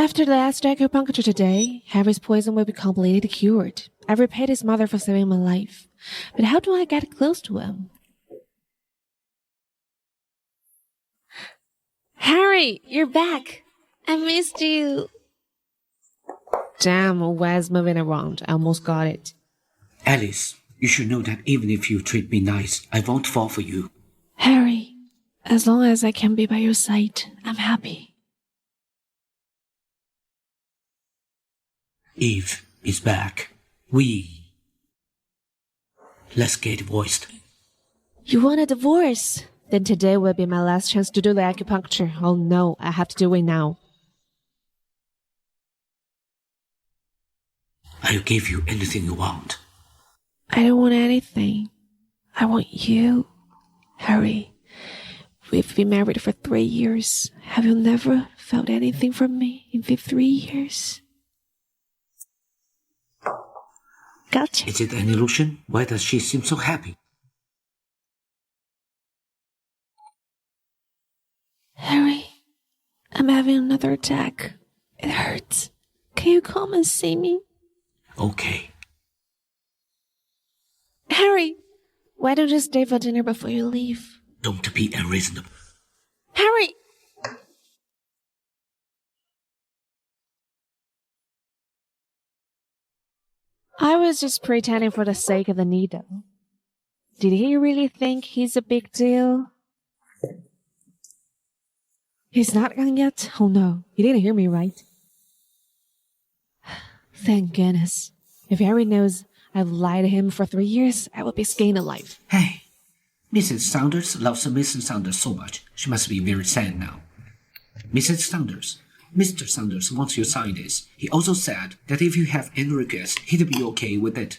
After the last acupuncture today, Harry's poison will be completely cured. I repaid his mother for saving my life. But how do I get close to him? Harry, you're back. I missed you. Damn, Wes moving around. I almost got it. Alice, you should know that even if you treat me nice, I won't fall for you. Harry, as long as I can be by your side, I'm happy. Eve is back. Let's get divorced. You want a divorce? Then today will be my last chance to do the acupuncture. Oh no, I have to do it now. I'll give you anything you want. I don't want anything. I want you. Harry, we've been married for 3 years. Have you never felt anything from me in the 3 years? Gotcha. Is it an illusion? Why does she seem so happy? Harry, I'm having another attack. It hurts. Can you come and see me? Okay. Harry, why don't you stay for dinner before you leave? Don't be unreasonable. Harry! I was just pretending for the sake of the needle. Did he really think he's a big deal? He's not gone yet? Oh no, he didn't hear me right. Thank goodness. If Harry knows I've lied to him for 3 years, I will be skinned alive. Hey, Mrs. Saunders loves Mrs. Saunders so much. She must be very sad now. Mrs. Saunders, Mr. Saunders wants you to sign this. He also said that if you have any requests, he'd be okay with it.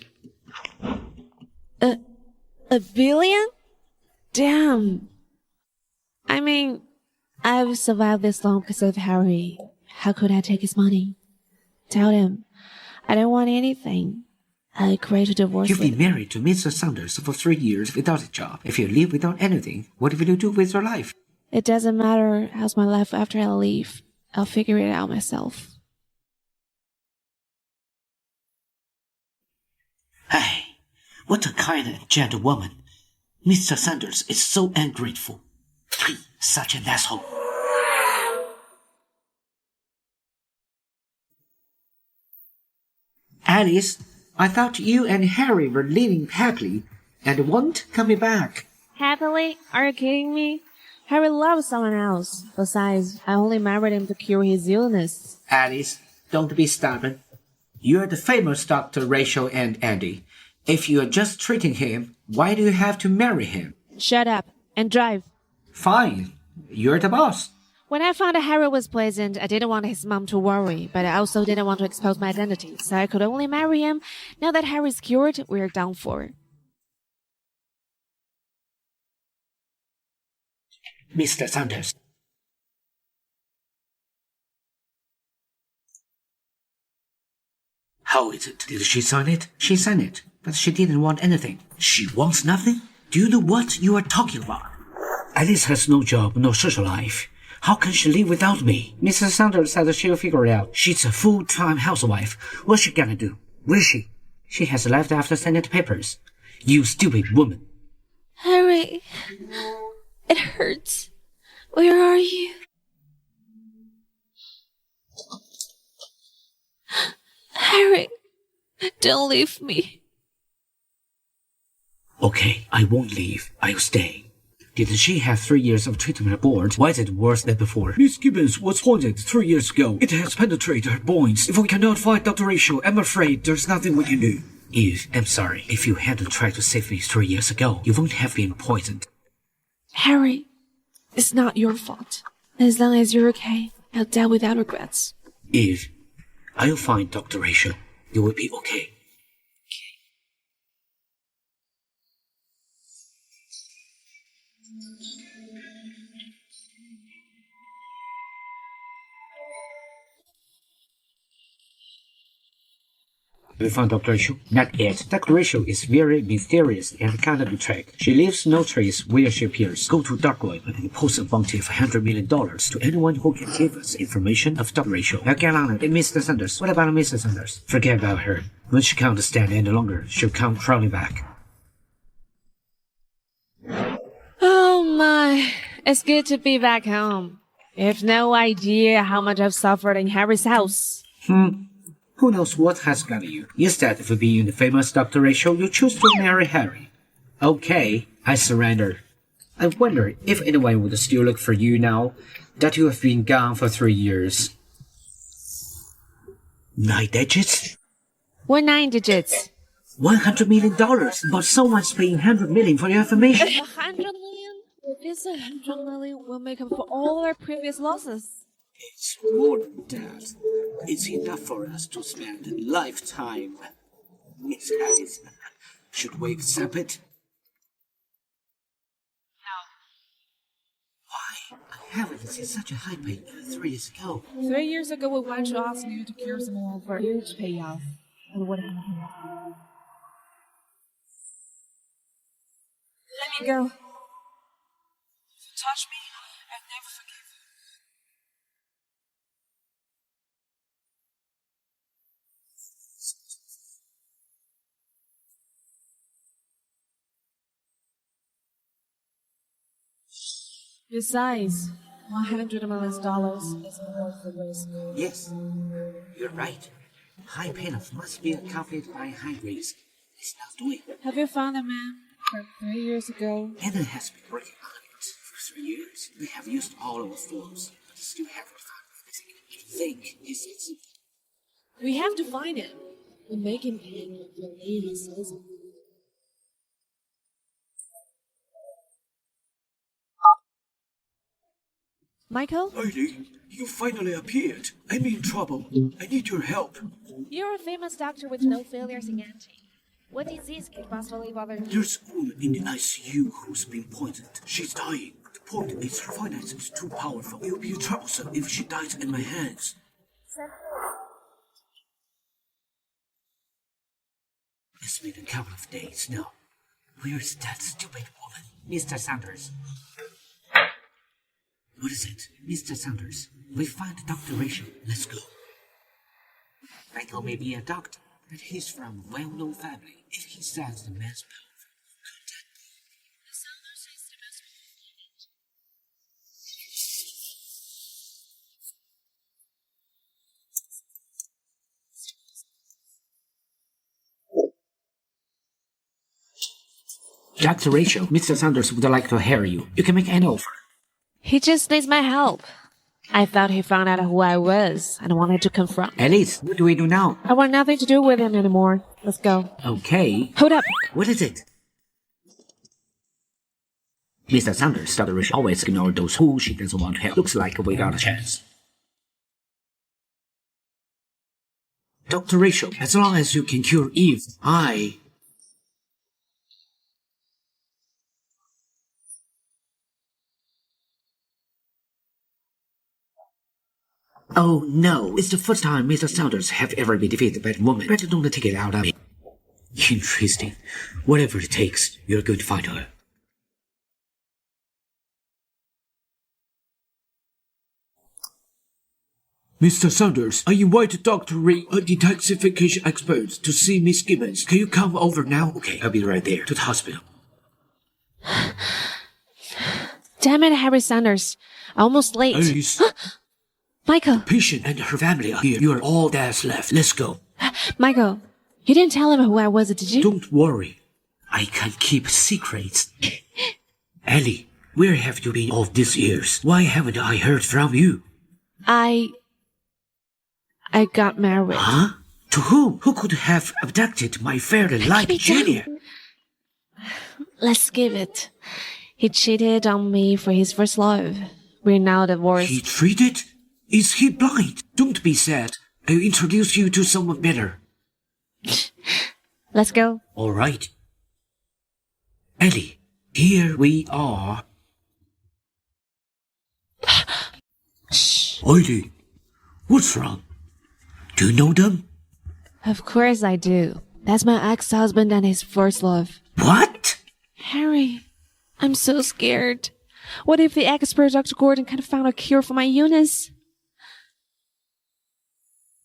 A billion? Damn. I mean, I've survived this long because of Harry. How could I take his money? Tell him, I don't want anything. I agreed to divorce You've been with married to Mr. Saunders for 3 years without a job. If you leave without anything, what will you do with your life? It doesn't matter how's my life after I leave. I'll figure it out myself. Hey, what a kind and gentle woman. Mr. Saunders is so ungrateful. Such an asshole. Alice, I thought you and Harry were living happily and weren't coming back. Happily? Are you kidding me? Harry loves someone else. Besides, I only married him to cure his illness. Alice, don't be stubborn. You're the famous Dr. Rachel and Andy. If you're just treating him, why do you have to marry him? Shut up and drive. Fine. You're the boss. When I found out Harry was poisoned, I didn't want his mom to worry, but I also didn't want to expose my identity, so I could only marry him. Now that Harry's cured, we're done for. Mr. Saunders. How is it? Did she sign it? She signed it, but she didn't want anything. She wants nothing? Do you know what you are talking about? Alice has no job, no social life. How can she live without me? Mrs. Saunders said she'll figure it out. She's a full-time housewife. What's she gonna do? Will she? She has left after Senate papers. You stupid woman. Harry, it hurts. Where are you? Harry, don't leave me. Okay, I won't leave. I'll stay. Didn't she have 3 years of treatment aboard? Why is it worse than before? Miss Gibbons was poisoned 3 years ago. It has penetrated her bones. If we cannot find Dr. Rachel, I'm afraid there's nothing we can do. Eve, I'm sorry. If you hadn't tried to save me 3 years ago, you wouldn't have been poisoned. Harry, it's not your fault. As long as you're okay, I'll die without regrets. Eve, I'll find Dr. Rachel. You will be okay. We found Dr. Rachel? Not yet. Dr. Rachel is very mysterious and cannot be tracked. She leaves no trace where she appears. Go to dark web and post a bounty of $100 million to anyone who can give us information of Dr. Rachel. Now get on it. And Mr. Sanders. What about Mr. Sanders? Forget about her. When she can't stand any longer, she'll come crawling back. Oh my, it's good to be back home. You have no idea how much I've suffered in Harry's house. Who knows what has got you? Instead of being the famous Dr. Rachel, you choose to marry Harry. Okay, I surrender. I wonder if anyone would still look for you now that you have been gone for 3 years. 9 digits? What 9 digits? $100 million, but someone's paying $100 million for your information. 100 million? This 100 million will make up for all our previous losses. It's more than that. It's enough for us to spend a lifetime. Miss Alice, should we accept it? No. Why? I haven't seen such a high pay 3 years ago. 3 years ago, we went to ask you to cure someone for a huge payoff. And what happened? Let me go. If you touch me, I'll never forgive you. Besides, $100 million isn't worth the risk. Yes, you're right. High payoff must be accompanied by high risk. It's not doing. Have you found a man from 3 years ago? Anna has been working on it for 3 years. We have used all our forms, but still haven't found anything. I think it's simple. We have to find him. We make him pay what the lady says. Michael? Lady, you finally appeared. I'm in trouble. I need your help. You're a famous doctor with no failures in anti. What disease could possibly bother you? There's a woman in the ICU who's been poisoned. She's dying. The point is her finance is too powerful. It would be troublesome if she dies in my hands. It's been a couple of days now. Where's that stupid woman? Mr. Sanders. What is it? Mr. Sanders, we find Dr. Rachel. Let's go. Michael may be a doctor, but he's from a well-known family. If he says the man's powerful, could that be? The Sanders is the best Dr. Rachel, Mr. Sanders would like to hire you. You can make an offer. He just needs my help. I thought he found out who I was and wanted to confront. Alice, what do we do now? I want nothing to do with him anymore. Let's go. Okay. Hold up. What is it? Mr. Sanders, Dr. Rachel always ignores those who she doesn't want to help. Looks like we got a chance. Dr. Rachel, as long as you can cure Eve, Oh no, it's the first time Mr. Sanders have ever been defeated by a woman. Better don't take it out of me. Interesting. Whatever it takes, you're going to find her. Mr. Sanders, I invited Dr. Ray, a detoxification expert, to see Miss Gibbons. Can you come over now? Okay, I'll be right there to the hospital. Damn it, Harry Sanders. Almost late. Alice, Michael. patient and her family are here. You are all that's left. Let's go. Michael, you didn't tell him who I was, did you? Don't worry. I can keep secrets. Ellie, where have you been all these years? Why haven't I heard from you? I got married. Huh? To whom? Who could have abducted my fair and light junior? Let's skip it. He cheated on me for his first love. We're now divorced. He treated? Is he blind? Don't be sad. I'll introduce you to someone better. Let's go. All right. Ellie, here we are. Lady, what's wrong? Do you know them? Of course I do. That's my ex-husband and his first love. What? Harry, I'm so scared. What if the expert Dr. Gordon can find a cure for my illness?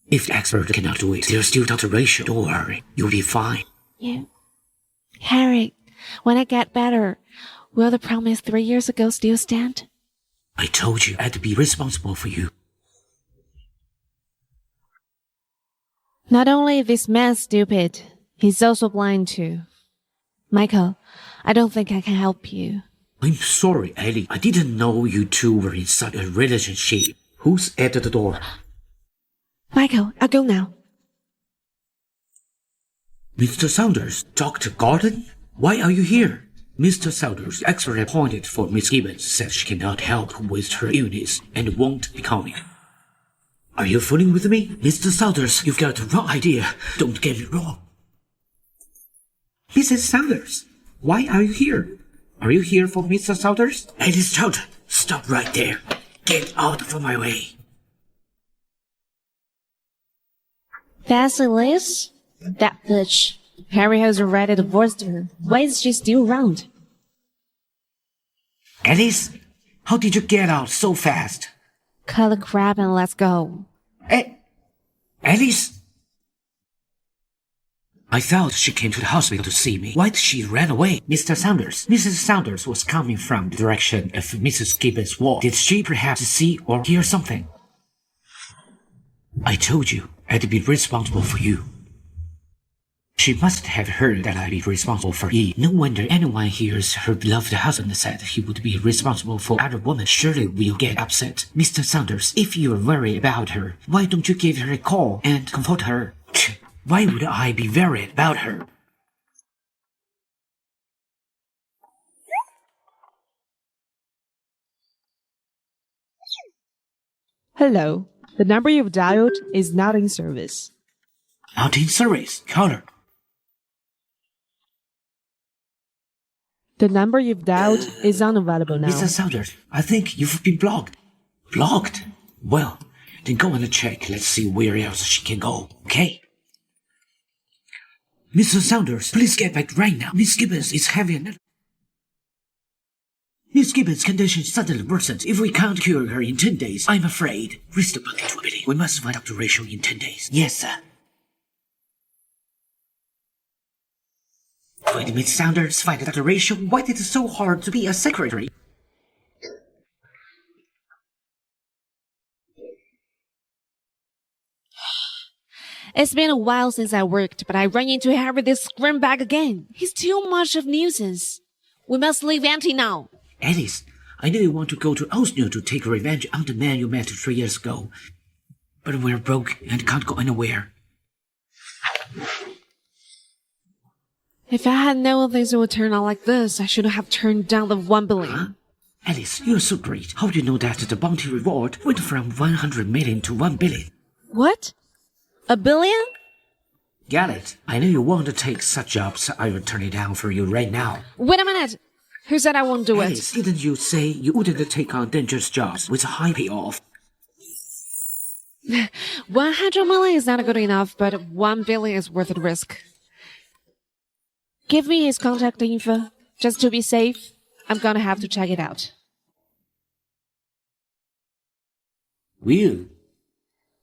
If the expert cannot do it, there's still Dr. Rachel. Don't worry, you'll be fine. Yeah. Harry, when I get better, will the promise 3 years ago still stand? I told you I'd be responsible for you. Not only is this man stupid, he's also blind too. Michael, I don't think I can help you. I'm sorry, Ellie. I didn't know you two were in such a relationship. Who's at the door? Michael, I'll go now. Mr. Saunders, Dr. Gordon? Why are you here? Mr. Saunders, expert appointed for Miss Gibbons, says she cannot help with her illness and won't be coming. Are you fooling with me? Mr. Saunders, you've got the wrong idea. Don't get me wrong. Mrs. Saunders, why are you here? Are you here for Mr. Saunders? Alice Chowder, stop right there. Get out of my way. That's Elise? That bitch. Harry has already divorced her. Why is she still around? Alice, how did you get out so fast? Cut the crap and let's go. Alice? I thought she came to the hospital to see me. Why did she run away? Mr. Saunders. Mrs. Saunders was coming from the direction of Mrs. Gibbons' wall. Did she perhaps see or hear something? I told you I'd be responsible for you. She must have heard that I'd be responsible for E. No wonder anyone hears her beloved husband said he would be responsible for other women. Surely we'll get upset. Mr. Saunders, if you're worried about her, why don't you give her a call and comfort her? Why would I be worried about her? Hello. The number you've dialed is not in service. Not in service. Caller. The number you've dialed is unavailable now. Mr. Saunders, I think you've been blocked. Blocked? Well, then go and check. Let's see where else she can go, okay? Mr. Saunders, please get back right now. Miss Gibbons is having an... Miss Gibbons' condition suddenly worsened. If we can't cure her in 10 days, I'm afraid. Raise the bucket to a billion. We must find Dr. Rachel in 10 days. Yes, sir. Wait, Miss Saunders, find Dr. Rachel. Why is it so hard to be a secretary? It's been a while since I worked, but I run into Harry this scrumbag again. He's too much of nuisance. We must leave empty now. Alice, I know you want to go to Oslo to take revenge on the man you met 3 years ago. But we're broke and can't go anywhere. If I had known things would turn out like this, I shouldn't have turned down the 1 billion. Huh? Alice, you're so great. How do you know that the bounty reward went from 100 million to 1 billion? What? 1 billion? Got it. I know you want to take such jobs, so I will turn it down for you right now. Wait a minute. Who said I won't do Alice, didn't you say you wouldn't take on dangerous jobs with a high payoff? 100 million is not good enough, but 1 billion is worth the risk. Give me his contact info. Just to be safe, I'm gonna have to check it out. Will,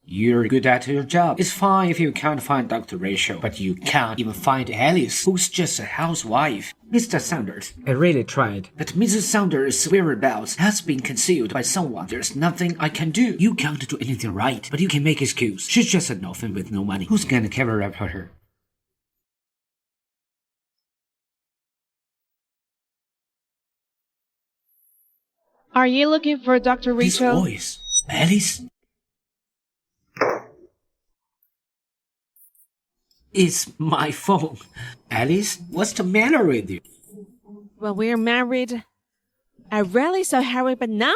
you're good at your job. It's fine if you can't find Dr. Rachel, but you can't even find Alice, who's just a housewife. Mr. Saunders, I really tried, but Mrs. Saunders' whereabouts has been concealed by someone. There's nothing I can do. You can't do anything right, but you can make excuse. She's just an orphan with no money. Who's gonna cover up for her? Are you looking for Dr. This Rachel? voice. Alice? It's my phone. Alice, what's the matter with you? When we're married, I rarely saw Harry, but now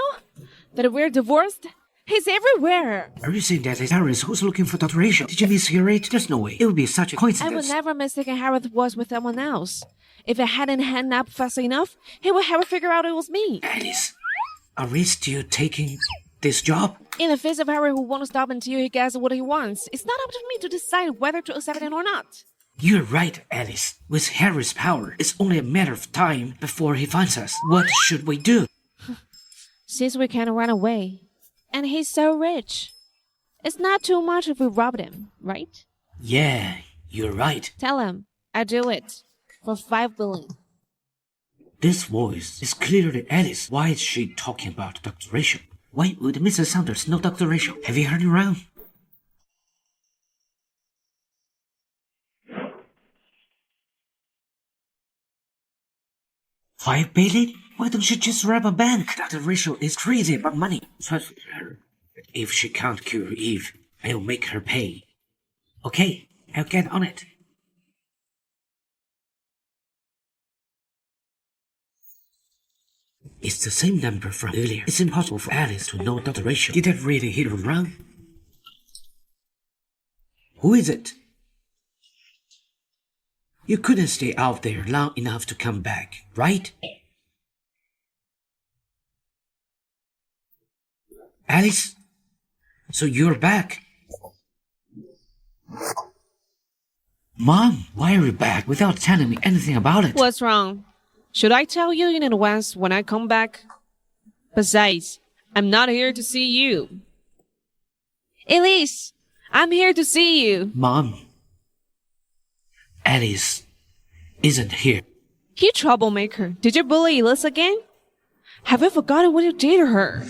that we're divorced, he's everywhere. Are you saying that it's Harris who's looking for Dr. Rachel? Did you mishear it? There's no way. It would be such a I coincidence. would never mistake Harry's voice with someone else. If I hadn't hung up fast enough, he would have figured out it was me. Alice, are we still taking This job? In the face of Harry who won't stop until he gets what he wants, it's not up to me to decide whether to accept it or not. You're right, Alice. With Harry's power, it's only a matter of time before he finds us. What should we do? Since we can't run away, and he's so rich, it's not too much if we robbed him, right? Yeah, you're right. Tell him I do it for 5 billion. This voice is clearly Alice. Why is she talking about Dr. Rachel? Why would Mrs. Saunders know Dr. Rachel? Have you heard it around? $5 billion? Why don't you just rob a bank? Dr. Rachel is crazy about money. Trust her. But if she can't cure Eve, I'll make her pay. Okay, I'll get on it. It's the same number from earlier. It's impossible for Alice to know Dr. Rachel. Did that really hit her wrong? Who is it? You couldn't stay out there long enough to come back, right? Alice? So you're back? Mom, why are you back without telling me anything about it? What's wrong? Should I tell you in advance when I come back? Besides, I'm not here to see you. Elise, I'm here to see you. Mom, Alice isn't here. You troublemaker. Did you bully Elise again? Have you forgotten what you did to her?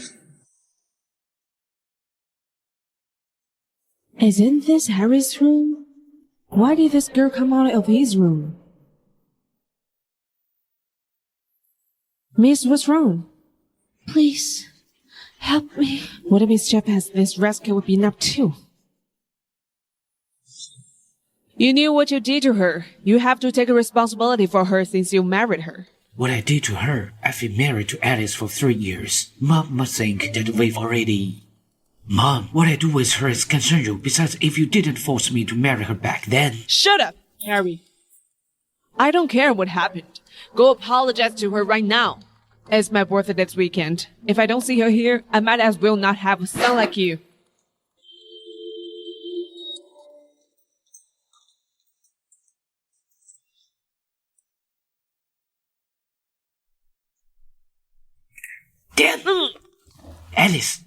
Isn't this Harry's room? Why did this girl come out of his room? Miss, what's wrong? Please, help me. What a mischief has this rascal been up to? You knew what you did to her. You have to take responsibility for her since you married her. What I did to her, I've been married to Alice for 3 years. Mom must think that we've already... Mom, what I do with her is concern you. Besides, if you didn't force me to marry her back then... Shut up, Harry. I don't care what happened. Go apologize to her right now. It's my birthday this weekend. If I don't see her here, I might as well not have a son like you. Damn! Alice!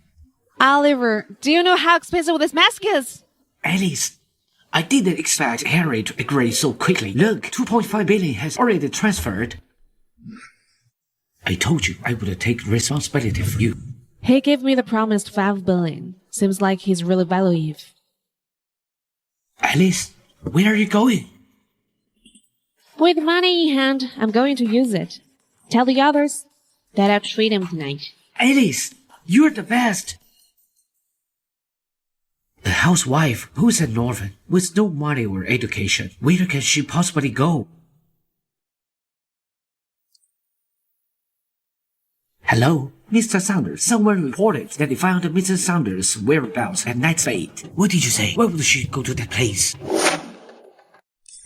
Oliver, do you know how expensive this mask is? Alice! I didn't expect Harry to agree so quickly. Look, 2.5 billion has already transferred. I told you I would take responsibility for you. He gave me the promised 5 billion. Seems like he's really valuable. Alice, where are you going? With money in hand, I'm going to use it. Tell the others that I'll treat him tonight. Alice, you're the best! A housewife who's an orphan with no money or education. Where can she possibly go? Hello? Mr. Saunders, someone reported that they found Mrs. Saunders' whereabouts at Night's Fate. What did you say? Why would she go to that place?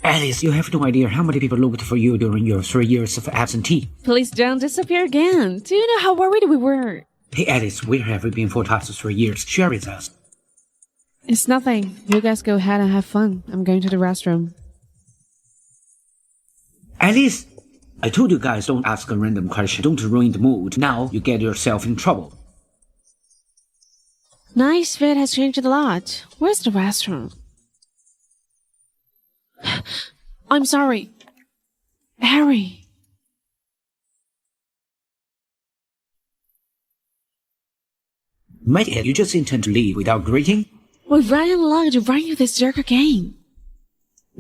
Alice, you have no idea how many people looked for you during your 3 years of absentee. Please don't disappear again. Do you know how worried we were? Hey Alice, where have you been for the past 3 years? Share with us. It's nothing. You guys go ahead and have fun. I'm going to the restroom. Alice! I told you guys don't ask a random question. Don't ruin the mood. Now you get yourself in trouble. Nice fit has changed a lot. Where's the restroom? I'm sorry. Harry. My dear, you just intend to leave without greeting? We ran along to run you this jerk again.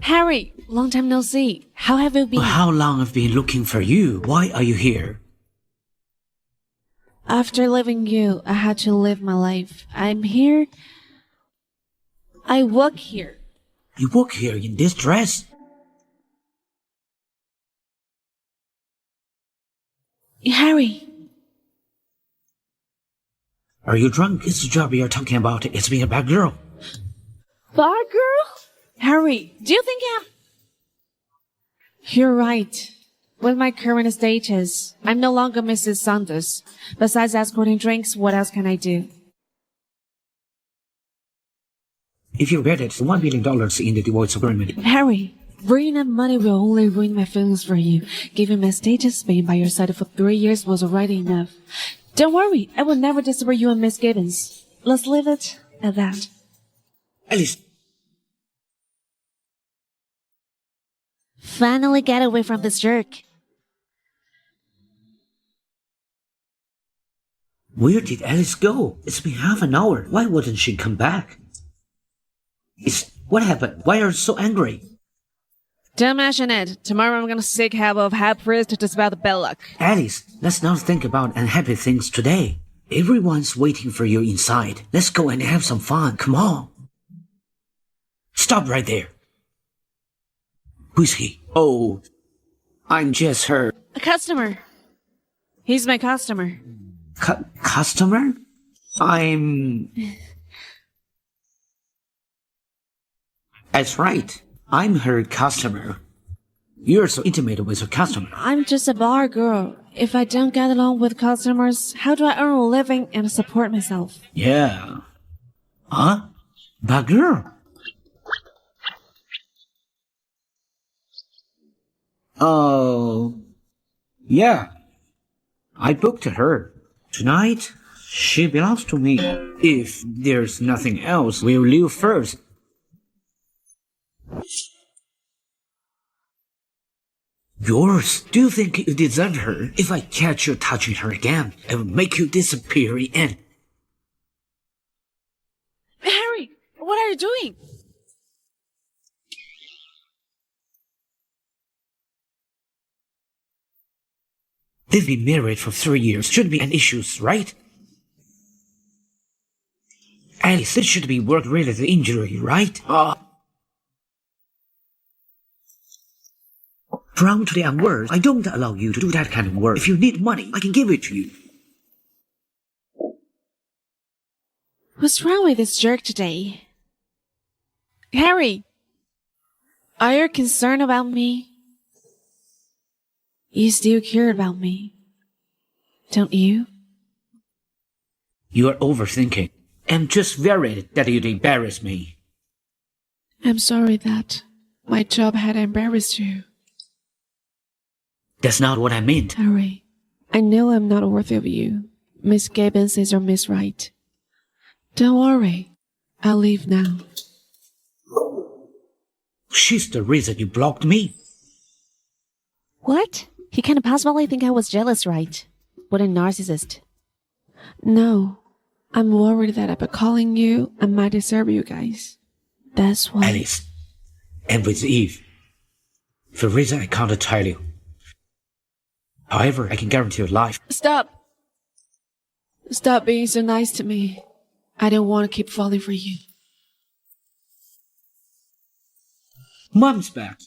Harry, long time no see. How have you been? How long I've been looking for you? Why are you here? After leaving you, I had to live my life. I'm here. I work here. You work here in this dress? Harry. Are you drunk? It's the job you're talking about. It's being a bad girl. Bad girl? Harry, do you think I'm... You're right. With my current status, I'm no longer Mrs. Saunders. Besides escorting drinks, what else can I do? If you bet it, $1 billion in the divorce agreement. Harry, bringing up money will only ruin my feelings for you. Giving my status, being by your side for 3 years was already enough. Don't worry, I will never disappoint you and Miss Gibbons. Let's leave it at that. Alice, Finally get away from this jerk. where did Alice go? It's been half an hour. Why wouldn't she come back? What happened? Why are you so angry? Don't mention it. Tomorrow I'm gonna seek help of High Priest to dispel the bad luck. Alice, let's not think about unhappy things today. Everyone's waiting for you inside. Let's go and have some fun. Come on. Stop right there. Who's he? Oh, I'm just her A customer. He's my customer. customer? That's right. I'm her customer. You're so intimate with her customer. I'm just a bar girl. If I don't get along with customers, how do I earn a living and support myself? Yeah. Huh? Bar girl? Oh, yeah. I booked her. Tonight, she belongs to me. If there's nothing else, we'll leave first. Yours? Do you think you deserve her? If I catch you touching her again, I will make you disappear and... Harry, what are you doing? They've been married for 3 years. Shouldn't be any issues, right? Alice, this should be work-related injury, right? From today onwards, I don't allow you to do that kind of work. If you need money, I can give it to you. What's wrong with this jerk today? Harry, are you concerned about me? You still care about me, don't you? You are overthinking. I'm just worried that you'd embarrass me. I'm sorry that my job had embarrassed you. That's not what I meant. Harry, I know I'm not worthy of you. Miss Gibbons is your Miss Right. Don't worry, I'll leave now. She's the reason you blocked me. What? He can't possibly think I was jealous, right? What a narcissist. No, I'm worried that by calling you, I might disturb you guys. That's why. Alice, and with Eve. For a reason I can't tell you. However, I can guarantee your life. Stop! Stop being so nice to me. I don't want to keep falling for you. Mom's back.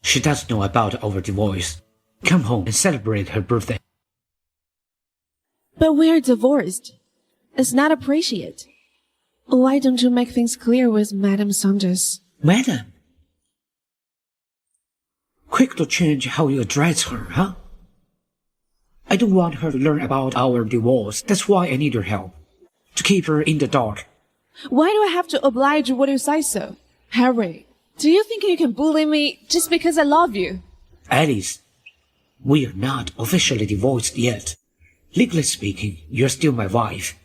She doesn't know about our divorce. Come home and celebrate her birthday. But we're divorced. It's not appreciated. Why don't you make things clear with Madame Saunders? Madam? Quick to change how you address her, huh? I don't want her to learn about our divorce. That's why I need your help. To keep her in the dark. Why do I have to oblige you when you say so? Harry, do you think you can bully me just because I love you? Alice, we are not officially divorced yet. Legally speaking, you're still my wife.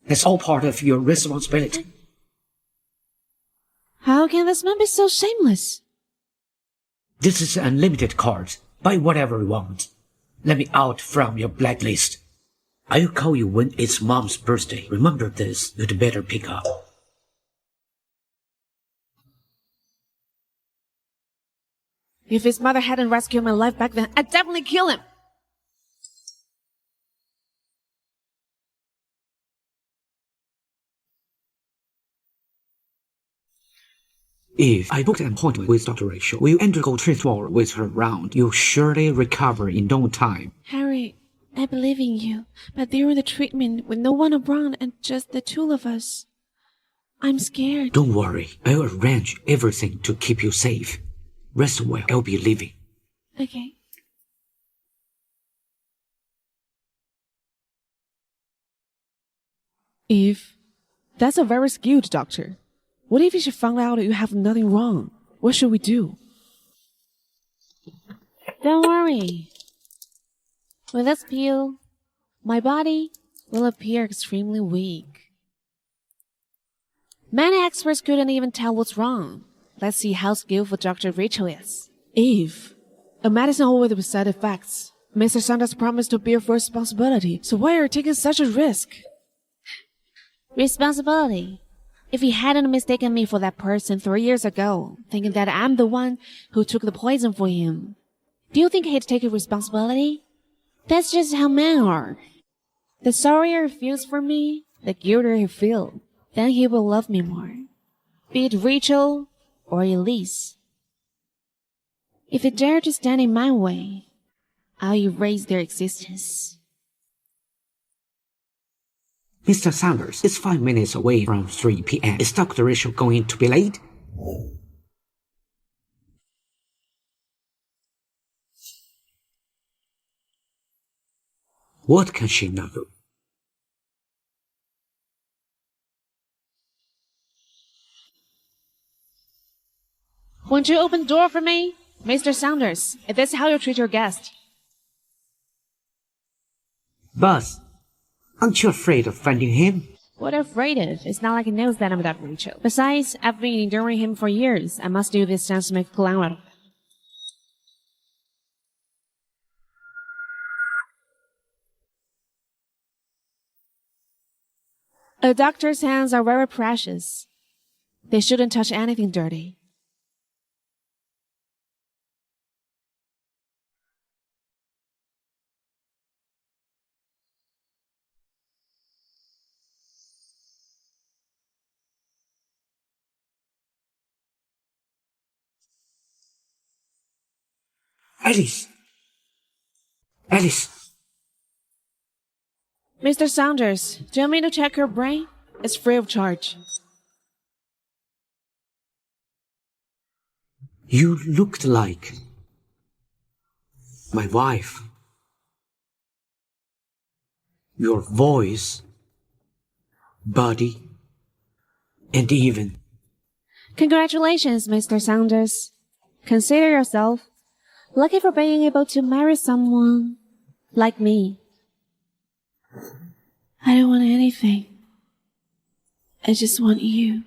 That's all part of your responsibility. How can this man be so shameless? This is an unlimited card. Buy whatever you want. Let me out from your blacklist. I'll call you when it's Mom's birthday. Remember this, you'd better pick up. If his mother hadn't rescued my life back then, I'd definitely kill him. If I booked an appointment with Dr. Rachel, will you undergo treatment with her round? You'll surely recover in no time. Harry, I believe in you, but during the treatment with no one around and just the two of us, I'm scared. Don't worry, I'll arrange everything to keep you safe. Rest well, I'll be leaving. Okay. Eve, That's a very skilled doctor. What if she found out you have nothing wrong? What should we do? Don't worry. With this pill, my body will appear extremely weak. Many experts couldn't even tell what's wrong. Let's see how skillful Dr. Rachel is. Eve, a medicine always with side effects. Mr. Sanders promised to bear full responsibility, so why are you taking such a risk? Responsibility. If he hadn't mistaken me for that person 3 years ago, thinking that I'm the one who took the poison for him, do you think he'd take responsibility? That's just how men are. The sorrier he feels for me, the guiltier he feels. Then he will love me more. Be it Rachel or Elise. If they dare to stand in my way, I'll erase their existence. Mr. Sanders, it's 5 minutes away from 3 p.m. Is Dr. Rachel going to be late? What can she know? Won't you open the door for me? Mr. Sanders, if that's how you treat your guest. Buzz, aren't you afraid of offending him? What I'm afraid of? It's not like he knows that I'm Dr. Rachel. Besides, I've been enduring him for years. I must do this chance to make a clown out of him. A doctor's hands are very precious. They shouldn't touch anything dirty. Alice! Alice! Mr. Saunders, do you want me to check your brain? It's free of charge. You looked like my wife. Your voice, body, and even... Congratulations, Mr. Saunders. Consider yourself lucky for being able to marry someone like me. I don't want anything. I just want you.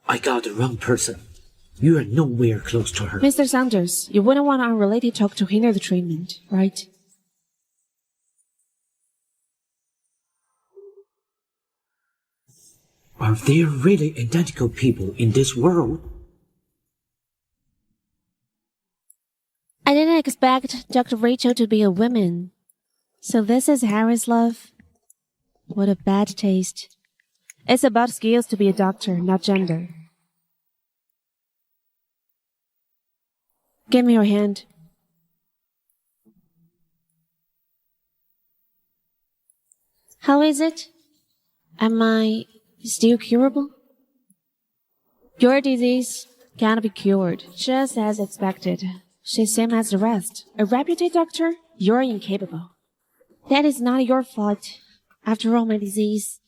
I got the wrong person. You are nowhere close to her. Mr. Saunders, you wouldn't want unrelated talk to hinder the treatment, right? Are there really identical people in this world? I didn't expect Dr. Rachel to be a woman. So this is Harry's love? What a bad taste. It's about skills to be a doctor, not gender. Give me your hand. How is it? Am I still curable? Your disease can't be cured, just as expected. She's same as the rest. A reputed doctor? You're incapable. That is not your fault. After all, my disease.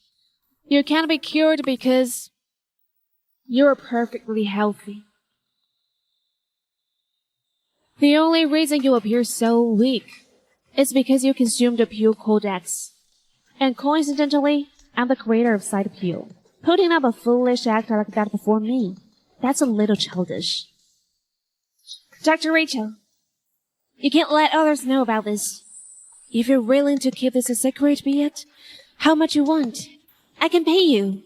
You can't be cured because you're perfectly healthy. The only reason you appear so weak is because you consumed a pill called X. And coincidentally, I'm the creator of Side Pill. Putting up a foolish act like that before me, that's a little childish. Dr. Rachel, you can't let others know about this. If you're willing to keep this a secret, be it how much you want, I can pay you.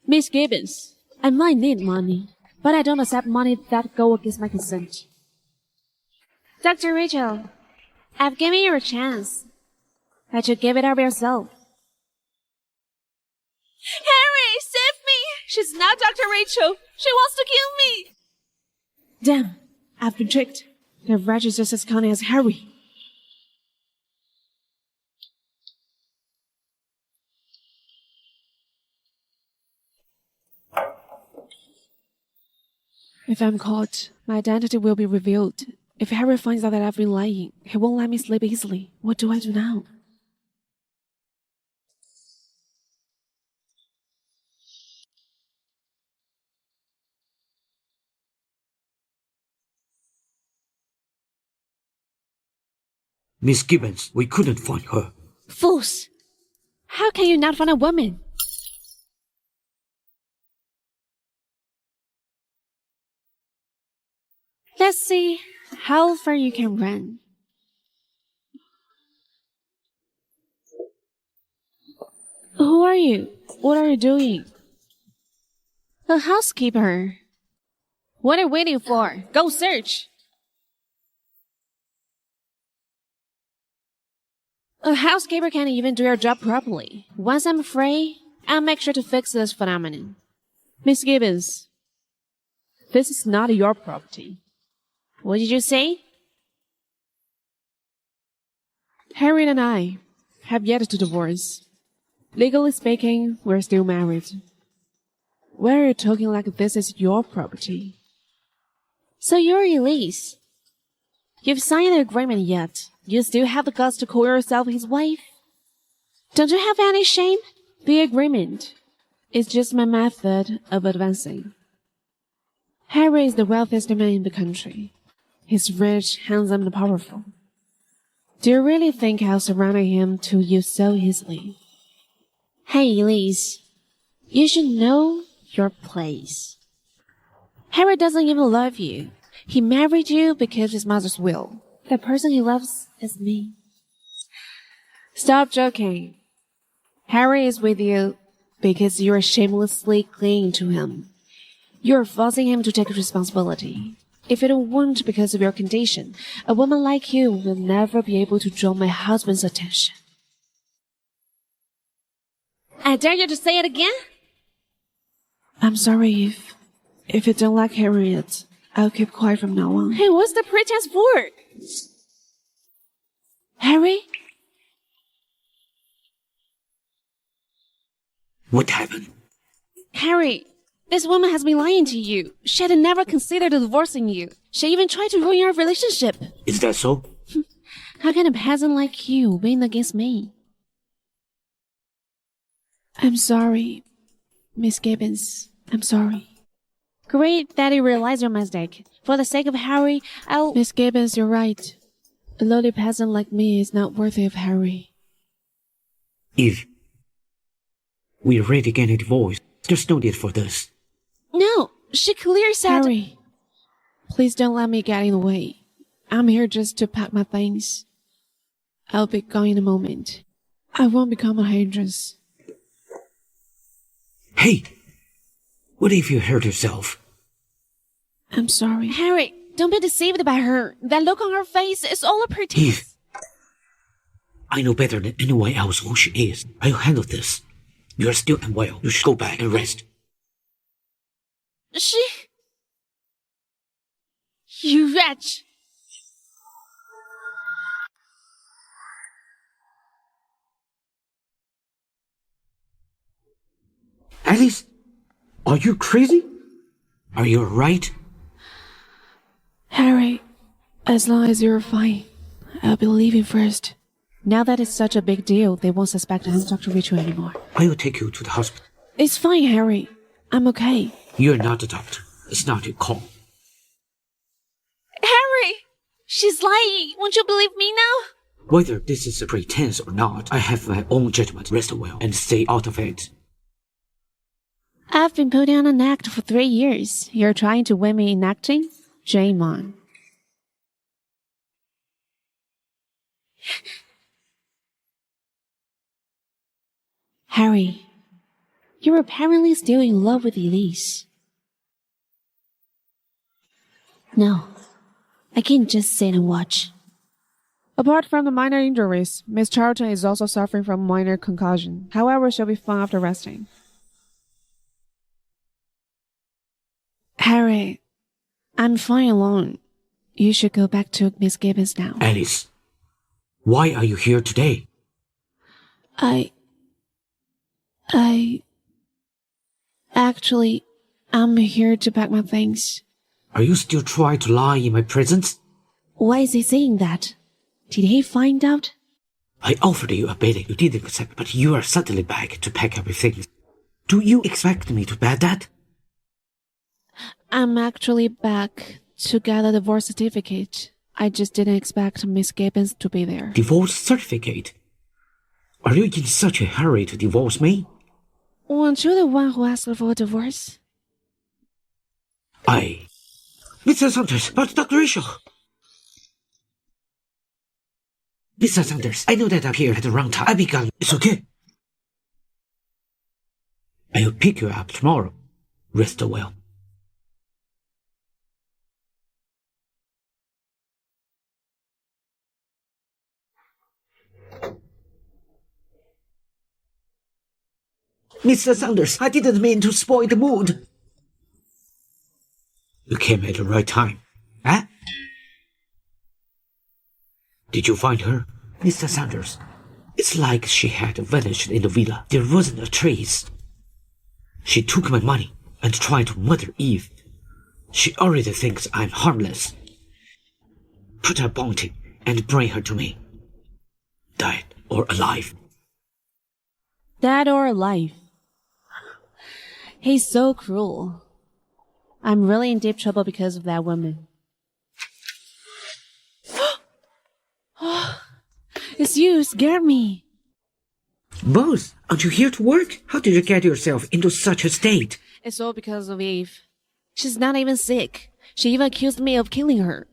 Miss Gibbons, I might need money, but I don't accept money that go against my consent. Dr. Rachel, I've given you a chance. But you give it up yourself. Harry, save me! She's not Dr. Rachel. She wants to kill me. Damn, I've been tricked. The wretch just as cunning as Harry. If I'm caught, my identity will be revealed. If Harry finds out that I've been lying, he won't let me sleep easily. What do I do now? Miss Gibbons, we couldn't find her. Fools! How can you not find a woman? Let's see how far you can run. Who are you? What are you doing? A housekeeper. What are you waiting for? Go search! A housekeeper can't even do her job properly. Once I'm free, I'll make sure to fix this phenomenon. Miss Gibbons, this is not your property. What did you say? Harry and I have yet to divorce. Legally speaking, we're still married. Why are you talking like this is your property? So you're Elise. You've signed the agreement yet. You still have the guts to call yourself his wife? Don't you have any shame? The agreement is just my method of advancing. Harry is the wealthiest man in the country. He's rich, handsome, and powerful. Do you really think I'll surrender him to you so easily? Hey, Elise. You should know your place. Harry doesn't even love you. He married you because of his mother's will. The person he loves is me. Stop joking. Harry is with you because you're shamelessly clinging to him. You're forcing him to take responsibility. If it weren't because of your condition, a woman like you will never be able to draw my husband's attention. I dare you to say it again? I'm sorry if you don't like Harriet. I'll keep quiet from now on. Hey, what's the pretense for? Harry? What happened? Harry, this woman has been lying to you. She had never considered divorcing you. She even tried to ruin our relationship. Is that so? How can a peasant like you win against me? I'm sorry, Miss Gibbons. I'm sorry. Great that you realize your mistake. For the sake of Harry, I'll... Miss Gibbons, you're right. A lowly peasant like me is not worthy of Harry. If we're ready to get a divorce, there's no need for this. No, she clearly said... Harry, please don't let me get in the way. I'm here just to pack my things. I'll be gone in a moment. I won't become a hindrance. Hey! What if you hurt yourself? I'm sorry. Harry, don't be deceived by her. That look on her face is all a pretense. Eve, I know better than anyone else who she is. I'll handle this. You're still unwell. You should go back and rest. She... You wretch! Alice, are you crazy? Are you alright? Harry, as long as you're fine, I'll be leaving first. Now that it's such a big deal, they won't suspect I'm Dr. Rachel anymore. I will take you to the hospital. It's fine, Harry. I'm okay. You're not a doctor. It's not your call. Harry! She's lying. Won't you believe me now? Whether this is a pretense or not, I have my own judgment. Rest well and stay out of it. I've been putting on an act for 3 years. You're trying to win me in acting? Shame on. Harry, you're apparently still in love with Elise. No, I can't just sit and watch. Apart from the minor injuries, Miss Charlton is also suffering from minor concussion. However, she'll be fine after resting. Harry, I'm fine alone. You should go back to Miss Gibbons now. Alice, why are you here today? Actually, I'm here to pack my things. Are you still trying to lie in my presence? Why is he saying that? Did he find out? I offered you a bidding you didn't accept, but you are suddenly back to pack up your things. Do you expect me to bet that? I'm actually back to get a divorce certificate. I just didn't expect Miss Gibbons to be there. Divorce certificate? Are you in such a hurry to divorce me? Weren't you the one who asked for a divorce? Mr. Saunders, but Dr. Rachel. Mr. Saunders, I know that I'm here at the wrong time. I'll be gone. It's okay. I'll pick you up tomorrow. Rest well. Mr. Saunders, I didn't mean to spoil the mood. You came at the right time. Huh? Did you find her? Mr. Saunders, it's like she had vanished in the villa. There wasn't a trace. She took my money and tried to murder Eve. She already thinks I'm harmless. Put her bounty and bring her to me. Dead or alive. Dead or alive? He's so cruel. I'm really in deep trouble because of that woman. It's you, scared me. Both, aren't you here to work? How did you get yourself into such a state? It's all because of Eve. She's not even sick. She even accused me of killing her.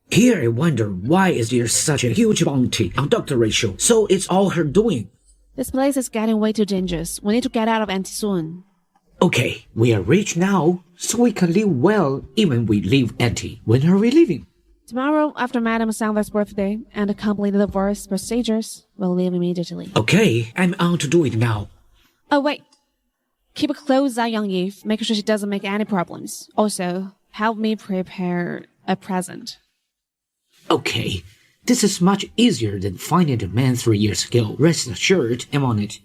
Here I wonder, why is there such a huge bounty on Dr. Rachel? So it's all her doing. This place is getting way too dangerous. We need to get out of Auntie soon. Okay, we are rich now, so we can live well even we leave Auntie. When are we leaving? Tomorrow, after Madame Saunders' birthday and complete the divorce procedures, we'll leave immediately. Okay, I'm on to do it now. Oh, wait. Keep a close eye on Eve. Make sure she doesn't make any problems. Also, help me prepare a present. Okay, this is much easier than finding the man 3 years ago. Rest assured, I'm on it.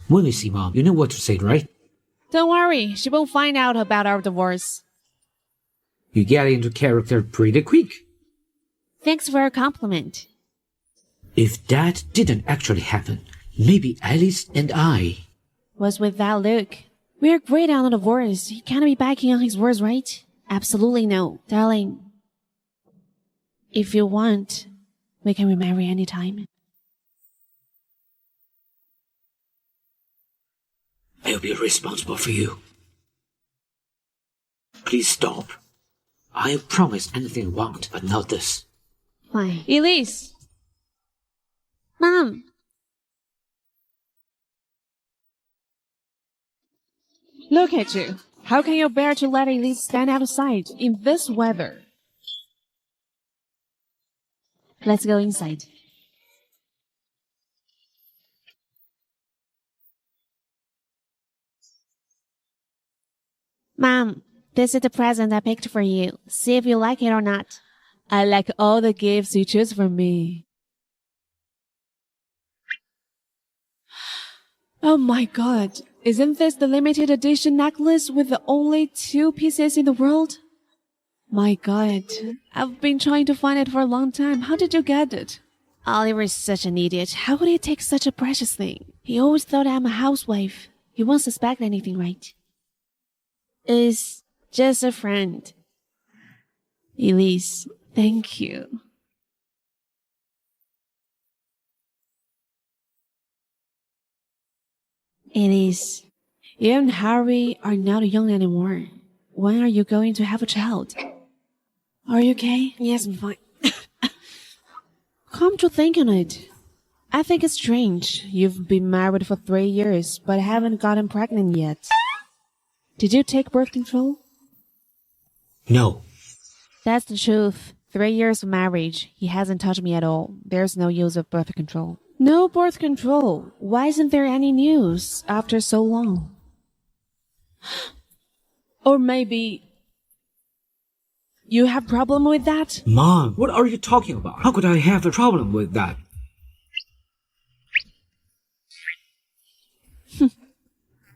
When we see Mom, you know what to say, right? Don't worry, she won't find out about our divorce. You get into character pretty quick. Thanks for a compliment. If that didn't actually happen, maybe Alice and I... What's with that look? We're great on the divorce. He can't be backing on his words, right? Absolutely no. Darling, if you want, we can remarry anytime. I'll be responsible for you. Please stop. I'll promise anything I want, but not this. Fine. Elise! Mom! Look at you. How can you bear to let Elise stand outside in this weather? Let's go inside. Mom, this is the present I picked for you. See if you like it or not. I like all the gifts you choose for me. Oh my god. Isn't this the limited edition necklace with the only 2 pieces in the world? My god. I've been trying to find it for a long time. How did you get it? Oliver is such an idiot. How could he take such a precious thing? He always thought I'm a housewife. He won't suspect anything, right? Is just a friend. Elise, thank you. Elise, you and Harry are not young anymore. When are you going to have a child? Are you okay? Yes, I'm fine. Come to think on it, I think it's strange. You've been married for 3 years, but haven't gotten pregnant yet. Did you take birth control? No. That's the truth. 3 years of marriage. He hasn't touched me at all. There's no use of birth control. No birth control. Why isn't there any news after so long? Or maybe you have problem with that? Mom, what are you talking about? How could I have a problem with that?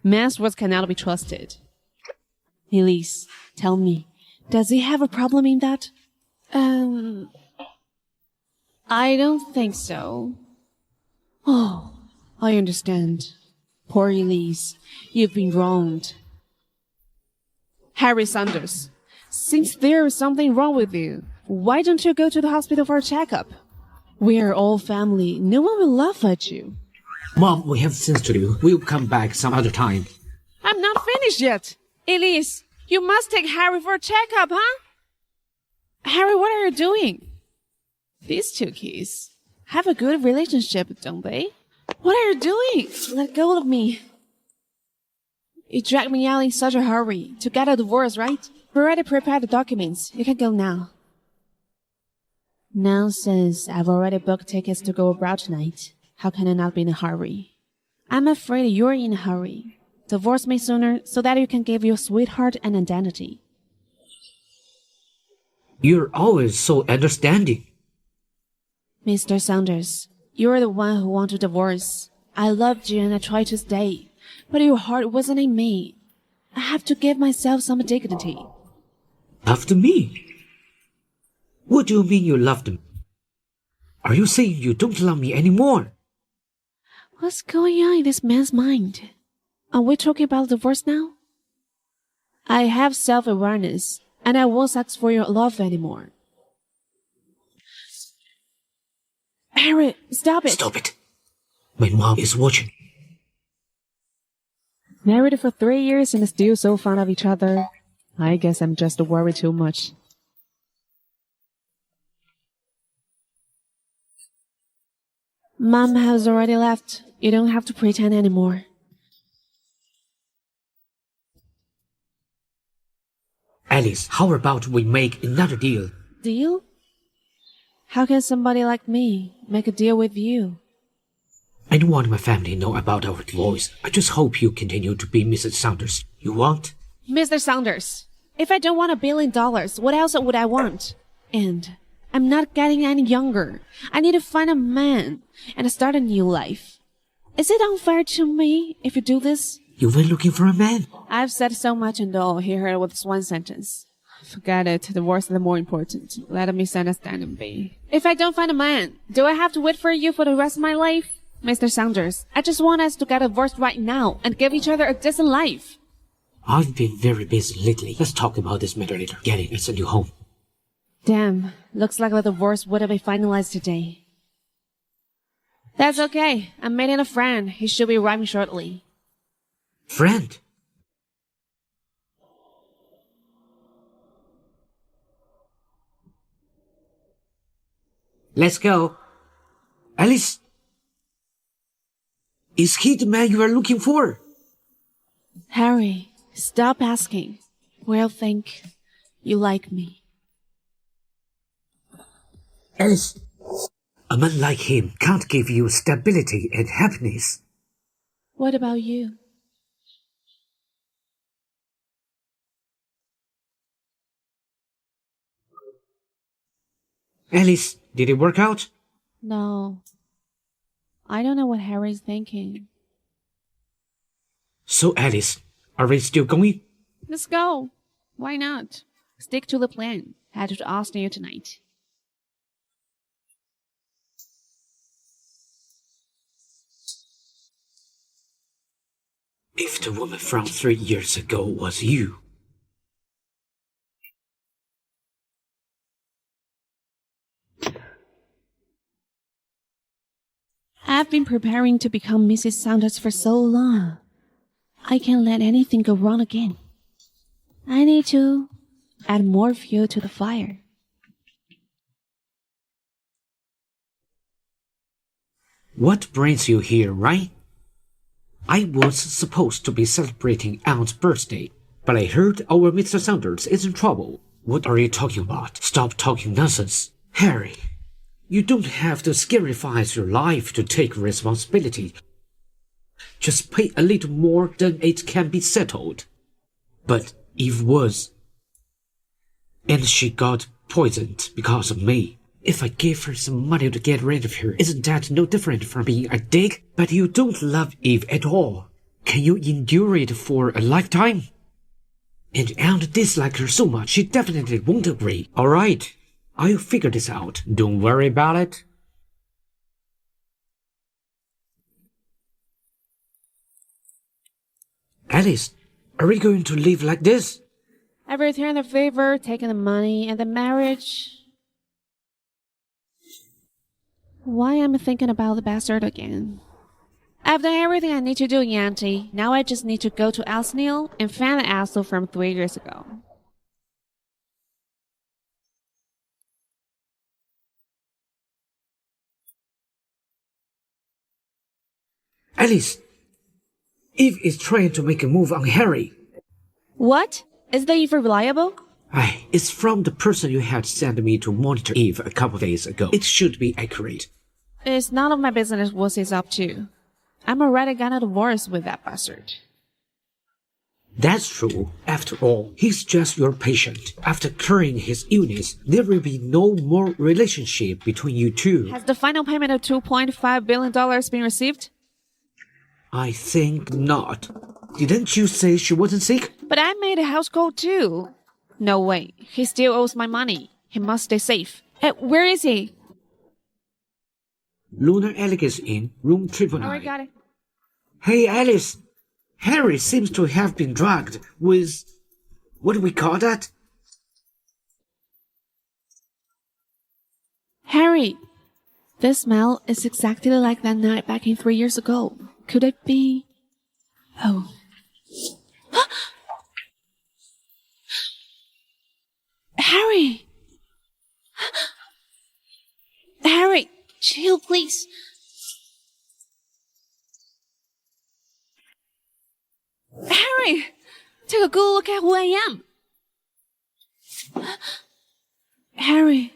Man's words cannot be trusted. Elise, tell me, does he have a problem in that? I don't think so. Oh, I understand. Poor Elise, you've been wronged. Harry Saunders, since there is something wrong with you, why don't you go to the hospital for a checkup? We are all family. No one will laugh at you. Mom, we have things to do. We'll come back some other time. I'm not finished yet. Elise, you must take Harry for a checkup, huh? Harry, what are you doing? These two kids have a good relationship, don't they? What are you doing? Let go of me. You dragged me out in such a hurry to get a divorce, right? We already prepared the documents. You can go now. Nonsense. I've already booked tickets to go abroad tonight. How can I not be in a hurry? I'm afraid you're in a hurry. Divorce me sooner so that you can give your sweetheart an identity. You're always so understanding. Mr. Saunders, you're the one who wanted a divorce. I loved you and I tried to stay. But your heart wasn't in me. I have to give myself some dignity. Loved me? What do you mean you loved me? Are you saying you don't love me anymore? What's going on in this man's mind? Are we talking about divorce now? I have self-awareness, and I won't ask for your love anymore. Harry, stop it! Stop it. My mom is watching. Married for 3 years and still so fond of each other. I guess I'm just worried too much. Mom has already left. You don't have to pretend anymore. Alice, how about we make another deal? Deal? How can somebody like me make a deal with you? I don't want my family to know about our divorce. I just hope you continue to be Mrs. Saunders. You want? Mr. Saunders, if I don't want $1 billion, what else would I want? And I'm not getting any younger. I need to find a man and start a new life. Is it unfair to me if you do this? You were looking for a man? I've said so much and all here with this one sentence. Forget it. Divorce is more important. Let a misunderstanding be. If I don't find a man, do I have to wait for you for the rest of my life? Mr. Saunders, I just want us to get divorced right now and give each other a decent life. I've been very busy lately. Let's talk about this matter later. Getting us a new home. Damn, looks like the divorce would have been finalized today. That's okay. I'm meeting a friend. He should be arriving shortly. Friend? Let's go. Alice? Is he the man you are looking for? Harry, stop asking. We'll think you like me. Alice? A man like him can't give you stability and happiness. What about you? Alice, did it work out? No. I don't know what Harry's thinking. So, Alice, are we still going? Let's go. Why not? Stick to the plan. Head to Austin tonight. If the woman from 3 years ago was you. I've been preparing to become Mrs. Saunders for so long. I can't let anything go wrong again. I need to add more fuel to the fire. What brings you here, right? I was supposed to be celebrating Aunt's birthday, but I heard our Mr. Saunders is in trouble. What are you talking about? Stop talking nonsense. Harry, you don't have to sacrifice your life to take responsibility. Just pay a little more than it can be settled. But Eve was. And she got poisoned because of me. If I gave her some money to get rid of her, isn't that no different from being a dick? But you don't love Eve at all. Can you endure it for a lifetime? And Aunt dislikes her so much, she definitely won't agree. Alright, I'll figure this out. Don't worry about it. Alice, are we going to live like this? I've returned the favor, taken the money, and the marriage. Why am I thinking about the bastard again? I've done everything I need to do, Auntie. Now I just need to go to Alsneal and find the asshole from 3 years ago. Alice, Eve is trying to make a move on Harry. What? Is the Eve reliable? It's from the person you had sent me to monitor Eve a couple days ago. It should be accurate. It's none of my business what he's up to. I'm already got a divorce with that bastard. That's true. After all, he's just your patient. After curing his illness, there will be no more relationship between you two. Has the final payment of $2.5 billion been received? I think not. Didn't you say she wasn't sick? But I made a house call too. No way. He still owes my money. He must stay safe. Where is he? Lunar Elegance Inn, room 999. Alright, got it. Hey, Alice. Harry seems to have been drugged with... what do we call that? Harry! This smell is exactly like that night back in 3 years ago. Could it be... Oh. Harry! Harry! Chill, please. Harry! Take a good look at who I am. Harry.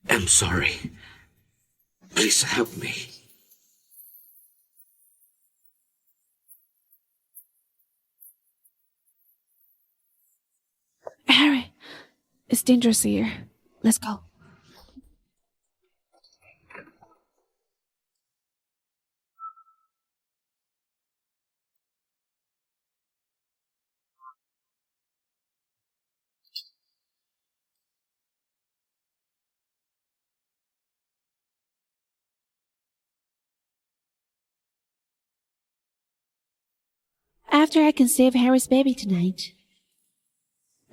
I'm sorry. Please help me. Harry, it's dangerous here. Let's go. After I conceive Harry's baby tonight,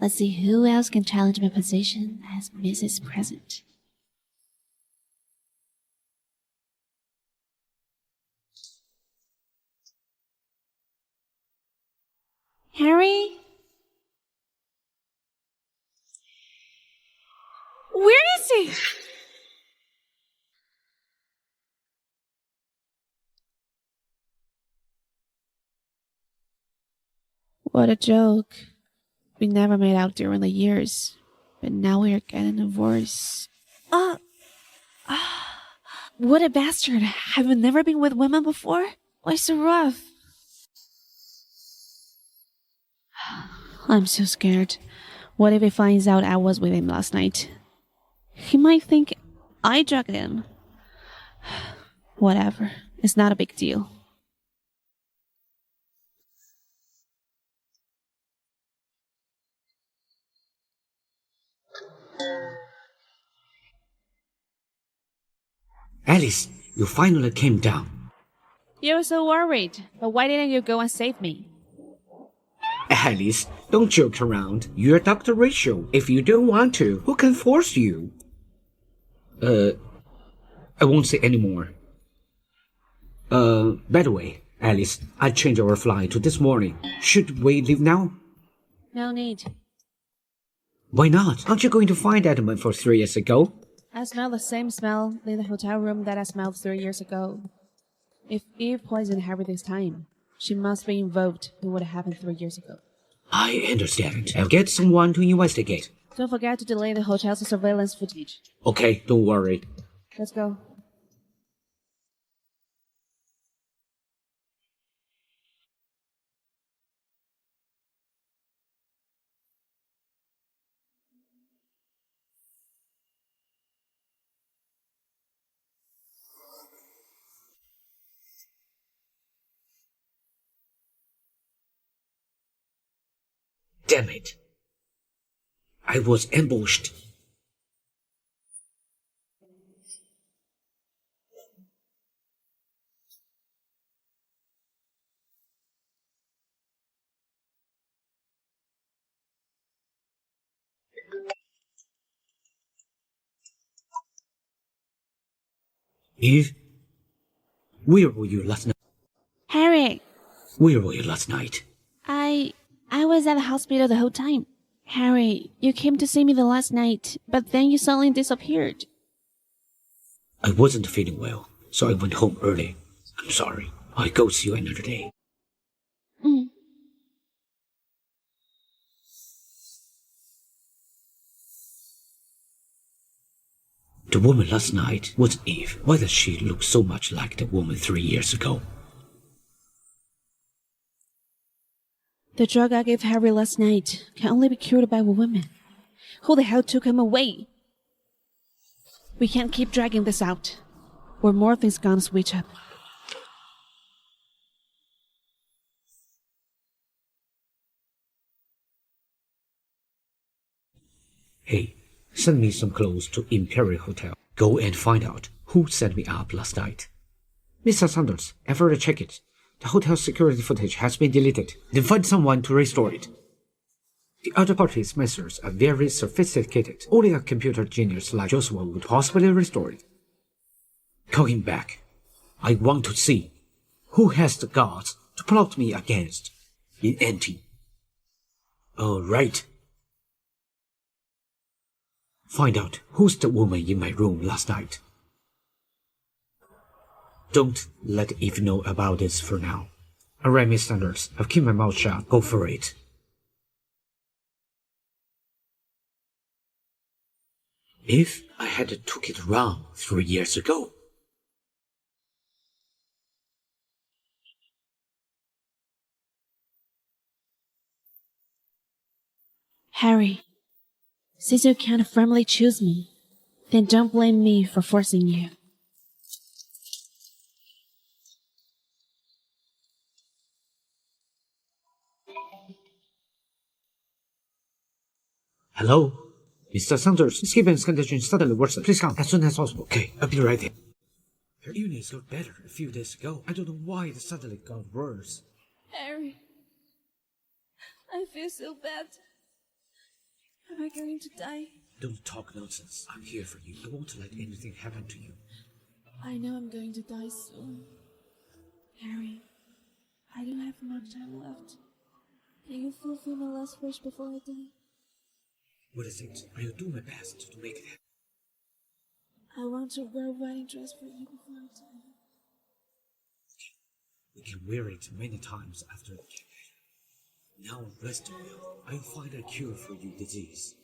let's see who else can challenge my position as Mrs. President. Harry? Where is he? What a joke. We never made out during the years, but now we are getting divorced. What a bastard. Have you never been with women before? Why so rough? I'm so scared. What if he finds out I was with him last night? He might think I drugged him. Whatever. It's not a big deal. Alice, you finally came down. You were so worried, but why didn't you go and save me? Alice, don't joke around. You're Dr. Rachel. If you don't want to, who can force you? I won't say any more. By the way, Alice, I changed our flight to this morning. Should we leave now? No need. Why not? Aren't you going to find Edmund for 3 years ago? I smell the same smell in the hotel room that I smelled 3 years ago. If Eve poisoned Harry this time, she must be involved in what happened 3 years ago. I understand. I'll get someone to investigate. Don't forget to delay the hotel's surveillance footage. Okay, don't worry. Let's go. Damn it. I was ambushed. Eve, where were you last night? Harry, Where were you last night? I was at the hospital the whole time. Harry, you came to see me the last night, but then you suddenly disappeared. I wasn't feeling well, so I went home early. I'm sorry. I'll go see you another day. Mm. The woman last night was Eve. Why does she look so much like the woman 3 years ago? The drug I gave Harry last night can only be cured by a woman. Who the hell took him away? We can't keep dragging this out, or more things gonna switch up. Hey, send me some clothes to Imperial Hotel. Go and find out who set me up last night. Mr. Sanders, I've already checked it. The hotel security footage has been deleted. Then find someone to restore it. The other party's methods are very sophisticated. Only a computer genius like Joshua would possibly restore it. Call him back. I want to see who has the guts to plot me against in NT. All right. Find out who's the woman in my room last night. Don't let Eve know about this for now. Alright, Miss Sanders, I've kept my mouth shut. Go for it. If I had took it wrong 3 years ago. Harry, since you can't firmly choose me, then don't blame me for forcing you. Hello? Mr. Sanders, Skippen's condition suddenly worsened. Please come as soon as possible. Okay, I'll be right there. Her illness got better a few days ago. I don't know why it suddenly got worse. Harry, I feel so bad. Am I going to die? Don't talk nonsense. I'm here for you. I won't let anything happen to you. I know I'm going to die soon. Harry, I don't have much time left. Can you fulfill my last wish before I die? What is it? I'll do my best to make it happen. I want to wear a wedding dress for you before I die. We can wear it many times after we get better. Now rest well. I'll find a cure for your disease.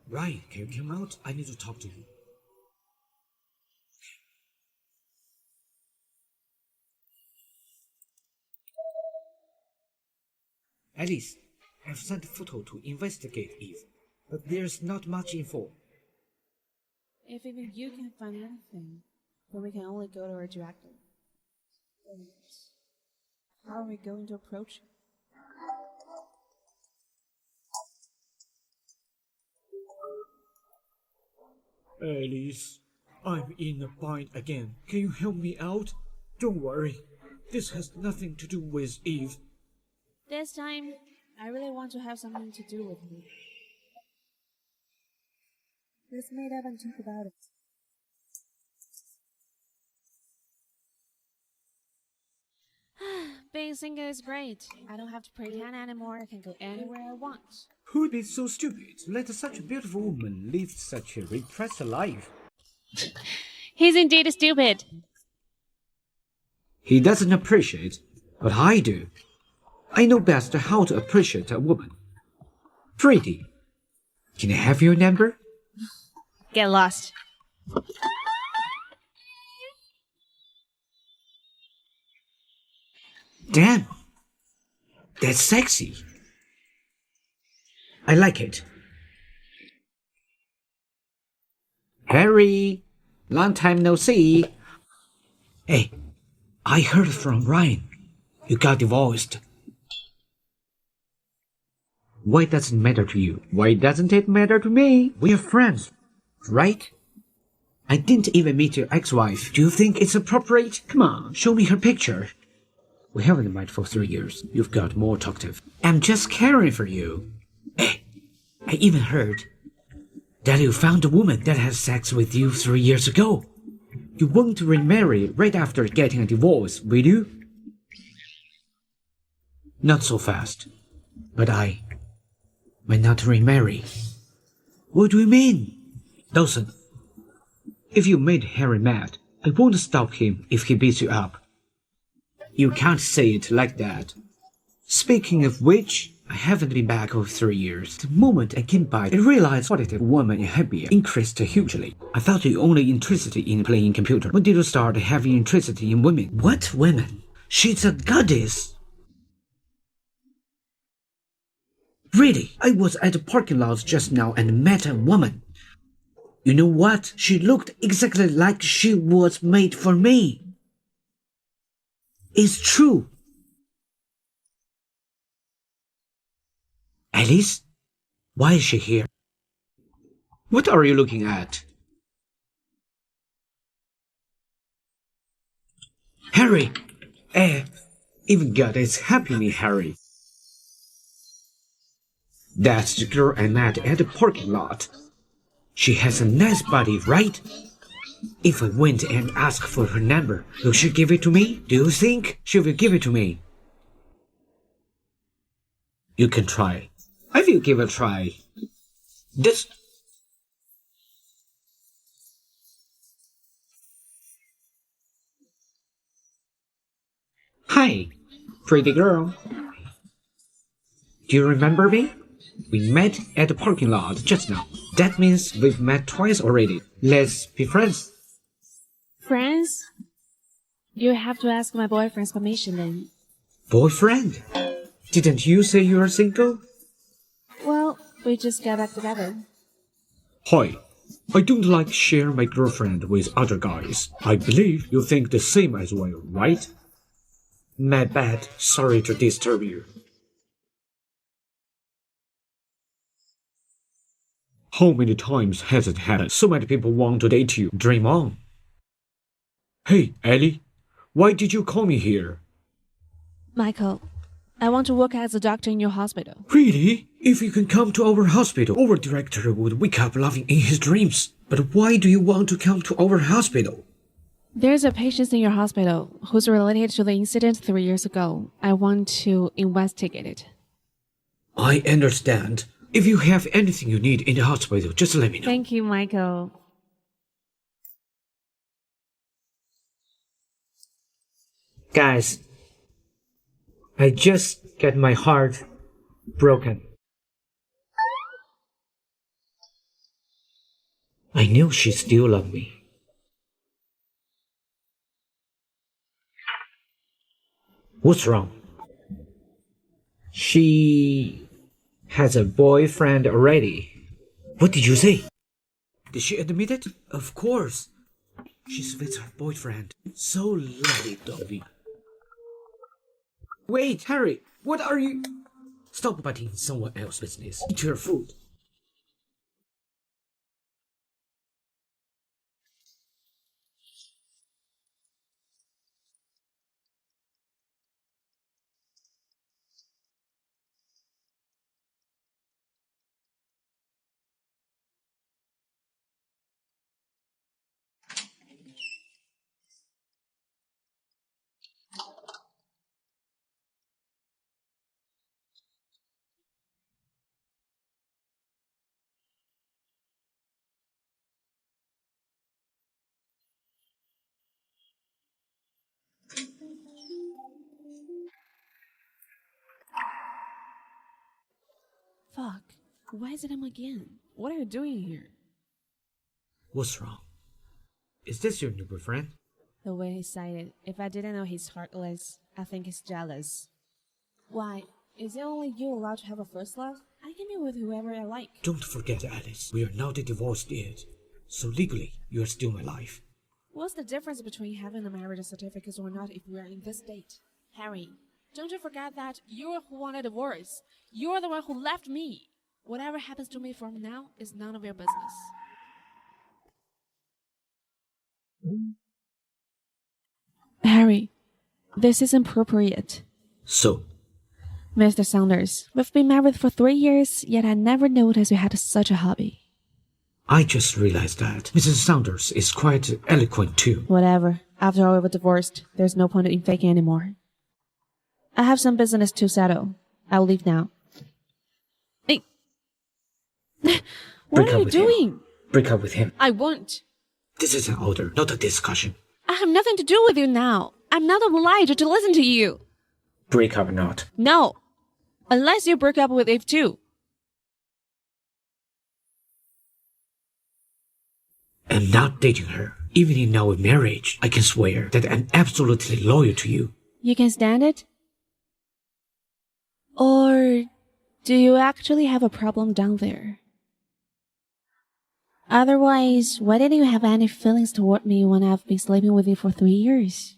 Ryan, can you come out? I need to talk to you. Alice, I've sent a photo to investigate Eve, but there's not much info. If even you can find anything, then we can only go to our director. How are we going to approach him? Alice, I'm in a bind again. Can you help me out? Don't worry. This has nothing to do with Eve. This time, I really want to have something to do with you. Let's meet up and talk about it. Being single is great. I don't have to pretend anymore. I can go anywhere I want. Who'd be so stupid to let such a beautiful woman live such a repressed life? He's indeed stupid. He doesn't appreciate, but I do. I know best how to appreciate a woman. Pretty. Can I have your number? Get lost. Damn. That's sexy. I like it. Harry, long time no see. Hey, I heard from Ryan. You got divorced. Why doesn't it matter to you? Why doesn't it matter to me? We are friends, right? I didn't even meet your ex-wife. Do you think it's appropriate? Come on, show me her picture. We haven't met for 3 years. You've got more talkative. I'm just caring for you. Hey, I even heard that you found a woman that had sex with you 3 years ago. You won't remarry right after getting a divorce, will you? Not so fast. But I might not remarry. What do you mean? Dawson, if you made Harry mad, I won't stop him if he beats you up. You can't say it like that. Speaking of which, I haven't been back for 3 years. The moment I came back, I realized quality of woman in Habia increased hugely. I thought you only interested in playing computer. When did you start having interest in women? What women? She's a goddess. Really, I was at the parking lot just now and met a woman. You know what? She looked exactly like she was made for me. It's true. Alice? Why is she here? What are you looking at? Harry! Even God is happy me, Harry. That's the girl I met at the parking lot. She has a nice body, right? If I went and asked for her number, will she give it to me? Do you think she will give it to me? You can try. I will give it a try. This... Hi, pretty girl. Do you remember me? We met at the parking lot just now. That means we've met twice already. Let's be friends. Friends? You have to ask my boyfriend's permission then. Boyfriend? Didn't you say you are single? Well, we just got back together. Hi. I don't like sharing my girlfriend with other guys. I believe you think the same as well, right? My bad. Sorry to disturb you. How many times has it happened? So many people want to date you. Dream on. Hey, Ellie. Why did you call me here? Michael, I want to work as a doctor in your hospital. Really? If you can come to our hospital, our director would wake up laughing in his dreams. But why do you want to come to our hospital? There's a patient in your hospital who's related to the incident 3 years ago. I want to investigate it. I understand. If you have anything you need in the hospital, just let me know. Thank you, Michael. Guys, I just got my heart broken. I knew she still loved me. What's wrong? She has a boyfriend already. What did you say? Did she admit it? Of course. She's with her boyfriend. So lovey-dovey. Wait, Harry, what are you... Stop butting in someone else's business. Eat your food. Fuck. Why is it him again? What are you doing here? What's wrong? Is this your new boyfriend? The way he said it, if I didn't know he's heartless, I think he's jealous. Why? Is it only you allowed to have a first love? I can be with whoever I like. Don't forget, Alice, we are not divorced yet. So legally, you are still my life. What's the difference between having a marriage certificate or not if we're in this state? Harry, don't you forget that you're who wanted a divorce. You're the one who left me. Whatever happens to me from now is none of your business. Harry, This is inappropriate. So, Mr. Saunders, we've been married for 3 years, yet I never noticed you had such a hobby. I just realized that Mrs. Saunders is quite eloquent too. Whatever. After all, we were divorced. There's no point in faking anymore. I have some business to settle. I'll leave now. Hey. What are you doing? Break up with him. I won't. This is an order, not a discussion. I have nothing to do with you now. I'm not obliged to listen to you. Break up or not. No. Unless you break up with Eve too. I'm not dating her. Even in our marriage, I can swear that I'm absolutely loyal to you. You can stand it? Or do you actually have a problem down there? Otherwise, why didn't you have any feelings toward me when I've been sleeping with you for 3 years?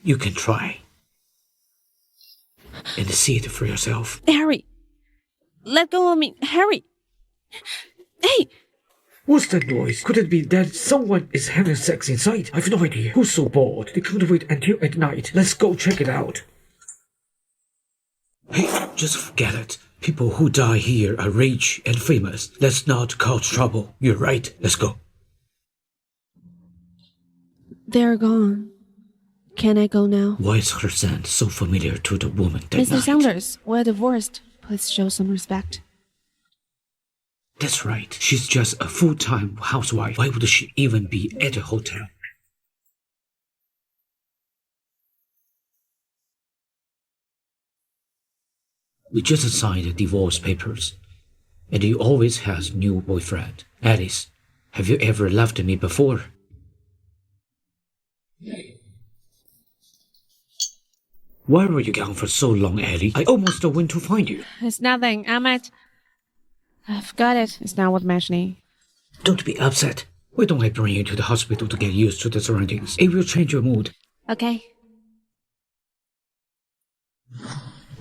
You can try. And see it for yourself. Harry! Let go of me, Harry! Hey! What's that noise? Could it be that someone is having sex inside? I've no idea. Who's so bored? They can't wait until at night. Let's go check it out. Hey, just forget it. People who die here are rich and famous. Let's not cause trouble. You're right. Let's go. They're gone. Can I go now? Why is her scent so familiar to the woman that Mr. night? Saunders, we're divorced. Please show some respect. That's right. She's just a full-time housewife. Why would she even be at a hotel? We just signed the divorce papers. And you always has new boyfriend. Alice, have you ever loved me before? Why were you gone for so long, Ellie? I almost went to find you. It's nothing. I've got it. It's not worth mentioning. Don't be upset. Why don't I bring you to the hospital to get used to the surroundings? It will change your mood. Okay.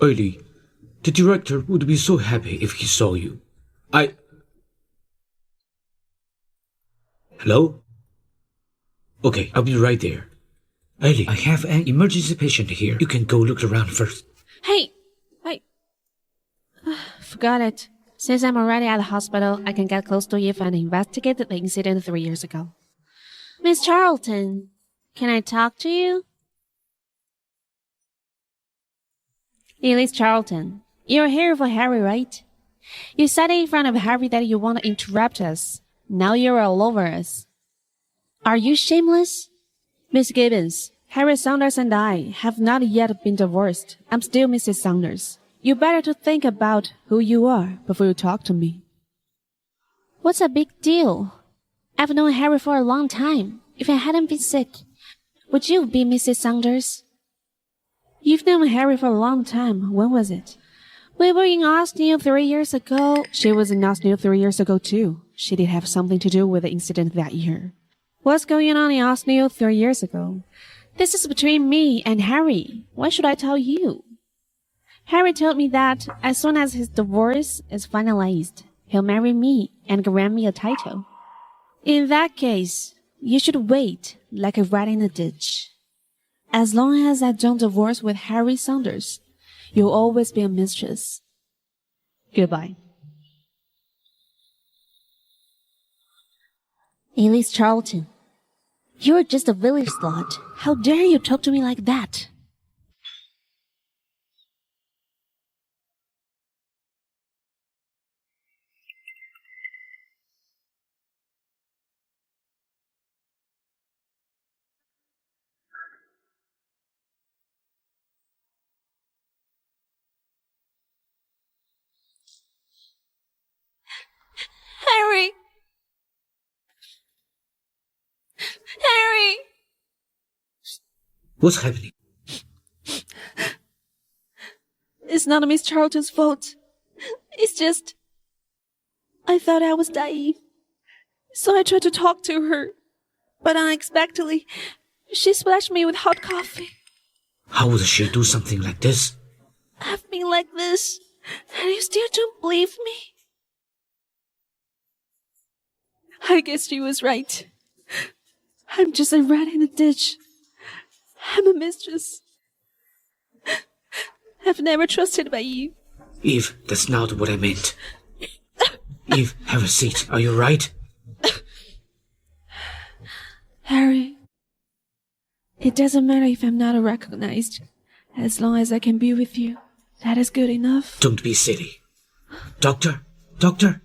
Ellie, the director would be so happy if he saw you. Hello? Okay, I'll be right there. Ellie, I have an emergency patient here. You can go look around first. Hey! Forgot it. Since I'm already at the hospital, I can get close to Eve and investigate the incident 3 years ago. Miss Charlton, can I talk to you? Elise Charlton, you're here for Harry, right? You said in front of Harry that you want to interrupt us. Now you're all over us. Are you shameless? Miss Gibbons, Harry Saunders and I have not yet been divorced. I'm still Mrs. Saunders. You better to think about who you are before you talk to me. What's a big deal? I've known Harry for a long time. If I hadn't been sick, would you be Mrs. Saunders? You've known Harry for a long time. When was it? We were in Osneal 3 years ago. She was in Osneal 3 years ago too. She did have something to do with the incident that year. What's going on in Osneal 3 years ago? This is between me and Harry. Why should I tell you? Harry told me that as soon as his divorce is finalized, he'll marry me and grant me a title. In that case, you should wait like a rat in a ditch. As long as I don't divorce with Harry Saunders, you'll always be a mistress. Goodbye. Elise Charlton, you're just a village slut. How dare you talk to me like that? Harry! Harry! What's happening? It's not Miss Charlton's fault. It's just... I thought I was dying. So I tried to talk to her. But unexpectedly, she splashed me with hot coffee. How would she do something like this? I've been like this, and you still don't believe me? I guess she was right. I'm just a rat in a ditch. I'm a mistress. I've never trusted by you. Eve, that's not what I meant. Eve, have a seat. Are you right? Harry, it doesn't matter if I'm not recognized. As long as I can be with you, that is good enough. Don't be silly. Doctor? Doctor?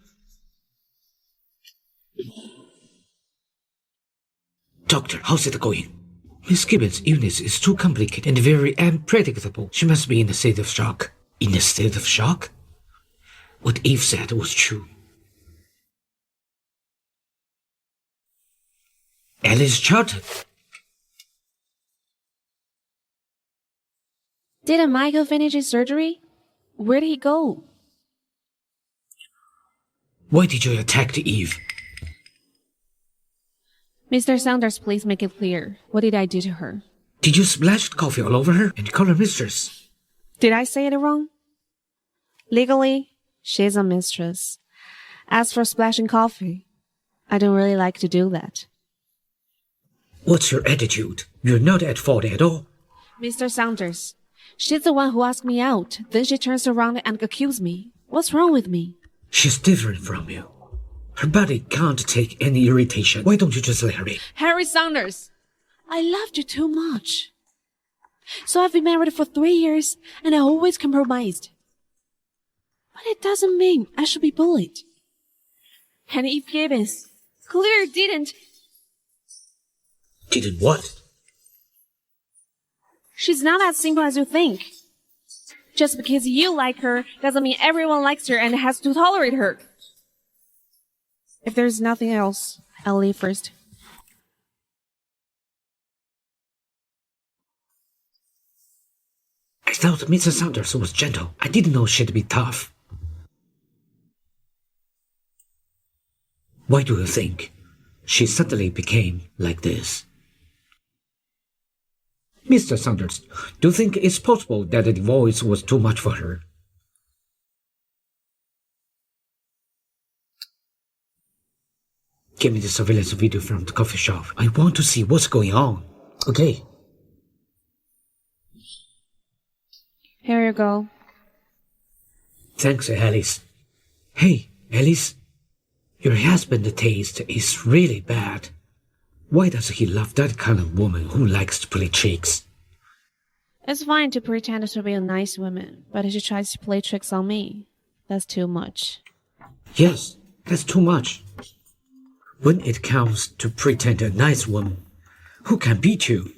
Doctor, how's it going? Miss Gibbons' illness is too complicated and very unpredictable. She must be in a state of shock. In a state of shock? What Eve said was true. Alice Charlton. Didn't Michael finish his surgery? Where did he go? Why did you attack Eve? Mr. Saunders, please make it clear. What did I do to her? Did you splash coffee all over her and call her mistress? Did I say it wrong? Legally, she's a mistress. As for splashing coffee, I don't really like to do that. What's your attitude? You're not at fault at all. Mr. Saunders, she's the one who asked me out. Then she turns around and accuses me. What's wrong with me? She's different from you. Her body can't take any irritation. Why don't you just let her be? Harry Saunders, I loved you too much. So I've been married for 3 years and I always compromised. But it doesn't mean I should be bullied. And Eve Gibbons clearly didn't. Didn't what? She's not as simple as you think. Just because you like her doesn't mean everyone likes her and has to tolerate her. If there's nothing else, I'll leave first. I thought Mrs. Saunders was gentle. I didn't know she'd be tough. Why do you think she suddenly became like this? Mr. Saunders, do you think it's possible that the divorce was too much for her? Give me the surveillance video from the coffee shop. I want to see what's going on. Okay. Here you go. Thanks, Alice. Hey, Alice. Your husband's taste is really bad. Why does he love that kind of woman who likes to play tricks? It's fine to pretend to be a nice woman, but if she tries to play tricks on me, that's too much. Yes, that's too much. When it comes to pretend a nice woman, who can beat you?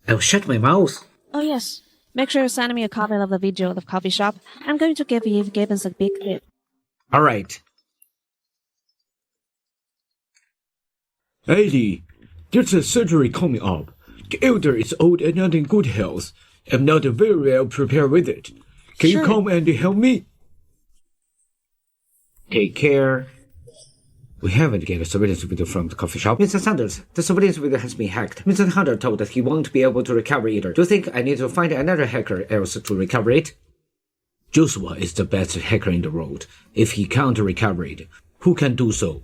I'll shut my mouth. Oh yes, make sure you send me a copy of the video of the coffee shop. I'm going to give Eve Gibbons a big tip. All right. Eddie, there's a surgery coming up. The elder is old and not in good health. I'm not very well prepared with it. Can Sure. you come and help me? Take care. We haven't get a surveillance video from the coffee shop. Mr. Sanders, the surveillance video has been hacked. Mr. Hunter told that he won't be able to recover either. Do you think I need to find another hacker else to recover it? Joshua is the best hacker in the world. If he can't recover it, who can do so?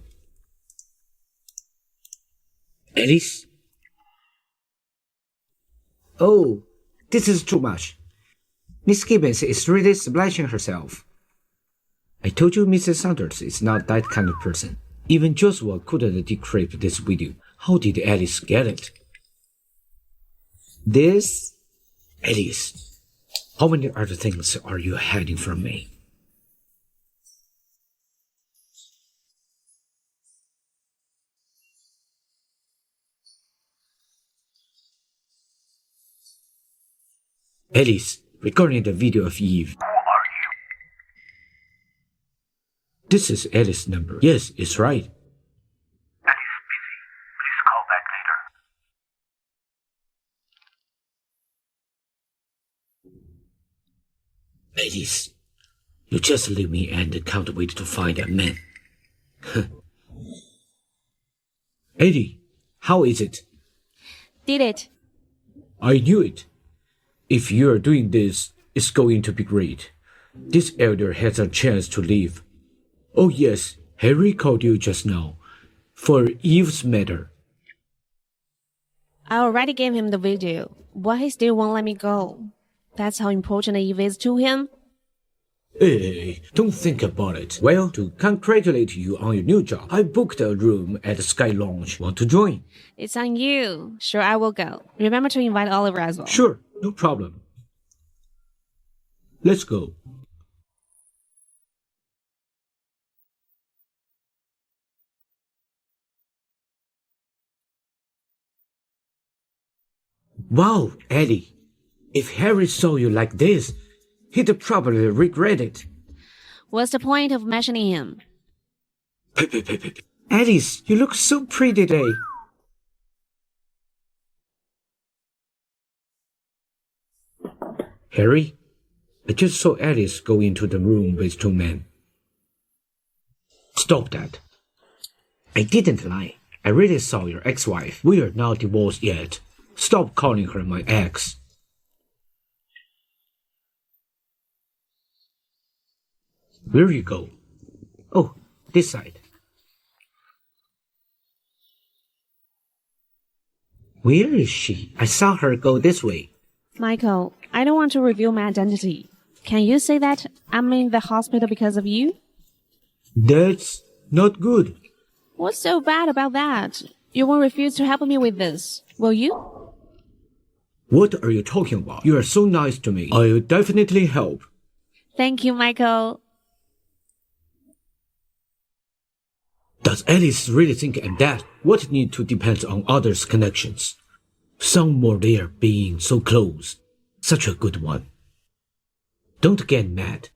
Alice? Oh, this is too much. Miss Gibbons is really splashing herself. I told you Mrs. Saunders is not that kind of person. Even Joshua couldn't decrypt this video. How did Alice get it? This? Alice, how many other things are you hiding from me? Alice, regarding the video of Eve. This is Alice's number. Yes, it's right. Alice is busy. Please call back later. Alice, you just leave me and can't wait to find a man. Eddie, how is it? Did it? I knew it. If you're doing this, it's going to be great. This elder has a chance to live. Oh yes, Harry called you just now. For Eve's matter. I already gave him the video. Why he still won't let me go? That's how important Eve is to him? Hey, don't think about it. Well, to congratulate you on your new job, I booked a room at the Sky Lounge. Want to join? It's on you. Sure, I will go. Remember to invite Oliver as well. Sure, no problem. Let's go. Wow, Eddie. If Harry saw you like this, he'd probably regret it. What's the point of mentioning him? Alice, you look so pretty today. Harry, I just saw Alice go into the room with two men. Stop that. I didn't lie. I really saw your ex-wife. We are not divorced yet. Stop calling her my ex. Where you go? Oh, this side. Where is she? I saw her go this way. Michael, I don't want to reveal my identity. Can you say that I'm in the hospital because of you? That's not good. What's so bad about that? You won't refuse to help me with this, will you? What are you talking about? You are so nice to me. I'll definitely help. Thank you, Michael. Does Alice really think I'm that? What need to depend on others' connections? Some more there being so close. Such a good one. Don't get mad.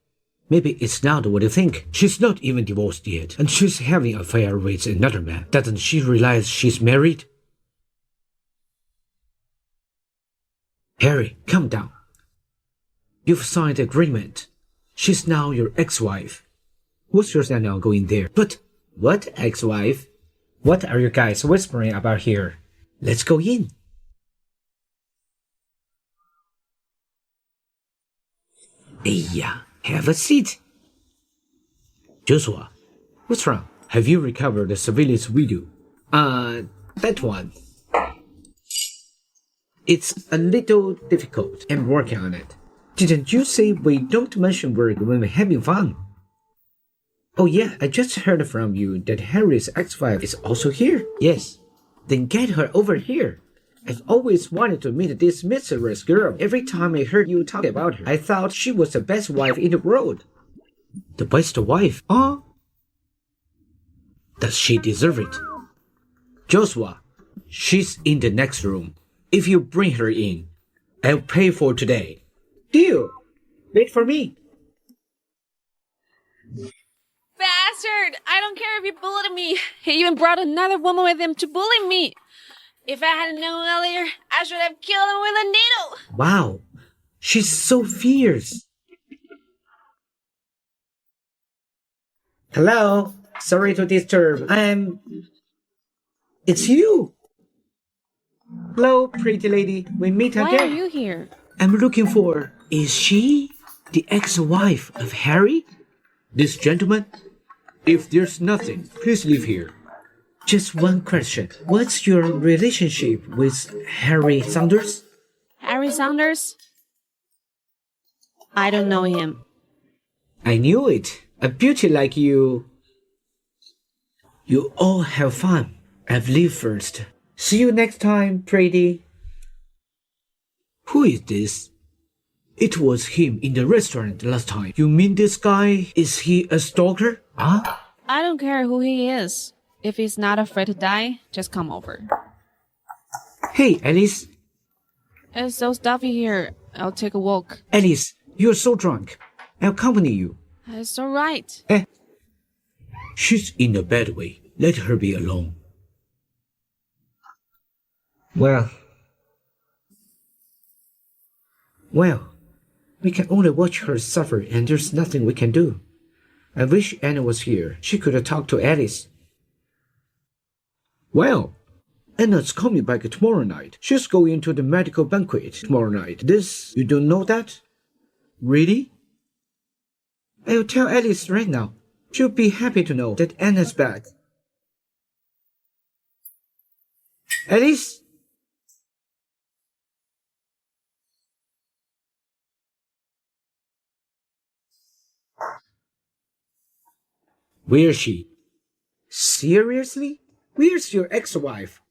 Maybe it's not what you think. She's not even divorced yet, and she's having an affair with another man. Doesn't she realize she's married? Harry, calm down. You've signed an agreement. She's now your ex-wife. What's your stand on going there? But what ex-wife? What are you guys whispering about here? Let's go in. Yeah, have a seat. Joshua, what's wrong? Have you recovered the surveillance video? That one. It's a little difficult. I'm working on it. Didn't you say we don't mention work when we're having fun? Oh yeah, I just heard from you that Harry's ex-wife is also here. Yes. Then get her over here. I've always wanted to meet this mysterious girl. Every time I heard you talk about her, I thought she was the best wife in the world. The best wife? Huh? Does she deserve it? Joshua, she's in the next room. If you bring her in, I'll pay for today. Deal. Wait for me. Bastard! I don't care if you bullied me. He even brought another woman with him to bully me. If I had known earlier, I should have killed him with a needle. Wow, she's so fierce. Hello, sorry to disturb. It's you. Hello, pretty lady. We meet Why again. are you here? I'm looking for. Is she the ex-wife of Harry? This gentleman? If there's nothing, please leave here. Just one question. What's your relationship with Harry Saunders? Harry Saunders? I don't know him. I knew it. A beauty like you. You all have fun. I've leave first. See you next time, pretty. Who is this? It was him in the restaurant last time. You mean this guy? Is he a stalker? Huh? I don't care who he is. If he's not afraid to die, just come over. Hey, Alice. It's so stuffy here. I'll take a walk. Alice, you're so drunk. I'll accompany you. It's all right. She's in a bad way. Let her be alone. Well, we can only watch her suffer and there's nothing we can do. I wish Anna was here. She could have talked to Alice. Well, Anna's coming back tomorrow night. She's going to the medical banquet tomorrow night. You don't know that? Really? I'll tell Alice right now. She'll be happy to know that Anna's back. Alice? Where is she? Seriously? Where's your ex-wife?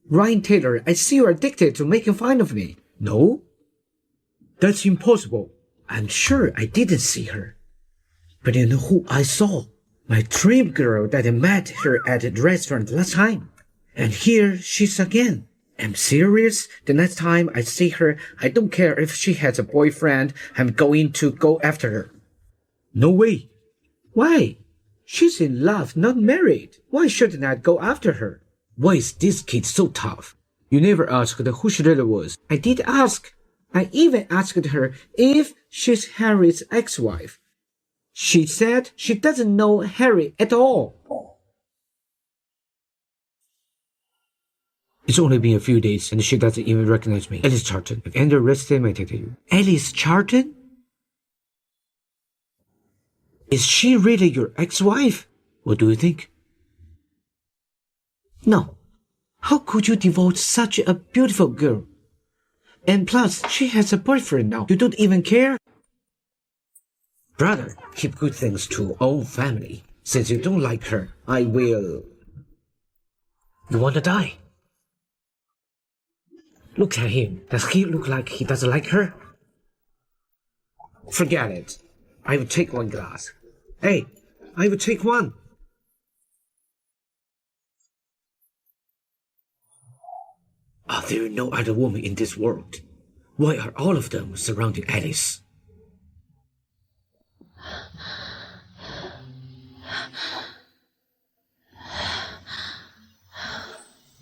Ryan Taylor, I see you're addicted to making fun of me. No? That's impossible. I'm sure I didn't see her. But you know who I saw? My dream girl that I met her at the restaurant last time. And here she's again. I'm serious. The next time I see her, I don't care if she has a boyfriend. I'm going to go after her. No way. Why? She's in love, not married. Why shouldn't I go after her? Why is this kid so tough? You never asked who she really was. I did ask. I even asked her if she's Harry's ex-wife. She said she doesn't know Harry at all. It's only been a few days and she doesn't even recognize me. Alice Charlton, I've underestimated you. Alice Charlton? Is she really your ex-wife? What do you think? No. How could you divorce such a beautiful girl? And plus, she has a boyfriend now. You don't even care? Brother, keep good things to own family. Since you don't like her, I will... You want to die? Look at him. Does he look like he doesn't like her? Forget it. I will take one glass. Hey, I will take one. Are there no other woman in this world? Why are all of them surrounding Alice?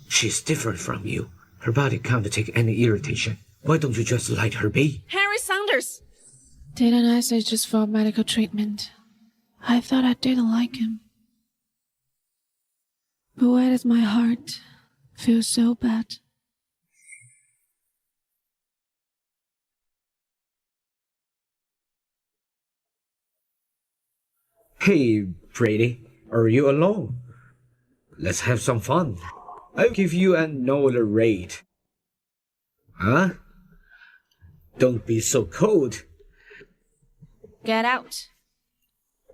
She's different from you. Her body can't take any irritation. Why don't you just let her be? Harry Saunders! Didn't I say just for medical treatment? I thought I didn't like him. But why does my heart feel so bad? Hey, Brady, are you alone? Let's have some fun. I'll give you another rate. Huh? Don't be so cold. Get out.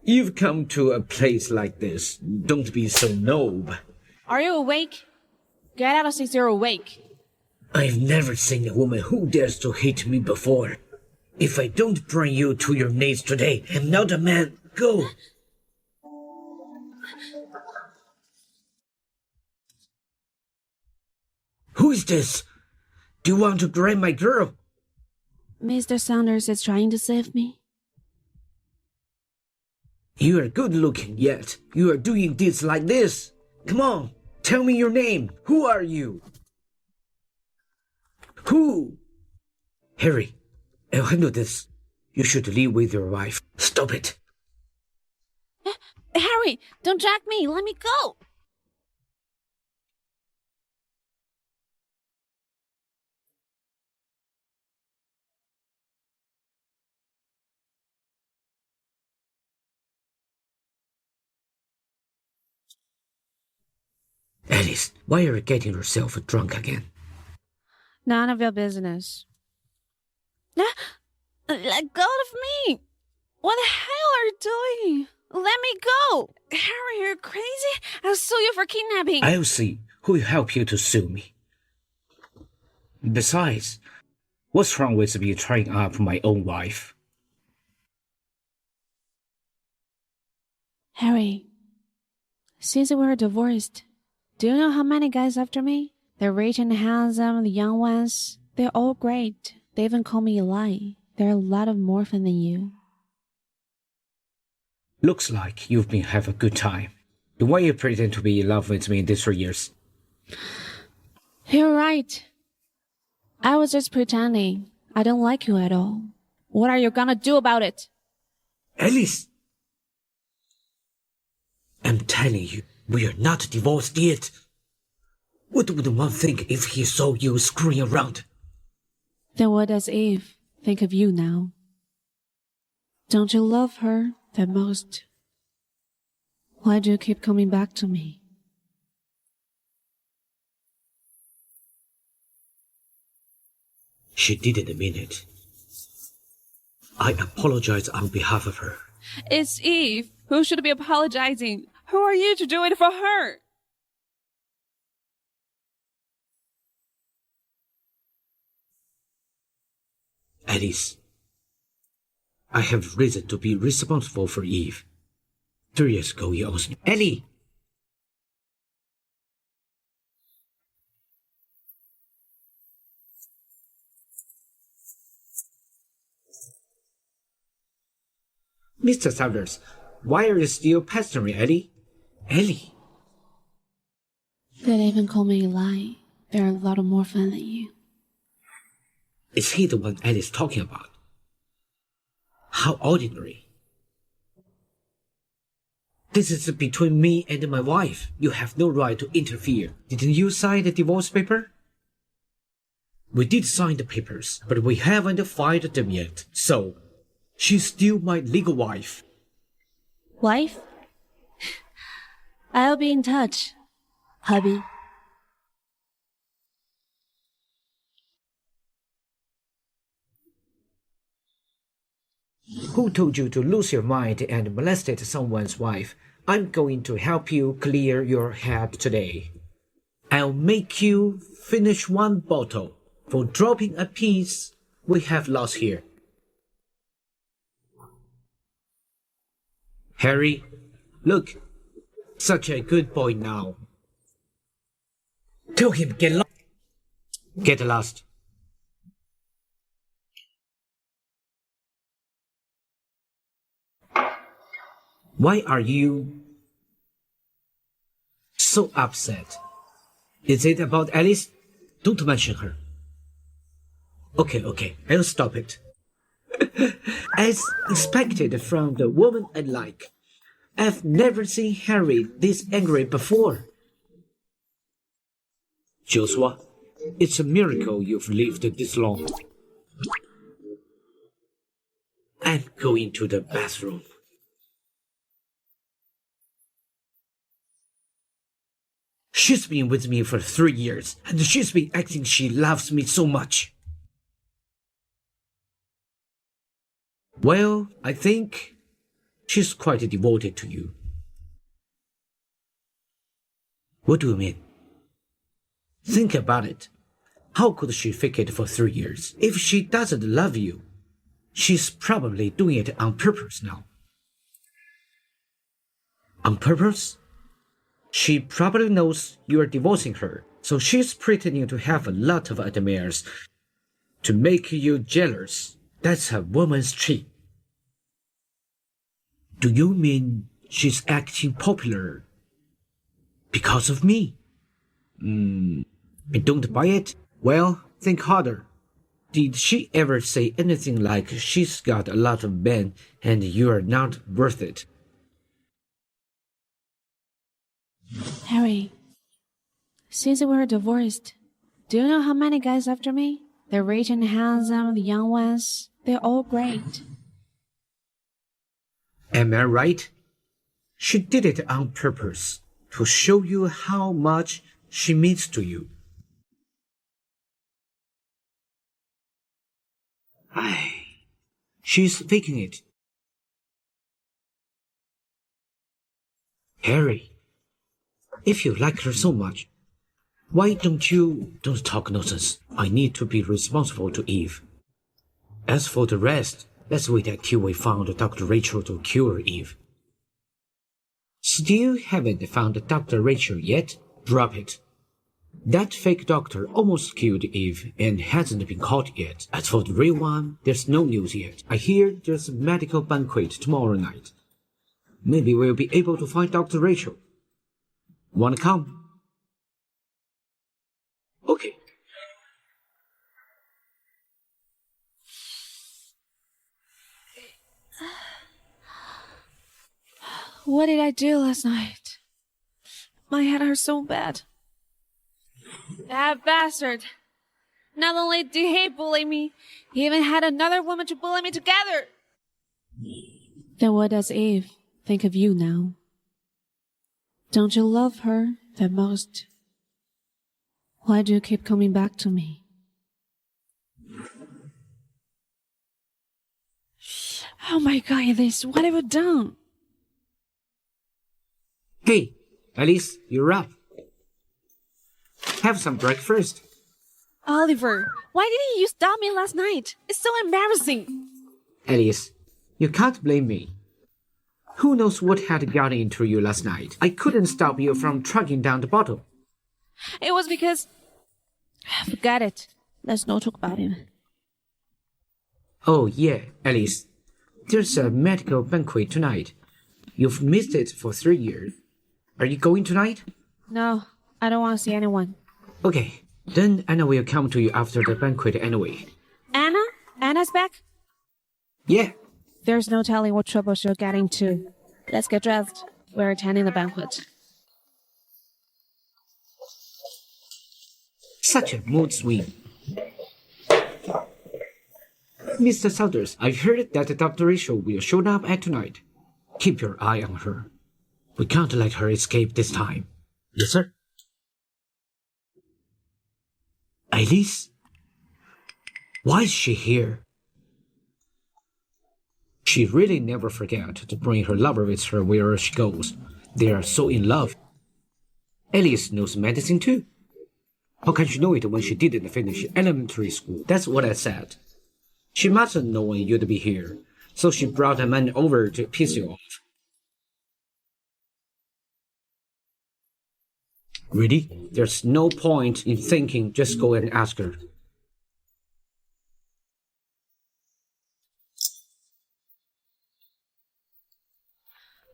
You've come to a place like this. Don't be so noob. Are you awake? Get out since you're awake. I've never seen a woman who dares to hit me before. If I don't bring you to your knees today, I'm not a man. Go. Who is this? Do you want to grab my girl? Mr. Saunders is trying to save me. You are good looking, yet you are doing this like this. Come on, tell me your name. Who are you? Who? Harry, I'll handle this. You should leave with your wife. Stop it. Harry, don't drag me. Let me go. Alice, why are you getting yourself drunk again? None of your business. Let go of me. What the hell are you doing? Let me go. Harry, you're crazy. I'll sue you for kidnapping. I'll see who will help you to sue me. Besides, what's wrong with me trying up my own wife? Harry, since we're divorced, do you know how many guys after me? They're rich and handsome, the young ones. They're all great. They even call me Eli. They're a lot more fun than you. Looks like you've been having a good time. Then why you pretend to be in love with me in these 3 years? You're right. I was just pretending. I don't like you at all. What are you gonna do about it? Alice! I'm telling you, we are not divorced yet. What would one think if he saw you screwing around? Then what does Eve think of you now? Don't you love her the most? Why do you keep coming back to me? She didn't mean it. I apologize on behalf of her. It's Eve. Who should be apologizing? Who are you to do it for her? Alice, I have reason to be responsible for Eve. 3 years ago, you owes me. Ellie! Mr. Saunders, why are you still pestering Ellie? Ellie! They'd even call me Eli. They're a lot more fun than you. Is he the one Ellie's talking about? How ordinary. This is between me and my wife. You have no right to interfere. Didn't you sign the divorce paper? We did sign the papers, but we haven't filed them yet. So, she's still my legal wife. Wife? I'll be in touch, hubby. Who told you to lose your mind and molested someone's wife? I'm going to help you clear your head today. I'll make you finish one bottle for dropping a piece we have lost here. Harry, look, such a good boy now. Tell him get lost. Get lost. Why are you so upset? Is it about Alice? Don't mention her. Okay, I'll stop it. As expected from the woman I like, I've never seen Harry this angry before. Joshua, it's a miracle you've lived this long. I'm going to the bathroom. She's been with me for 3 years, and she's been acting she loves me so much. Well, I think she's quite devoted to you. What do you mean? Think about it. How could she fake it for 3 years? If she doesn't love you, she's probably doing it on purpose now. On purpose? She probably knows you're divorcing her, so she's pretending to have a lot of admirers to make you jealous. That's a woman's trick. Do you mean she's acting popular because of me? I don't buy it. Well, think harder. Did she ever say anything like she's got a lot of men and you're not worth it? Harry, since we're divorced, do you know how many guys after me? The rich and handsome, the young ones, they're all great. Am I right? She did it on purpose to show you how much she means to you. She's faking it. Harry, if you like her so much, why don't talk nonsense? I need to be responsible to Eve. As for the rest, let's wait until we found Dr. Rachel to cure Eve. Still haven't found Dr. Rachel yet? Drop it. That fake doctor almost killed Eve and hasn't been caught yet. As for the real one, there's no news yet. I hear there's a medical banquet tomorrow night. Maybe we'll be able to find Dr. Rachel. Wanna come? Okay. What did I do last night? My head hurts so bad. That bastard. Not only did he bully me, he even had another woman to bully me together. Then what does Eve think of you now? Don't you love her the most? Why do you keep coming back to me? Oh my God, Elise, what have you done? Hey, Alice, you're up. Have some breakfast. Oliver, why didn't you stop me last night? It's so embarrassing. Alice, you can't blame me. Who knows what had gotten into you last night? I couldn't stop you from tracking down the bottle. It was because... Forget it. Let's not talk about him. Oh, yeah, Alice. There's a medical banquet tonight. You've missed it for 3 years. Are you going tonight? No, I don't want to see anyone. Okay, then Anna will come to you after the banquet anyway. Anna? Anna's back? Yeah, There's no telling what trouble she'll get into. Let's get dressed. We're attending the banquet. such a mood swing. Mr. Saunders, I've heard that Dr. Rachel will show up at tonight. Keep your eye on her. We can't let her escape this time. Yes, sir. Alice? Why is she here? She really never forgets to bring her lover with her wherever she goes. They are so in love. Alice knows medicine too. How can she know it when she didn't finish elementary school? That's what I said. She mustn't know you'd be here, so she brought a man over to piss you off. Really? There's no point in thinking, just go and ask her.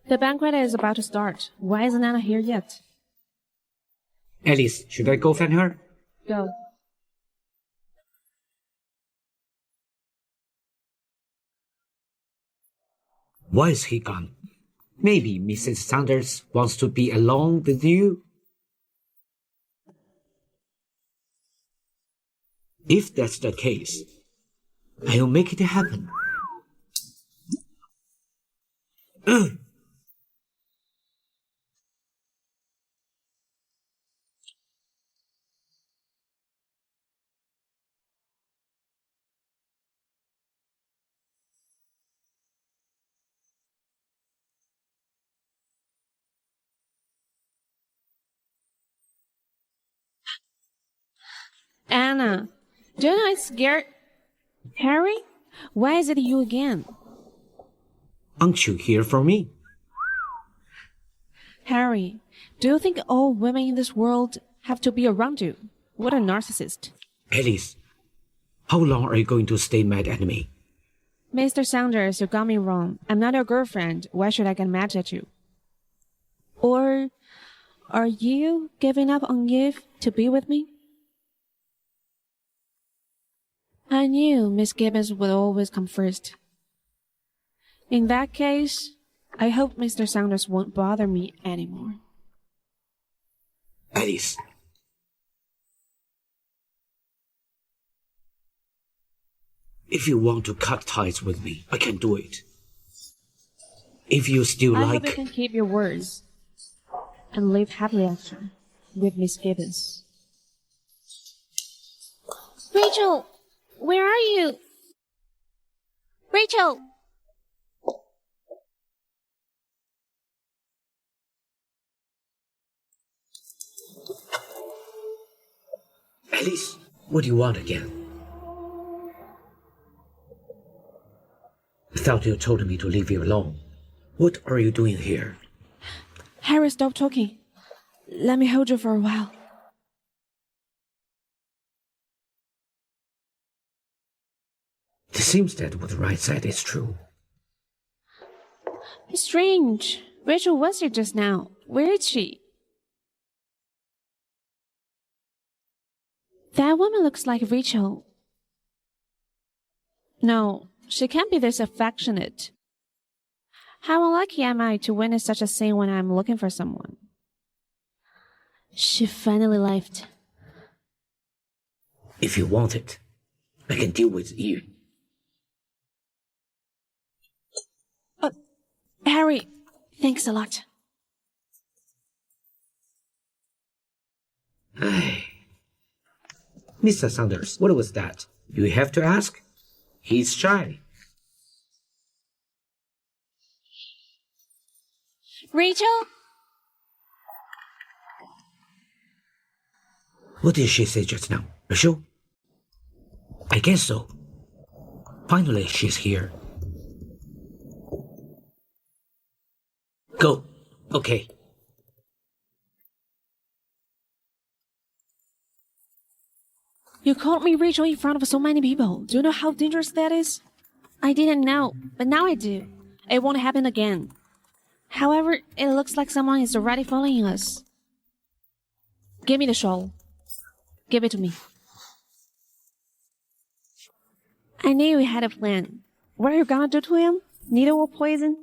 The banquet is about to start. Why isn't Anna here yet? Alice, should I go find her? Go. Why is he gone? Maybe Mrs. Saunders wants to be alone with you? If that's the case, I'll make it happen. Ugh. Anna, don't I scare... Harry? Why is it you again? Aren't you here for me? Harry, do you think all women in this world have to be around you? What a narcissist. Alice, how long are you going to stay mad at me? Mr. Saunders, you got me wrong. I'm not your girlfriend. Why should I get mad at you? Or are you giving up on Eve to be with me? I knew Miss Gibbons would always come first. In that case, I hope Mr. Saunders won't bother me anymore. Alice. If you want to cut ties with me, I can do it. If you still I hope you like... can keep your words and live happily after with Miss Gibbons. Rachel, where are you? Rachel! Alice, what do you want again? I thought you told me to leave you alone. What are you doing here? Harry, stop talking. Let me hold you for a while. It seems that what Wright said is true. It's strange. Rachel was here just now. Where is she? That woman looks like Rachel. No, she can't be this affectionate. How unlucky am I to witness such a scene when I'm looking for someone? She finally left. If you want it, I can deal with you. Harry, thanks a lot. Mr. Saunders, what was that? You have to ask? He's shy. Rachel? What did she say just now? Rachel? I guess so. Finally, she's here. Go. Okay. You called me Rachel in front of so many people. Do you know how dangerous that is? I didn't know, but now I do. It won't happen again. However, it looks like someone is already following us. Give me the shawl. Give it to me. I knew you had a plan. What are you gonna do to him? Needle or poison?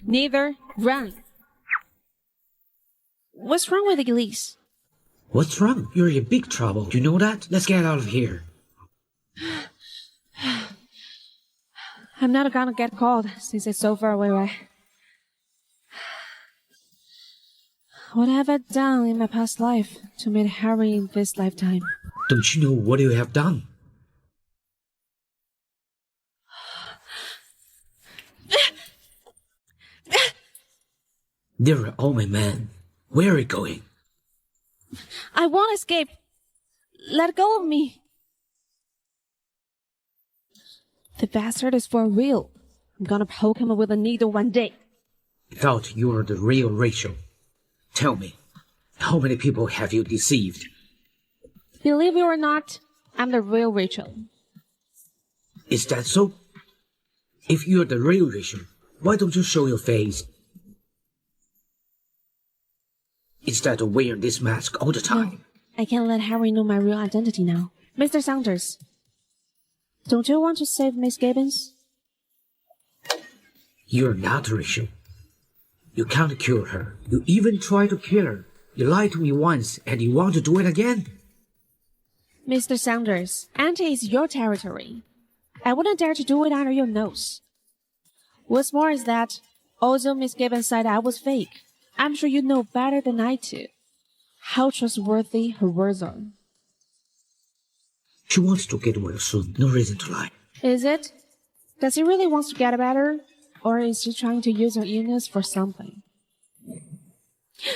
Neither. Run. What's wrong with Elise? What's wrong? You're in big trouble. Do you know that? Let's get out of here. I'm not gonna get caught since it's so far away, right? What have I done in my past life to meet Harry in this lifetime? Don't you know what you have done? There are all my men. Where are you going? I won't escape. Let go of me. The bastard is for real. I'm gonna poke him with a needle one day. I thought you were the real Rachel. Tell me, how many people have you deceived? Believe it or not, I'm the real Rachel. Is that so? If you're the real Rachel, why don't you show your face? Instead of wearing this mask all the time. I can't let Harry know my real identity now. Mr. Saunders, don't you want to save Miss Gibbons? You're not Rachel. You can't cure her. You even try to kill her. You lied to me once, and you want to do it again? Mr. Saunders, Auntie is your territory. I wouldn't dare to do it under your nose. What's more is that, although Miss Gibbons said I was fake, I'm sure you know better than I do how trustworthy her words are. She wants to get well soon. No reason to lie. Is it? Does he really want to get better? Or is she trying to use her illness for something?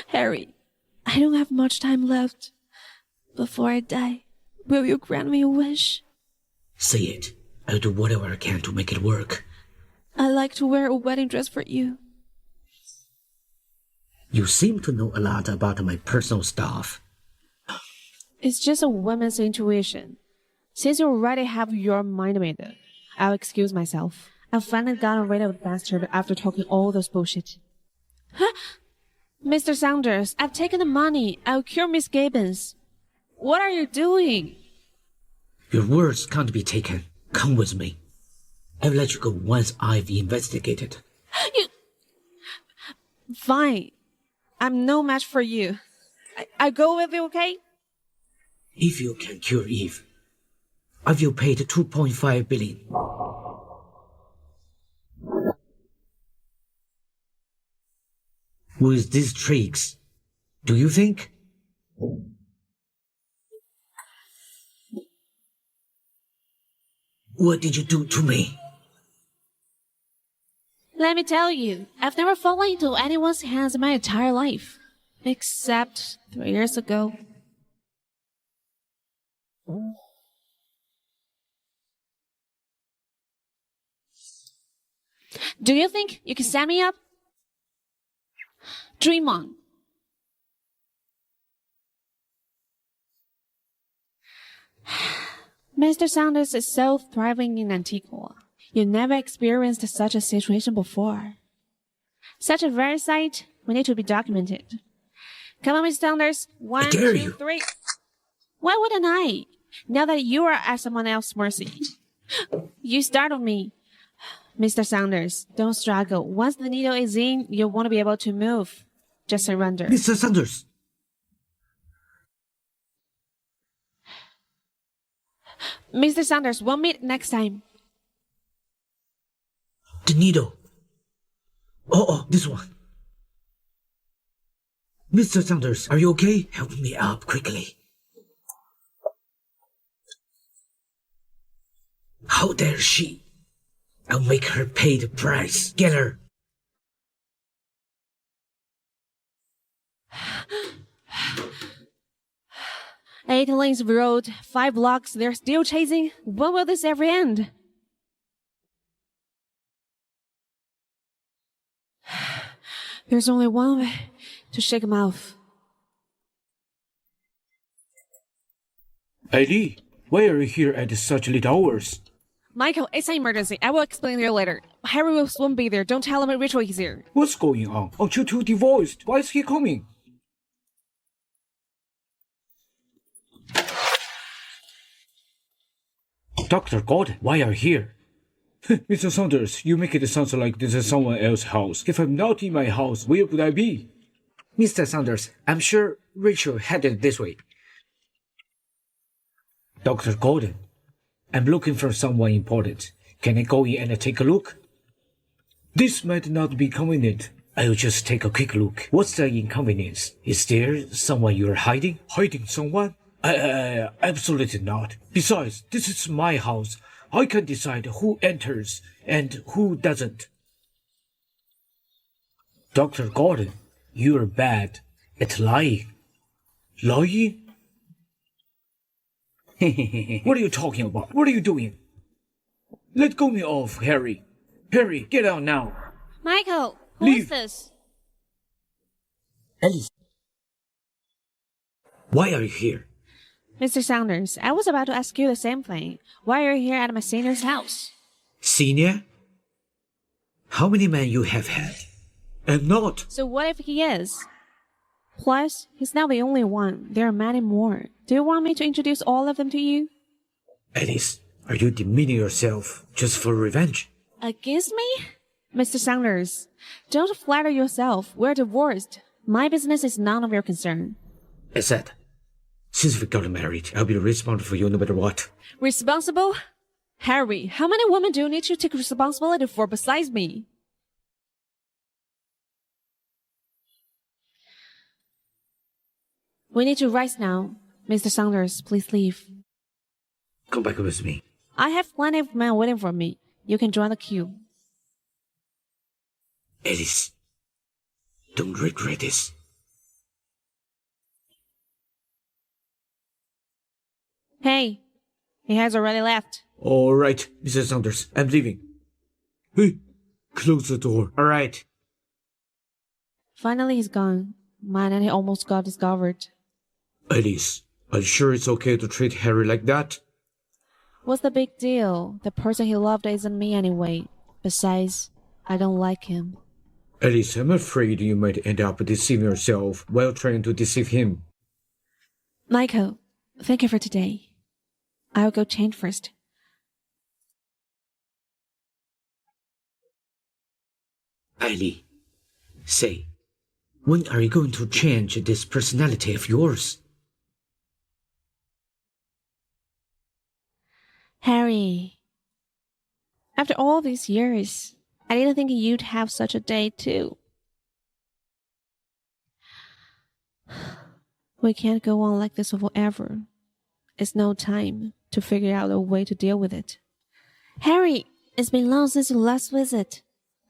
Harry, I don't have much time left. Before I die, will you grant me a wish? Say it. I'll do whatever I can to make it work. I'd like to wear a wedding dress for you. You seem to know a lot about my personal stuff. It's just a woman's intuition. Since you already have your mind made up, I'll excuse myself. I've finally gotten rid of the bastard after talking all those bullshit. Huh? Mr. Saunders, I've taken the money. I'll cure Miss Gibbons. What are you doing? Your words can't be taken. Come with me. I'll let you go once I've investigated. You... Fine. I'm no match for you. I go with you, okay? If you can cure Eve, I will pay the 2.5 billion. With these tricks, do you think? What did you do to me? Let me tell you, I've never fallen into anyone's hands in my entire life. Except 3 years ago. Do you think you can set me up? Dream on. Mr. Saunders is so thriving in Antigua. You never experienced such a situation before. Such a rare sight, we need to be documented. Come on, Mr. Saunders. 1, 2, 3. Why wouldn't I? Now that you are at someone else's mercy. You startled me. Mr. Saunders, don't struggle. Once the needle is in, you won't be able to move. Just surrender. Mr. Saunders! Mr. Saunders, we'll meet next time. The needle. Oh, this one. Mr. Saunders, are you okay? Help me up quickly. How dare she? I'll make her pay the price. Get her. 8 lanes of road, 5 blocks, they're still chasing. When will this ever end? There's only one way to shake him off. Ellie, why are you here at such late hours? Michael, it's an emergency. I will explain to you later. Harry will soon be there. Don't tell him Rachel is here. What's going on? Aren't you two divorced? Why is he coming? Dr. Gordon, why are you here? Mr. Saunders, you make it sound like this is someone else's house. If I'm not in my house, where would I be? Mr. Saunders, I'm sure Rachel had it this way. Dr. Gordon, I'm looking for someone important. Can I go in and take a look? This might not be convenient. I'll just take a quick look. What's the inconvenience? Is there someone you're hiding? Hiding someone? Absolutely not. Besides, this is my house. I can decide who enters and who doesn't. Dr. Gordon, you're bad at lying. Lying? What are you talking about? What are you doing? Let go me off, Harry. Harry, get out now. Michael, who Leave. is this? Alice. Why are you here? Mr. Saunders, I was about to ask you the same thing. Why are you here at my senior's house? Senior? How many men you have had? I'm not. So what if he is? Plus, he's not the only one. There are many more. Do you want me to introduce all of them to you? Alice, are you demeaning yourself just for revenge? Against me? Mr. Saunders, don't flatter yourself. We're divorced. My business is none of your concern. I said, since we got married, I'll be responsible for you no matter what. Responsible? Harry, how many women do you need to take responsibility for besides me? We need to rise now. Mr. Saunders, please leave. Come back with me. I have plenty of men waiting for me. You can join the queue. Alice, don't regret this. Hey, he has already left. All right, Mr. Saunders, I'm leaving. Hey, close the door. All right. Finally, he's gone. Man, and he almost got discovered. Alice, are you sure it's okay to treat Harry like that? What's the big deal? The person he loved isn't me anyway. Besides, I don't like him. Alice, I'm afraid you might end up deceiving yourself while trying to deceive him. Michael, thank you for today. I'll go change first. Ali, say, when are you going to change this personality of yours? Harry, after all these years, I didn't think you'd have such a day too. We can't go on like this forever. It's no time to figure out a way to deal with it. Harry, it's been long since your last visit.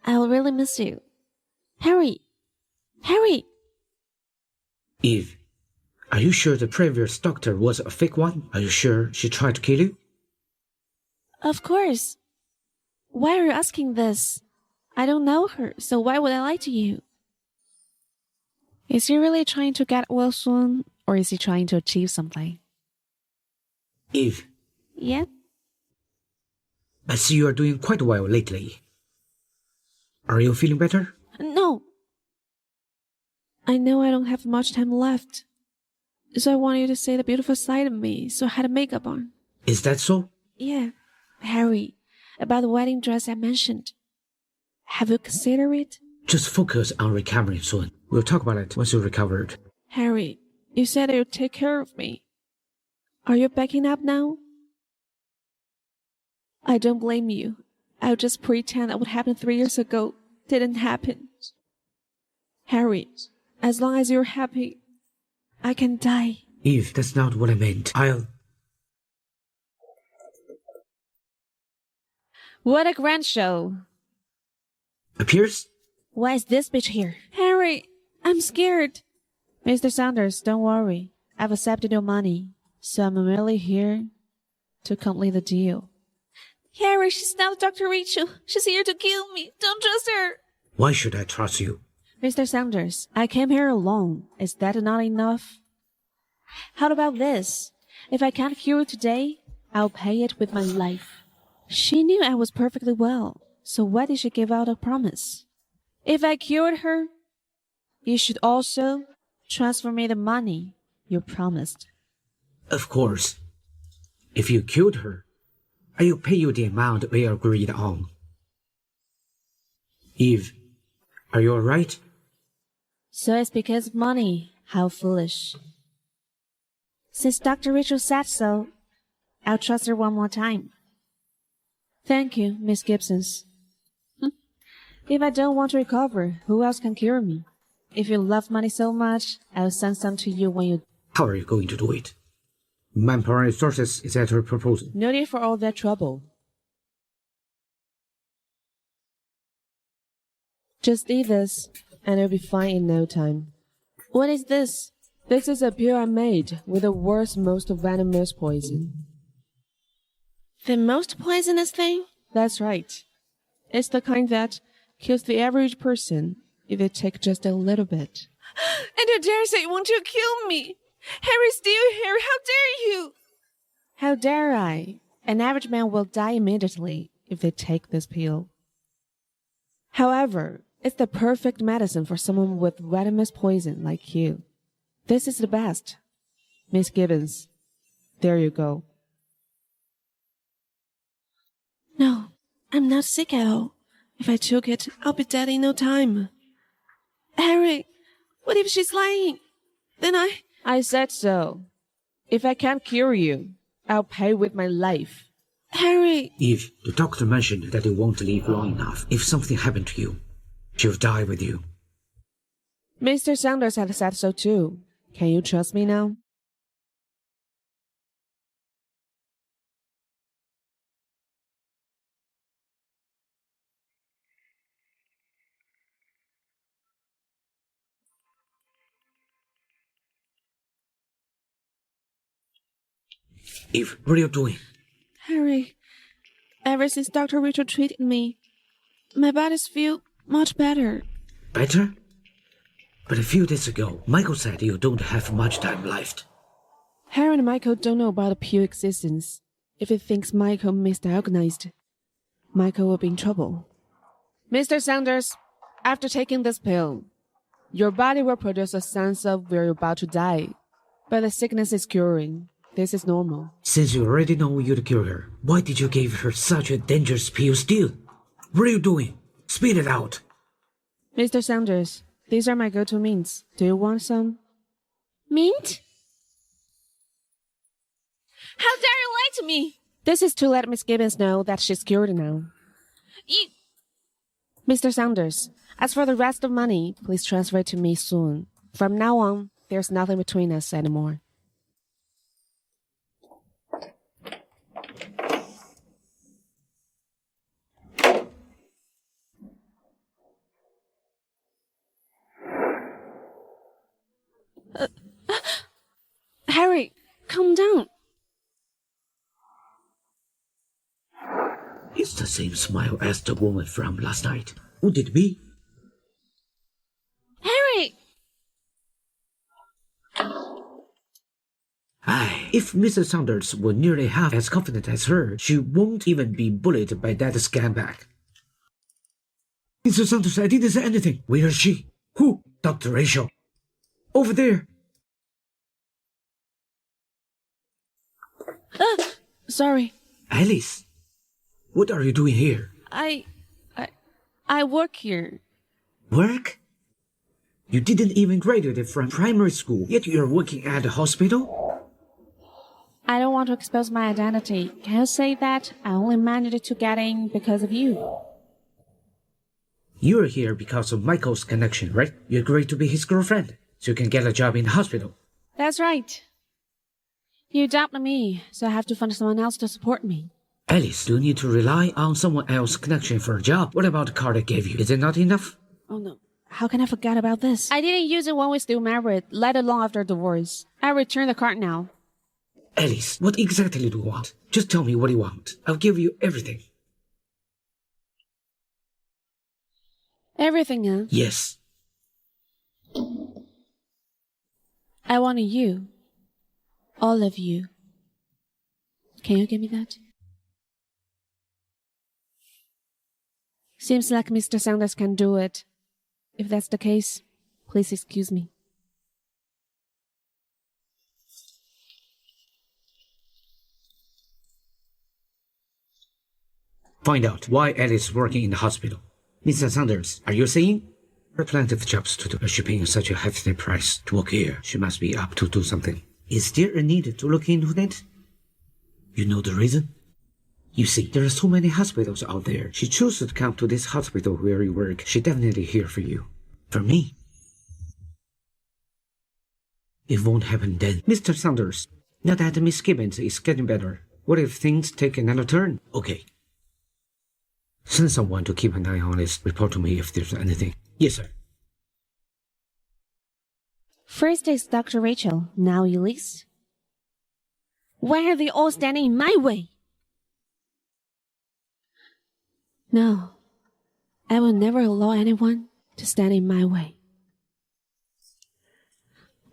I will really miss you. Harry! Harry! Eve, are you sure the previous doctor was a fake one? Are you sure she tried to kill you? Of course. Why are you asking this? I don't know her, so why would I lie to you? Is he really trying to get well soon, or is he trying to achieve something? Eve, Yeah? I see you are doing quite well lately. Are you feeling better? No. I know I don't have much time left. So I want you to see the beautiful side of me, so I had a makeup on. Is that so? Yeah. Harry, about the wedding dress I mentioned. Have you considered it? Just focus on recovering soon. We'll talk about it once you're recovered. Harry, you said you'd take care of me. Are you backing up now? I don't blame you. I'll just pretend that what happened 3 years ago didn't happen. Harry, as long as you're happy, I can die. Eve, that's not what I meant. What a grand show. Appears? Why is this bitch here? Harry, I'm scared. Mr. Saunders, don't worry. I've accepted your money. So I'm merely here to complete the deal. Harry, she's not Dr. Rachel. She's here to kill me. Don't trust her. Why should I trust you? Mr. Sanders, I came here alone. Is that not enough? How about this? If I can't cure it today, I'll pay it with my life. She knew I was perfectly well, so why did she give out a promise? If I cured her, you should also transfer me the money you promised. Of course. If you killed her, I will pay you the amount we agreed on. Eve, are you alright? So it's because of money. How foolish. Since Dr. Rachel said so, I'll trust her one more time. Thank you, Miss Gibsons. If I don't want to recover, who else can cure me? If you love money so much, I'll send some to you when you... How are you going to do it? Manpower resources is at her proposal. No need for all that trouble. Just eat this, and it'll be fine in no time. What is this? This is a pill I made with the world's most venomous poison. The most poisonous thing? That's right. It's the kind that kills the average person if they take just a little bit. And you dare say you want to kill me? Harry's still here. How dare you? How dare I? An average man will die immediately if they take this pill. However, it's the perfect medicine for someone with venomous poison like you. This is the best. Miss Gibbons, there you go. No, I'm not sick at all. If I took it, I'll be dead in no time. Harry, what if she's lying? Then I said so. If I can't cure you, I'll pay with my life. Harry! Eve, the doctor mentioned that you won't live long enough. If something happened to you, she'll die with you. Mr. Sanders had said so too. Can you trust me now? Eve, what are you doing? Harry, ever since Dr. Rachel treated me, my bodies feel much better. Better? But a few days ago, Michael said you don't have much time left. Harry and Michael don't know about the pill existence. If he thinks Michael misdiagnosed, Michael will be in trouble. Mr. Sanders, after taking this pill, your body will produce a sense of where you're about to die. But the sickness is curing. This is normal. Since you already know you'd cure her, why did you give her such a dangerous pill still? What are you doing? Spit it out. Mr. Sanders, these are my go-to mints. Do you want some? Mint? How dare you lie to me? This is to let Miss Gibbons know that she's cured now. You... Mr. Sanders, as for the rest of money, please transfer it to me soon. From now on, there's nothing between us anymore. Harry, calm down. It's the same smile as the woman from last night. Would it be? Harry! Aye, if Mrs. Saunders were nearly half as confident as her, she won't even be bullied by that scambag. Mrs. Saunders, I didn't say anything. Where is she? Who? Dr. Rachel. Over there. Sorry. Alice, what are you doing here? I work here. Work? You didn't even graduate from primary school, yet you're working at a hospital? I don't want to expose my identity. Can you say that I only managed to get in because of you? You're here because of Michael's connection, right? You agreed to be his girlfriend, so you can get a job in the hospital. That's right. You doubted me, so I have to find someone else to support me. Alice, do you need to rely on someone else's connection for a job? What about the card I gave you? Is it not enough? Oh no, how can I forget about this? I didn't use it when we're still married, let alone after divorce. I return the card now. Alice, what exactly do you want? Just tell me what you want. I'll give you everything. Everything, huh? Yes. I want you. All of you. Can you give me that? Seems like Mr. Sanders can do it. If that's the case, please excuse me. Find out why Alice is working in the hospital. Mr. Sanders, are you seeing? There are plenty of jobs to do, but she's paying such a hefty price to work here. She must be up to do something. Is there a need to look into that? You know the reason? You see, there are so many hospitals out there. She chooses to come to this hospital where you work. She definitely here for you. For me. It won't happen then. Mr. Sanders, now that Miss Gibbons is getting better, what if things take another turn? Okay. Send someone to keep an eye on this. Report to me if there's anything. Yes, sir. First is Dr. Rachel, now Elise. Why are they all standing in my way? No, I will never allow anyone to stand in my way.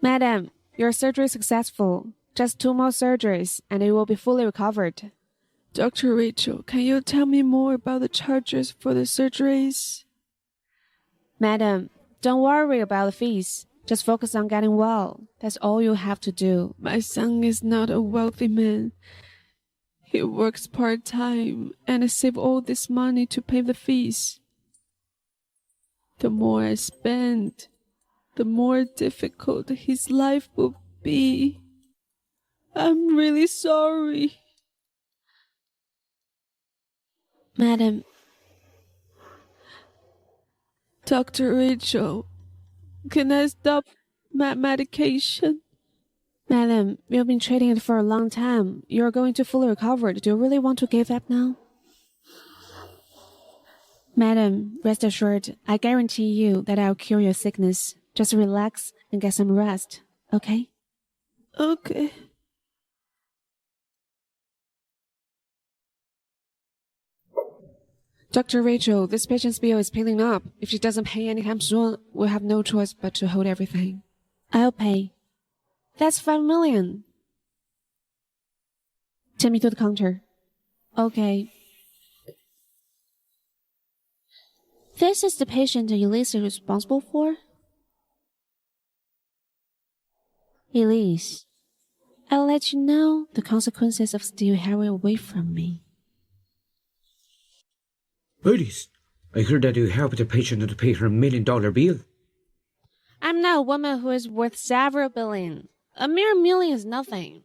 Madam, your surgery is successful. Just 2 more surgeries and you will be fully recovered. Dr. Rachel, can you tell me more about the charges for the surgeries? Madam, don't worry about the fees. Just focus on getting well. That's all you have to do. My son is not a wealthy man. He works part-time and I save all this money to pay the fees. The more I spend, the more difficult his life will be. I'm really sorry. Madam, Dr. Rachel, can I stop my medication? Madam, you've been treating it for a long time. You're going to fully recover. Do you really want to give up now? Madam, rest assured, I guarantee you that I'll cure your sickness. Just relax and get some rest, okay? Okay. Dr. Rachel, this patient's bill is piling up. If she doesn't pay anytime soon, we'll have no choice but to hold everything. I'll pay. That's 5 million. Take me to the counter. Okay. This is the patient Elise is responsible for? Elise, I'll let you know the consequences of stealing Harry away from me. Ladies, I heard that you helped the patient to pay her $1 million bill. I'm not a woman who is worth several billion. A mere million is nothing.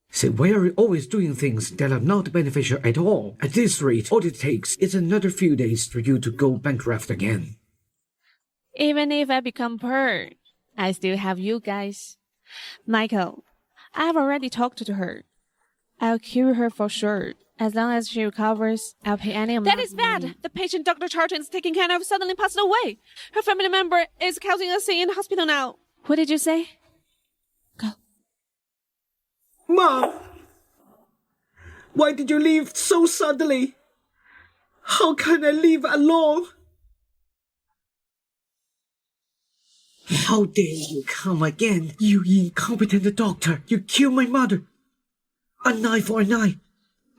Say, why are you always doing things that are not beneficial at all? At this rate, all it takes is another few days for you to go bankrupt again. Even if I become poor, I still have you guys. Michael, I've already talked to her. I'll cure her for sure. As long as she recovers, I'll pay any amount. That is bad! The patient Dr. Charlton is taking care of suddenly passed away. Her family member is causing a scene in the hospital now. What did you say? Go. Mom! Why did you leave so suddenly? How can I live alone? How dare you come again, you incompetent doctor! You killed my mother! An eye for an eye!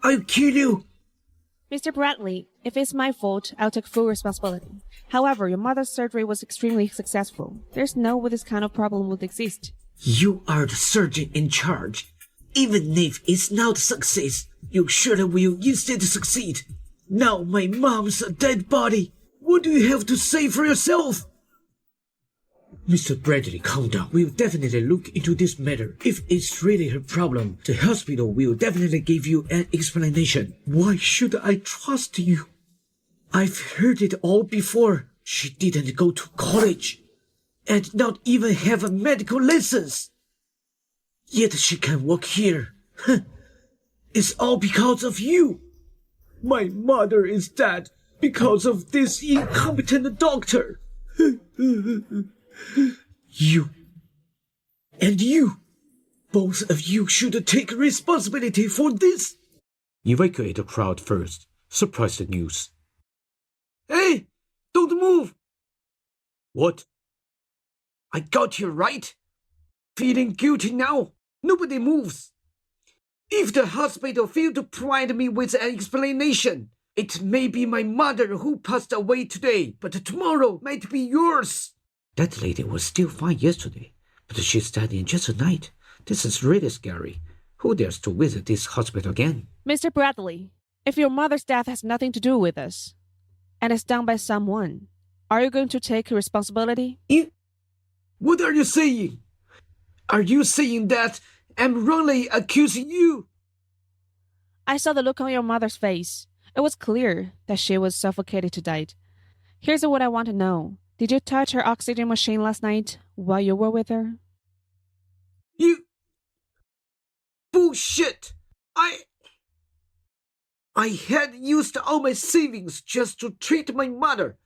I'll kill you! Mr. Bradley, if it's my fault, I'll take full responsibility. However, your mother's surgery was extremely successful. There's no way this kind of problem would exist. You are the surgeon in charge. Even if it's not a success, you surely will instead succeed. Now my mom's a dead body. What do you have to say for yourself? Mr. Bradley, calm down. We'll definitely look into this matter. If it's really her problem, the hospital will definitely give you an explanation. Why should I trust you? I've heard it all before. She didn't go to college and not even have a medical license. Yet she can work here. It's all because of you. My mother is dead because of this incompetent doctor. You. And you. Both of you should take responsibility for this. Evacuate the crowd first. Suppress the news. Hey! Don't move! What? I got you right. Feeling guilty now? Nobody moves. If the hospital failed to provide me with an explanation, it may be my mother who passed away today, but tomorrow might be yours. That lady was still fine yesterday, but she's dead in just a night. This is really scary. Who dares to visit this hospital again? Mr. Bradley, if your mother's death has nothing to do with us, and is done by someone, are you going to take responsibility? What are you saying? Are you saying that I'm wrongly accusing you? I saw the look on your mother's face. It was clear that she was suffocated to death. Here's what I want to know. Did you touch her oxygen machine last night while you were with her? You... Bullshit! I had used all my savings just to treat my mother.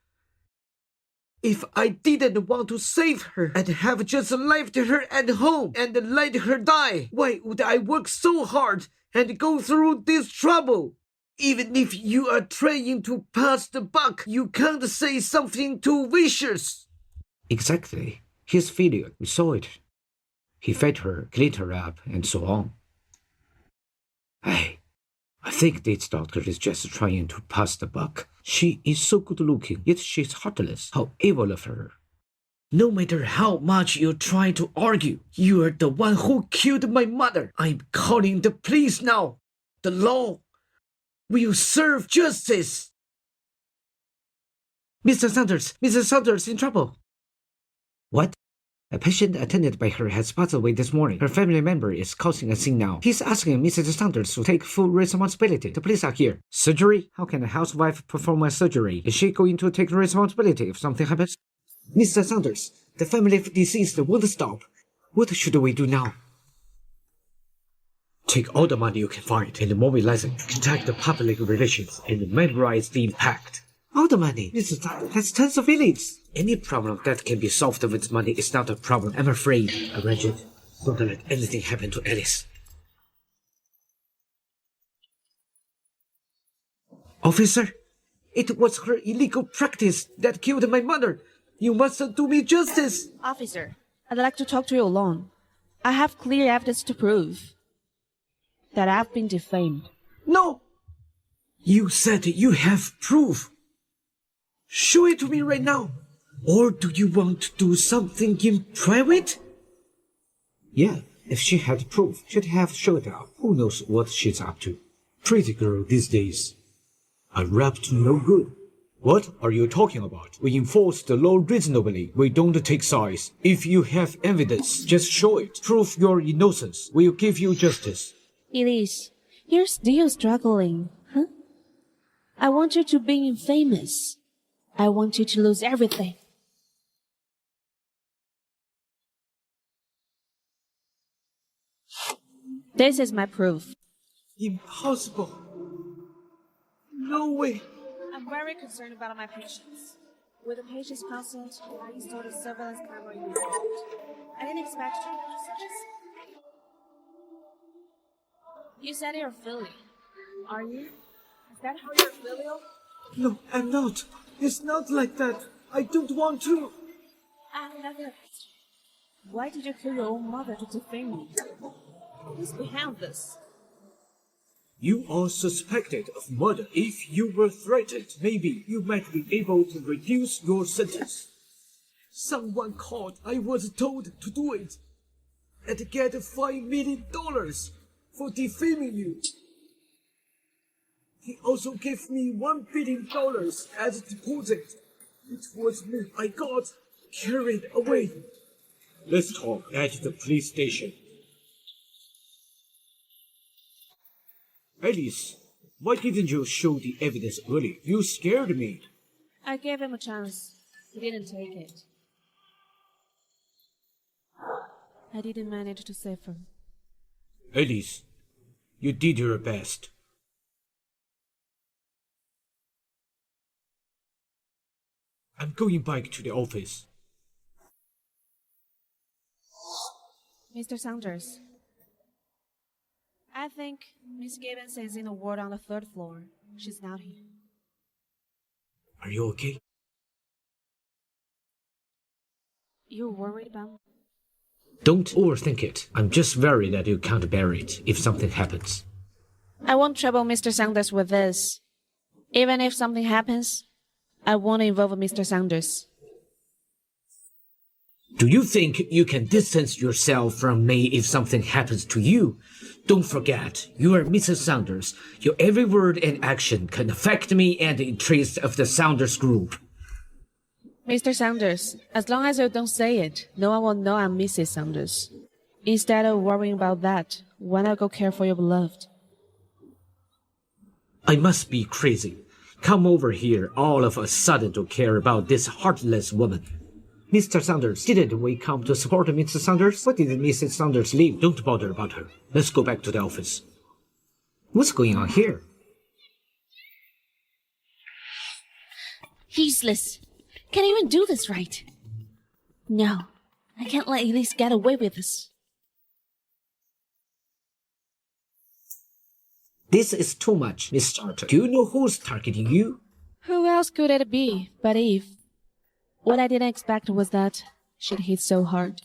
If I didn't want to save her, I'd have just left her at home and let her die. Why would I work so hard and go through this trouble? Even if you are trying to pass the buck, you can't say something too vicious. Exactly. His failure, we saw it. He fed her, cleaned her up, and so on. Hey, I think this doctor is just trying to pass the buck. She is so good looking, yet she's heartless. How evil of her. No matter how much you try to argue, you are the one who killed my mother. I'm calling the police now. The law will serve justice. Mr. Saunders in trouble. What? A patient attended by her has passed away this morning. Her family member is causing a scene now. He's asking Mrs. Saunders to take full responsibility. The police are here. Surgery? How can a housewife perform a surgery? Is she going to take responsibility if something happens? Mr. Saunders, the family of deceased won't stop. What should we do now? Take all the money you can find and mobilize it. Contact the public relations and memorize the impact. All the money. Mr. Saunders has tons of feelings. Any problem that can be solved with money is not a problem, I'm afraid. Arrange it. Don't let anything happen to Alice. Officer? It was her illegal practice that killed my mother. You must do me justice. Officer, I'd like to talk to you alone. I have clear evidence to prove that I've been defamed. No! You said you have proof. Show it to me right now. Or do you want to do something in private? Yeah, if she had proof, she'd have showed up. Who knows what she's up to? Pretty girl these days. A rap to no good. What are you talking about? We enforce the law reasonably. We don't take sides. If you have evidence, just show it. Prove your innocence. We'll give you justice. Elise, you're still struggling, huh? I want you to be famous. I want you to lose everything. This is my proof. Impossible. No way. I'm very concerned about my patients. With the patient's consent, I installed a surveillance camera in the ward. I didn't expect to do such a thing. You said you're feeling. Are you? Is that how you're feeling? No, I'm not. It's not like that. I don't want to. I have another question. Why did you kill your own mother to defame me? Who's behind this? You are suspected of murder. If you were threatened, maybe you might be able to reduce your sentence. Someone called. I was told to do it. And get $5 million for defaming you. He also gave me $1 billion as a deposit. It was me. I got carried away. Let's talk at the police station. Alice, why didn't you show the evidence earlier? You scared me. I gave him a chance. He didn't take it. I didn't manage to save her. Alice, you did your best. I'm going back to the office. Mr. Saunders, I think Miss Gibbons is in the ward on the third floor. She's not here. Are you okay? You're worried about? Don't overthink it. I'm just worried that you can't bear it if something happens. I won't trouble Mr. Saunders with this. Even if something happens, I won't involve Mr. Saunders. Do you think you can distance yourself from me if something happens to you? Don't forget, you are Mrs. Saunders. Your every word and action can affect me and the interests of the Saunders group. Mr. Saunders, as long as you don't say it, no one will know I'm Mrs. Saunders. Instead of worrying about that, why not go care for your beloved? I must be crazy. Come over here all of a sudden to care about this heartless woman. Mr. Saunders, didn't we come to support Mr. Saunders? Why did Mrs. Saunders leave? Don't bother about her. Let's go back to the office. What's going on here? Useless. Can't even do this right. No, I can't let Elise get away with this. This is too much, Miss Charter. Do you know who's targeting you? Who else could it be but Eve? What I didn't expect was that she'd hit so hard.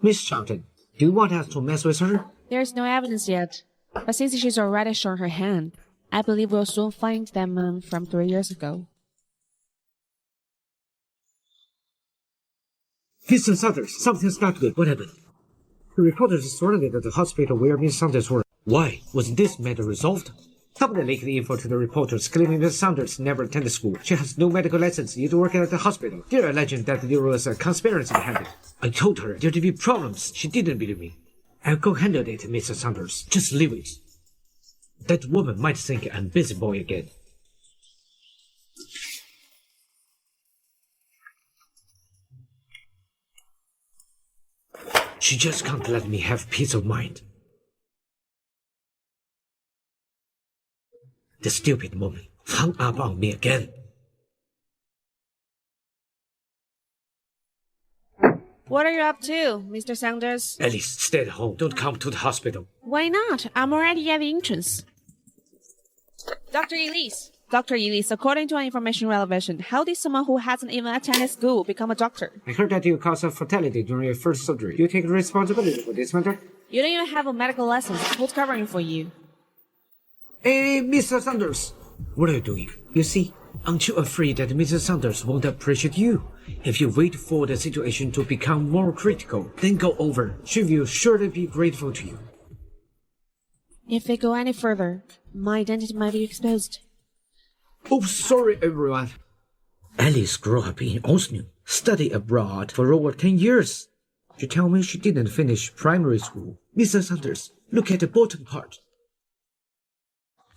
Miss Charlton, do you want us to mess with her? There's no evidence yet, but since she's already shown her hand, I believe we'll soon find that man from 3 years ago. Mr. Saunders, something's not good. What happened? The reporters is surrounded at the hospital where Miss Saunders worked. Why? Wasn't this matter resolved? Somebody leaked the info to the reporters, claiming Miss Saunders never attended school. She has no medical license, yet working at the hospital. They're alleging that there was a conspiracy behind it. I told her there'd be problems. She didn't believe me. I'll go handle it, Mr. Saunders. Just leave it. That woman might think I'm busy boy again. She just can't let me have peace of mind. The stupid woman hung up on me again. What are you up to, Mr. Saunders? Alice, stay at home. Don't come to the hospital. Why not? I'm already at the entrance. Dr. Elise. Dr. Elise, according to our information relevation, how did someone who hasn't even attended school become a doctor? I heard that you caused a fatality during your first surgery. You take responsibility for this matter? You don't even have a medical license. Who's covering for you? Hey, Mr. Saunders! What are you doing? You see, I'm too afraid that Mrs. Saunders won't appreciate you. If you wait for the situation to become more critical, then go over. She will surely be grateful to you. If they go any further, my identity might be exposed. Oh, sorry, everyone. Alice grew up in Oslo, studied abroad for over 10 years. She told me she didn't finish primary school. Mr. Saunders, look at the bottom part.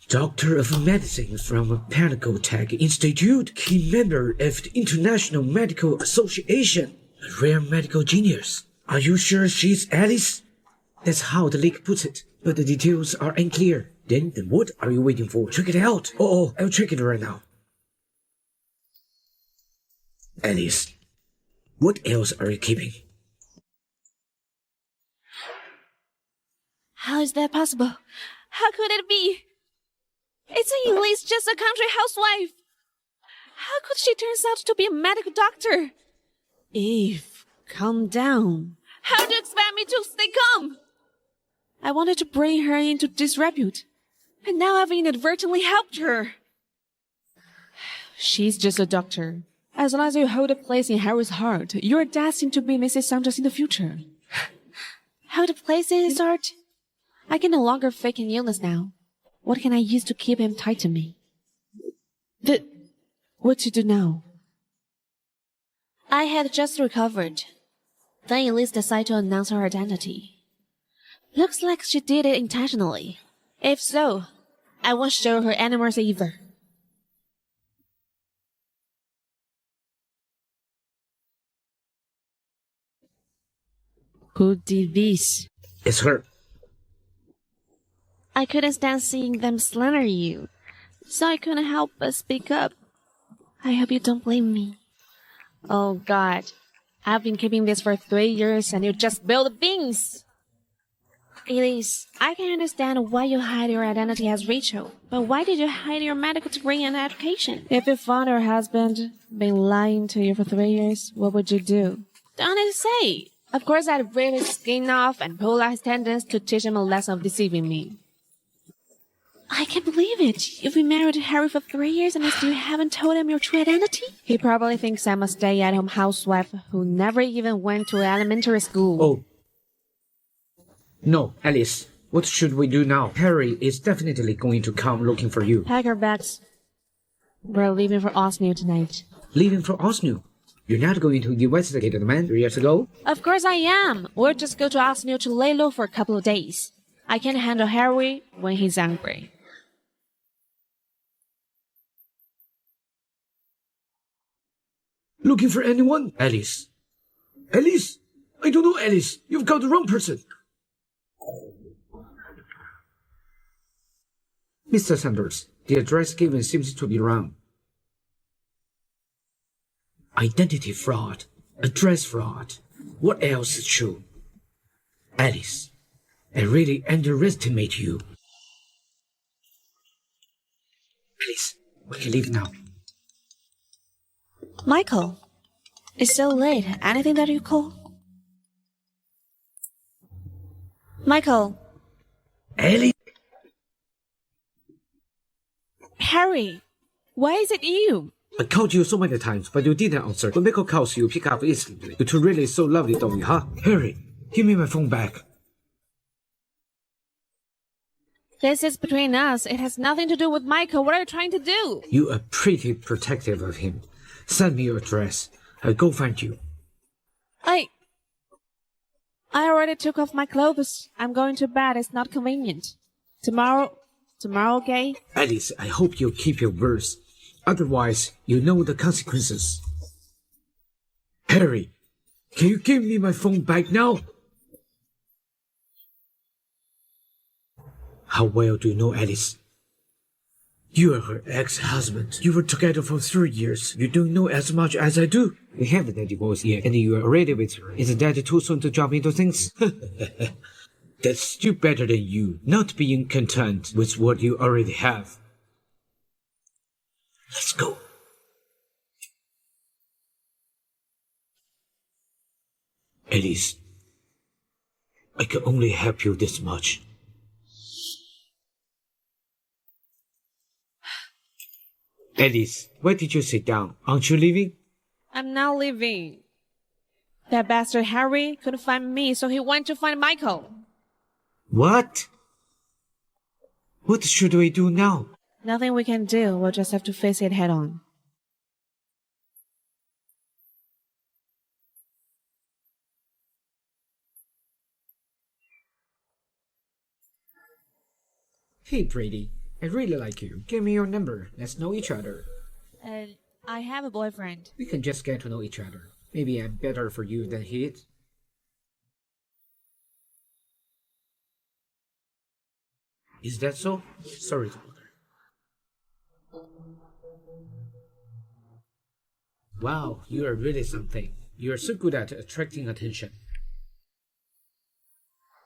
Doctor of Medicine from Panago Tech Institute, key member of the International Medical Association, a rare medical genius. Are you sure she's Alice? That's how the leak puts it, but the details are unclear. Then what are you waiting for? Check it out. Oh, I'll check it right now. Alice, what else are you keeping? How is that possible? How could it be? It's Elise, just a country housewife. How could she turn out to be a medical doctor? Eve, calm down. How do you expect me to stay calm? I wanted to bring her into disrepute, and now I've inadvertently helped her. She's just a doctor. As long as you hold a place in Harry's heart, you're destined to be Mrs. Saunders in the future. Hold a place in his heart? I can no longer fake an illness now. What can I use to keep him tied to me? What to do now? I had just recovered. Then Elise decided to announce her identity. Looks like she did it intentionally. If so, I won't show her any mercy either. Who did this? It's her. I couldn't stand seeing them slander you, so I couldn't help but speak up. I hope you don't blame me. Oh God, I've been keeping this for 3 years and you just spilled the beans. Elise, I can understand why you hide your identity as Rachel, but why did you hide your medical degree and education? If you found your husband been lying to you for 3 years, what would you do? Don't I say? Of course I'd rip his skin off and pull out his tendons to teach him a lesson of deceiving me. I can't believe it. You've been married to Harry for 3 years and still haven't told him your true identity? He probably thinks I'm a stay-at-home housewife who never even went to elementary school. Oh. No, Alice. What should we do now? Harry is definitely going to come looking for you. Pack our bags. We're leaving for Osney tonight. Leaving for Osney? You're not going to investigate the man 3 years ago? Of course I am. We'll just go to Osney to lay low for a couple of days. I can't handle Harry when he's angry. Looking for anyone? Alice. Alice? I don't know, Alice. You've got the wrong person. Mr. Sanders, the address given seems to be wrong. Identity fraud. Address fraud. What else is true? Alice, I really underestimate you. Alice, we can leave now. Michael, it's so late. Anything that you call? Michael. Alice? Harry, why is it you? I called you so many times, but you didn't answer. When Michael calls you, pick up instantly. You two really so lovely, don't you, huh? Harry, give me my phone back. This is between us. It has nothing to do with Michael. What are you trying to do? You are pretty protective of him. Send me your address. I'll go find you. I already took off my clothes. I'm going to bed. It's not convenient. Tomorrow, okay? Alice, I hope you'll keep your words. Otherwise, you know the consequences. Harry, can you give me my phone back now? How well do you know Alice? You are her ex-husband. You were together for 3 years. You don't know as much as I do. We haven't divorced yet, and you are already with her. Isn't that too soon to jump into things? That's still better than you not being content with what you already have. Let's go. Alice, I can only help you this much. Alice, why did you sit down? Aren't you leaving? I'm not leaving. That bastard Harry couldn't find me, so he went to find Michael. What? What should we do now? Nothing we can do. We'll just have to face it head on. Hey, Brady. I really like you. Give me your number. Let's know each other. I have a boyfriend. We can just get to know each other. Maybe I'm better for you than he is. Is that so? Sorry to bother. Wow, you are really something. You are so good at attracting attention.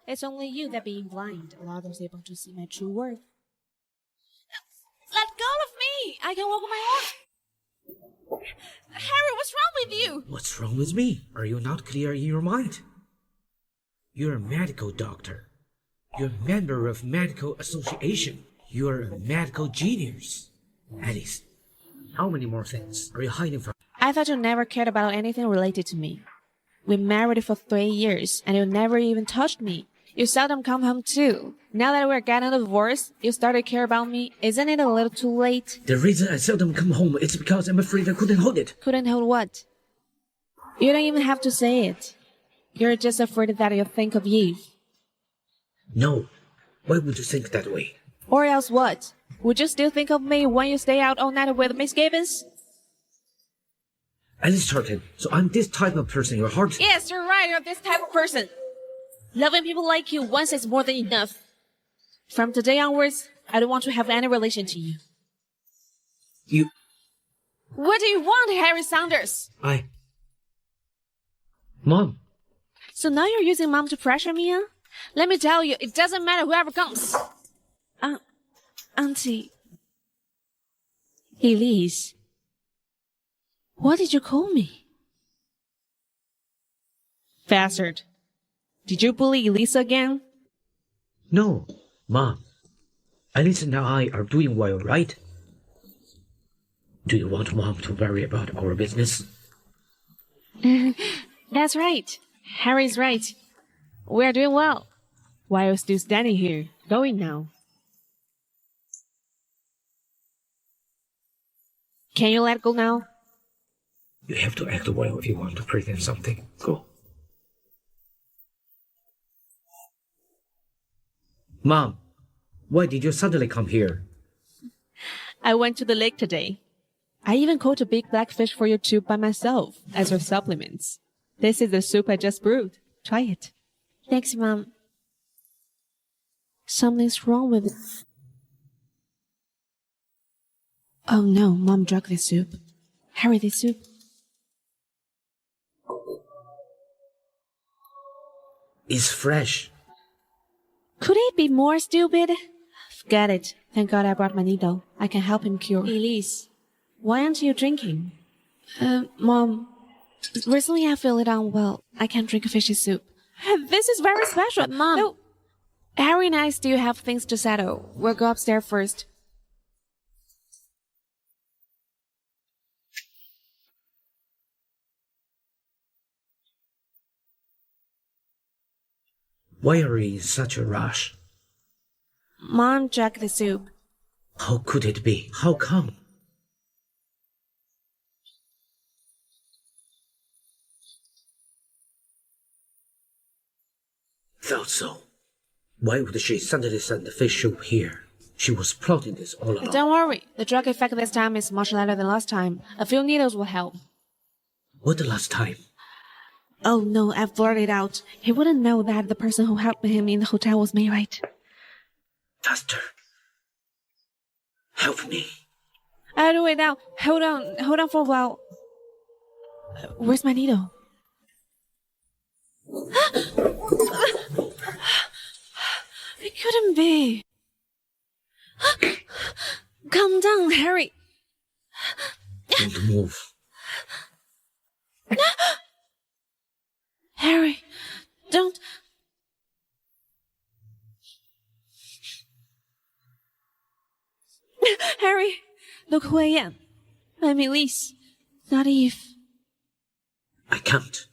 It's only you that being blind allowed others able to see my true worth. Let go of me! I can walk on my own. Harry, what's wrong with you? What's wrong with me? Are you not clear in your mind? You're a medical doctor. You're a member of medical association. You're a medical genius. Alice, how many more things are you hiding from? I thought you never cared about anything related to me. We married for 3 years, and you never even touched me. You seldom come home too. Now that we're getting a divorce, you start to care about me. Isn't it a little too late? The reason I seldom come home is because I'm afraid I couldn't hold it. Couldn't hold what? You don't even have to say it. You're just afraid that you'll think of Eve. No. Why would you think that way? Or else what? Would you still think of me when you stay out all night with Miss Gibbons? Alice Charlton, so I'm this type of person in your heart? Yes, you're right. You're this type of person. Loving people like you once is more than enough. From today onwards, I don't want to have any relation to you. You... What do you want, Harry Saunders? Mom. So now you're using Mom to pressure me, huh? Let me tell you, it doesn't matter whoever comes. Auntie. Elise. What did you call me? Bastard. Did you bully Elisa again? No, Mom. Alice and I are doing well, right? Do you want Mom to worry about our business? That's right. Harry's right. We're doing well. Why are you still standing here? Going now. Can you let go now? You have to act well if you want to present something. Go. Mom, why did you suddenly come here? I went to the lake today. I even caught a big black fish for your tube by myself as your supplements. This is the soup I just brewed. Try it. Thanks, Mom. Something's wrong with it. Oh no, Mom drank the soup. Harry, the soup. It's fresh. Could it be more stupid? Forget it. Thank God I brought my needle. I can help him cure. Elise, why aren't you drinking? Mom, recently I feel it unwell. I can't drink fishy soup. This is very special. But Mom, No. Harry and I still have things to settle. We'll go upstairs first. Why are you in such a rush? Mom drank the soup. How could it be? How come? Thought so. Why would she suddenly send the fish soup here? She was plotting this all along. Don't worry. The drug effect this time is much lighter than last time. A few needles will help. What the last time? Oh no, I blurted out. He wouldn't know that the person who helped him in the hotel was me, right? Faster. Help me. I'll do it now. Hold on for a while. Where's my needle? It couldn't be. Calm down, Harry. Don't move. Harry, don't. Harry, look who I am. I'm Elise, not Eve. I can't.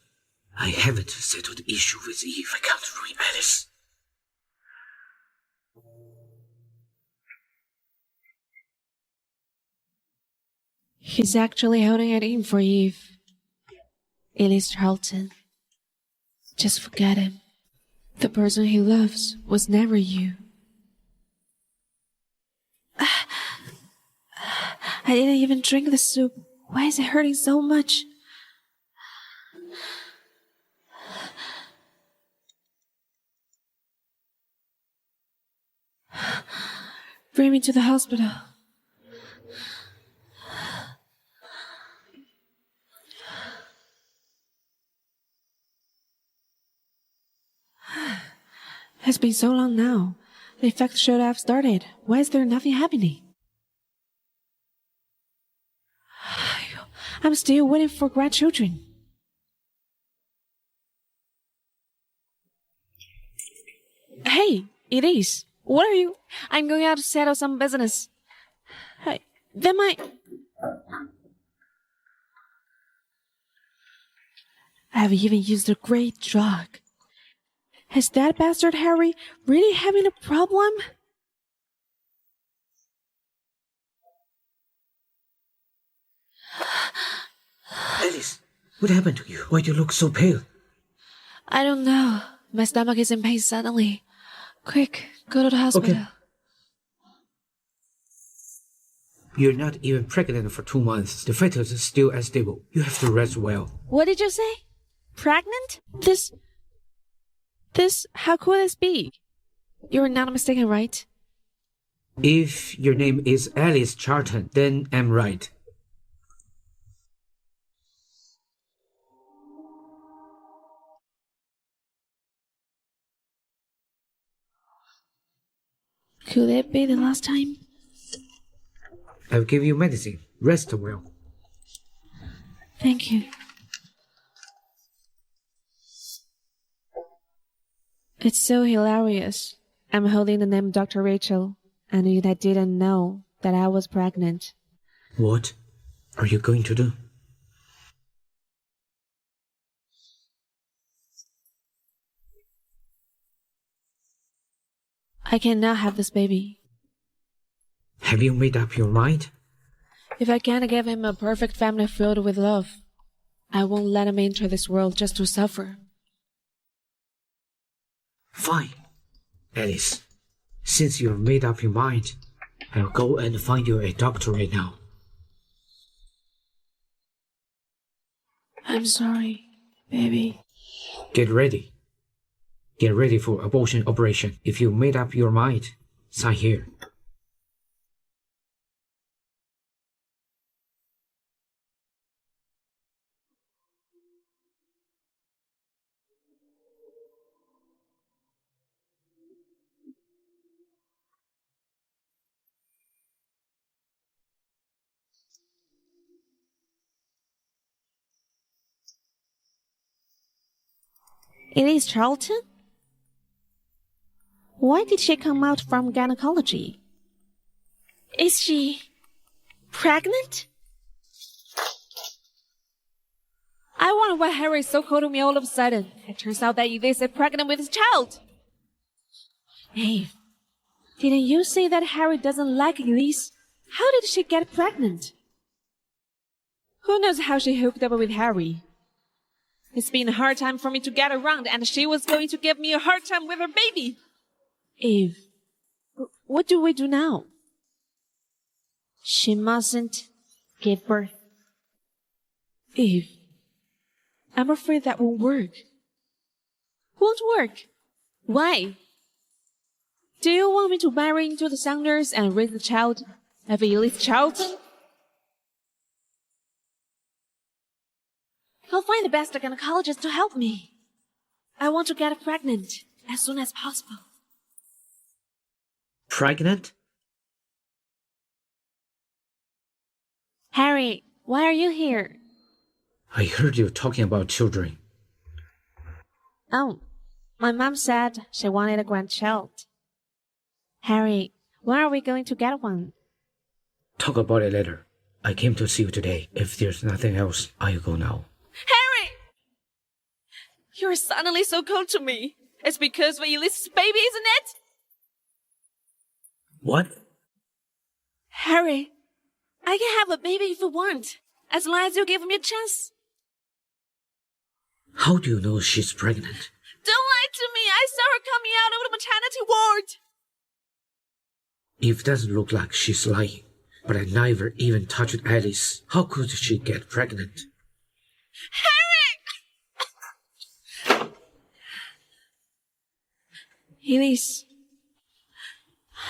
I haven't settled the issue with Eve. I can't ruin Alice. He's actually holding it in for Eve. Elise Charlton. Just forget him. The person he loves was never you. I didn't even drink the soup. Why is it hurting so much? Bring me to the hospital. It's been so long now. The effect should have started. Why is there nothing happening? I'm still waiting for grandchildren. Hey, it is. What are you? I'm going out to settle some business. Hey, then I've even used a great drug. Is that bastard Harry really having a problem? Alice, what happened to you? Why do you look so pale? I don't know. My stomach is in pain suddenly. Quick, go to the hospital. Okay. You're not even pregnant for 2 months. The fetus is still unstable. You have to rest well. What did you say? Pregnant? How could this be? You're not mistaken, right? If your name is Alice Charlton, then I'm right. Could it be the last time? I'll give you medicine. Rest well. Thank you. It's so hilarious. I'm holding the name Dr. Rachel, and I didn't know that I was pregnant. What are you going to do? I cannot have this baby. Have you made up your mind? If I can't give him a perfect family filled with love, I won't let him enter this world just to suffer. Fine. Alice, since you've made up your mind, I'll go and find you a doctor right now. I'm sorry, baby. Get ready. Get ready for abortion operation. If you made up your mind, sign here. It is Charlton? Why did she come out from gynecology? Is she pregnant? I wonder why Harry is so cold to me all of a sudden. It turns out that Elise is pregnant with his child. Hey, didn't you say that Harry doesn't like Elise? How did she get pregnant? Who knows how she hooked up with Harry? It's been a hard time for me to get around, and she was going to give me a hard time with her baby. Eve, what do we do now? She mustn't give birth. Eve, I'm afraid that won't work. Won't work? Why? Do you want me to marry into the Saunders and raise the child of Elise Charlton? I'll find the best gynecologist to help me. I want to get pregnant as soon as possible. Pregnant? Harry, why are you here? I heard you talking about children. Oh, my mom said she wanted a grandchild. Harry, when are we going to get one? Talk about it later. I came to see you today. If there's nothing else, I'll go now. Harry! You're suddenly so cold to me. It's because of Elise's baby, isn't it? What? Harry, I can have a baby if you want, as long as you give me a chance. How do you know she's pregnant? Don't lie to me. I saw her coming out of the maternity ward. It doesn't look like she's lying, but I never even touched Alice. How could she get pregnant? Harry! Elise,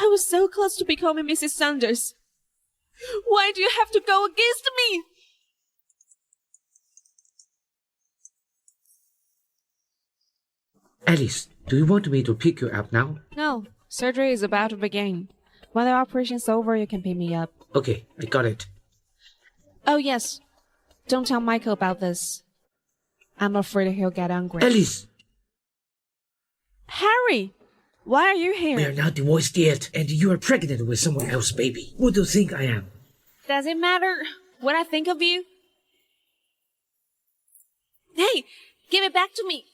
I was so close to becoming Mrs. Saunders. Why do you have to go against me? Alice, do you want me to pick you up now? No, surgery is about to begin. When the operation's over, you can pick me up. Okay, I got it. Oh, yes. Don't tell Michael about this. I'm afraid he'll get angry. Alice! Harry! Why are you here? We are not divorced yet, and you are pregnant with someone else's baby. What do you think I am? Does it matter what I think of you? Hey, give it back to me.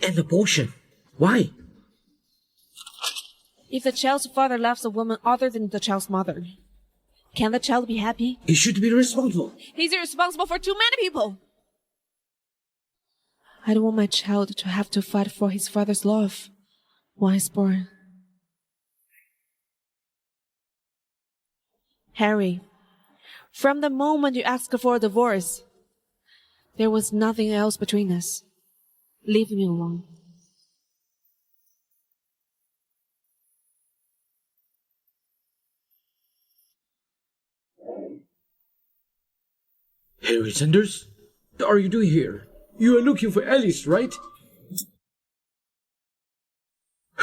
An abortion? Why? If the child's father loves a woman other than the child's mother, can the child be happy? You should be responsible. He's irresponsible for too many people. I don't want my child to have to fight for his father's love when he's born. Harry, from the moment you asked for a divorce, there was nothing else between us. Leave me alone. Harry Sanders? What are you doing here? You are looking for Alice, right?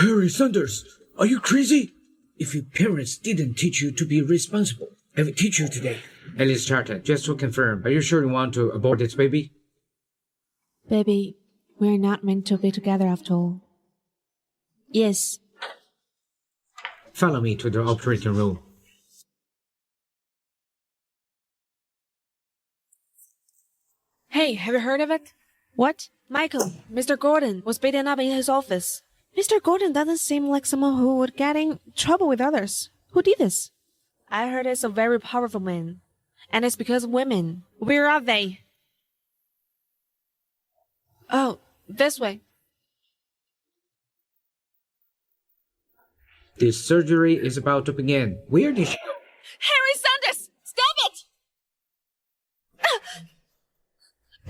Harry Sanders, are you crazy? If your parents didn't teach you to be responsible, I will teach you today. Alice Charter, just to confirm, are you sure you want to abort this baby? Baby, we're not meant to be together after all. Yes. Follow me to the operating room. Hey, have you heard of it? What? Michael, Mr. Gordon was beaten up in his office. Mr. Gordon doesn't seem like someone who would get in trouble with others. Who did this? I heard it's a very powerful man. And it's because of women. Where are they? Oh, this way. This surgery is about to begin. Where did she go? Harry Sanders! Stop it!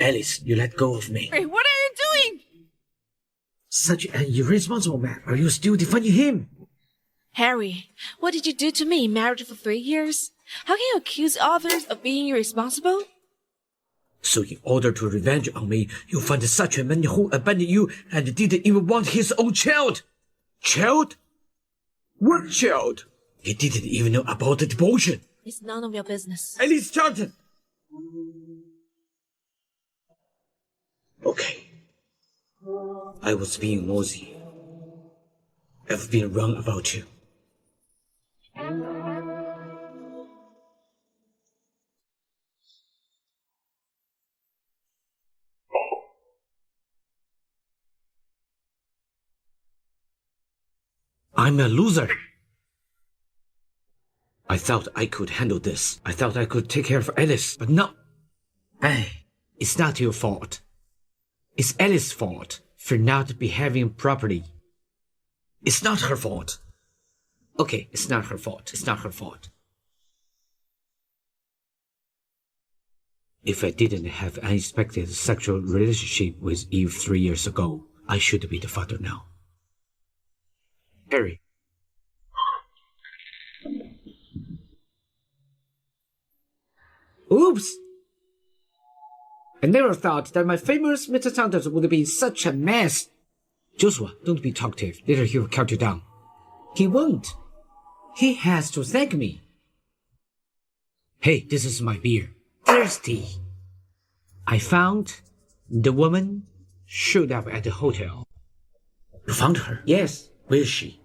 Alice, you let go of me. Hey, what are you doing? Such an irresponsible man. Are you still defending him? Harry, what did you do to me? Married for 3 years? How can you accuse others of being irresponsible? So in order to revenge on me, you find such a man who abandoned you and didn't even want his own child. Child? What child? He didn't even know about the abortion. It's none of your business. Alice Charlton! Okay. I was being nosy. I've been wrong about you. I'm a loser. I thought I could handle this. I thought I could take care of Alice, but no. Hey, it's not your fault. It's Alice's fault for not behaving properly. It's not her fault. Okay, it's not her fault. It's not her fault. If I didn't have an unexpected sexual relationship with Eve 3 years ago, I should be the father now. Harry. Oops! I never thought that my famous Mr. Sanders would be such a mess. Joshua, don't be talkative. Later he will cut you down. He won't. He has to thank me. Hey, this is my beer. Thirsty. I found the woman showed up at the hotel. You found her? Yes. Where is she?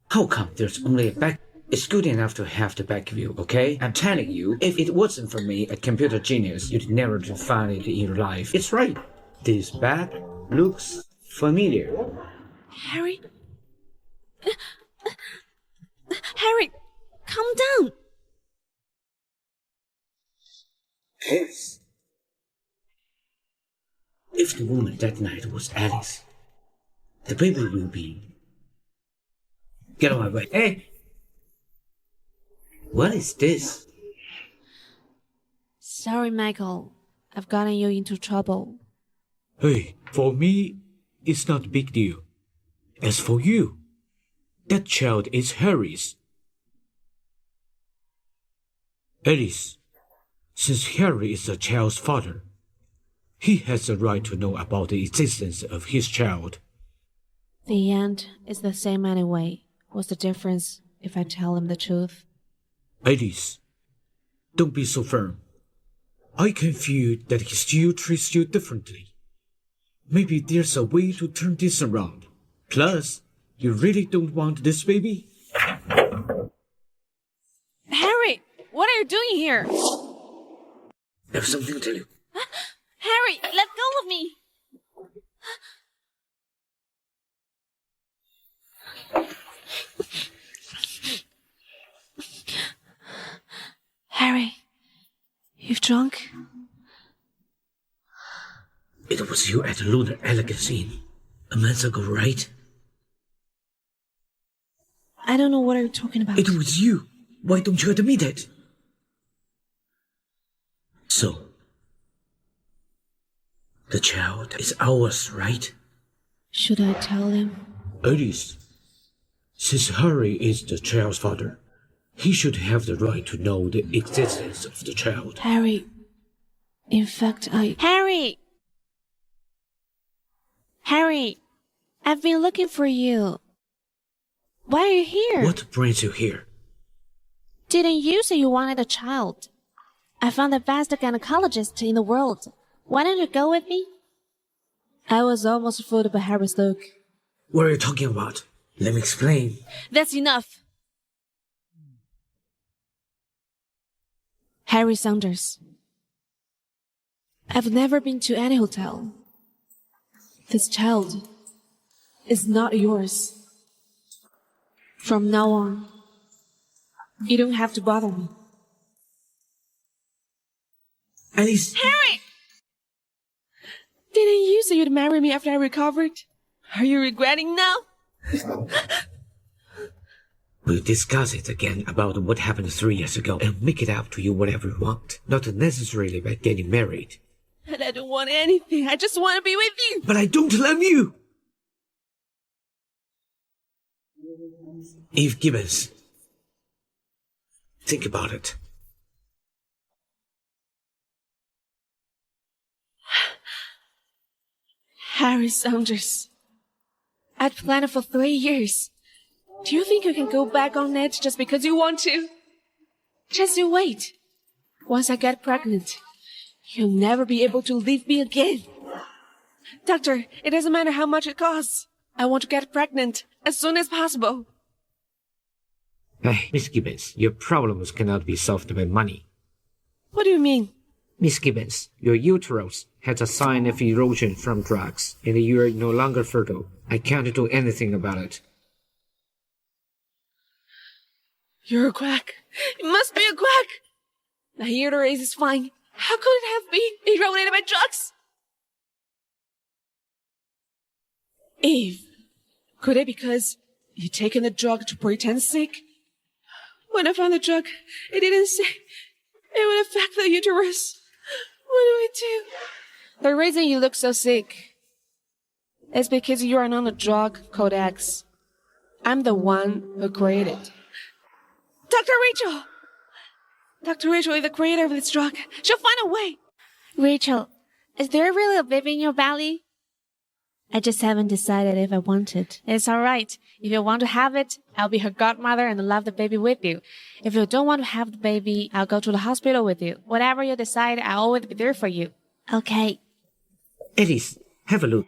How come there's only a back? It's good enough to have the back view, okay? I'm telling you, if it wasn't for me, a computer genius, you'd never find it in your life. It's right. This back looks familiar. Harry? Harry, calm down. Yes. If the woman that night was Alice, the baby will be... Get on my way. Hey! What is this? Sorry, Michael. I've gotten you into trouble. Hey, for me, it's not a big deal. As for you, that child is Harry's. Alice, since Harry is the child's father, he has the right to know about the existence of his child. The end is the same anyway. What's the difference if I tell him the truth? Alice, don't be so firm. I can feel that he still treats you differently. Maybe there's a way to turn this around. Plus, you really don't want this baby? Harry, what are you doing here? I have something to tell you. Harry, let go of me. Harry, you've drunk? It was you at the Lunar Elegance Inn a month ago, right? I don't know what you're talking about. It was you. Why don't you admit it? So, the child is ours, right? Should I tell him? Alice, since Harry is the child's father, he should have the right to know the existence of the child. Harry, in fact, Harry! Harry, I've been looking for you. Why are you here? What brings you here? Didn't you say you wanted a child? I found the best gynecologist in the world. Why don't you go with me? I was almost fooled by Harry's look. What are you talking about? Let me explain. That's enough. Harry Saunders. I've never been to any hotel. This child is not yours. From now on, you don't have to bother me. Alice! Harry! Didn't you say you'd marry me after I recovered? Are you regretting now? We'll discuss it again about what happened 3 years ago and make it up to you whatever you want. Not necessarily by getting married. And I don't want anything. I just want to be with you. But I don't love you! Eve Gibbons. Think about it. Harry Saunders. I'd planned it for 3 years. Do you think you can go back on it just because you want to? Just you wait. Once I get pregnant, you'll never be able to leave me again. Doctor, it doesn't matter how much it costs. I want to get pregnant as soon as possible. Hey, Miss Gibbons, your problems cannot be solved by money. What do you mean? Miss Gibbons, your uterus has a sign of erosion from drugs, and you are no longer fertile. I can't do anything about it. You're a quack. It must be a quack. The uterus is fine. How could it have been eroded by drugs? Eve, could it be because you taken the drug to pretend sick? When I found the drug, it didn't say it would affect the uterus. What do we do? The reason you look so sick is because you are on a drug called X. I'm the one who created it. Dr. Rachel! Dr. Rachel is the creator of this drug. She'll find a way. Rachel, is there really a baby in your belly? I just haven't decided if I want it. It's all right. If you want to have it, I'll be her godmother and love the baby with you. If you don't want to have the baby, I'll go to the hospital with you. Whatever you decide, I'll always be there for you. Okay. Alice, have a look.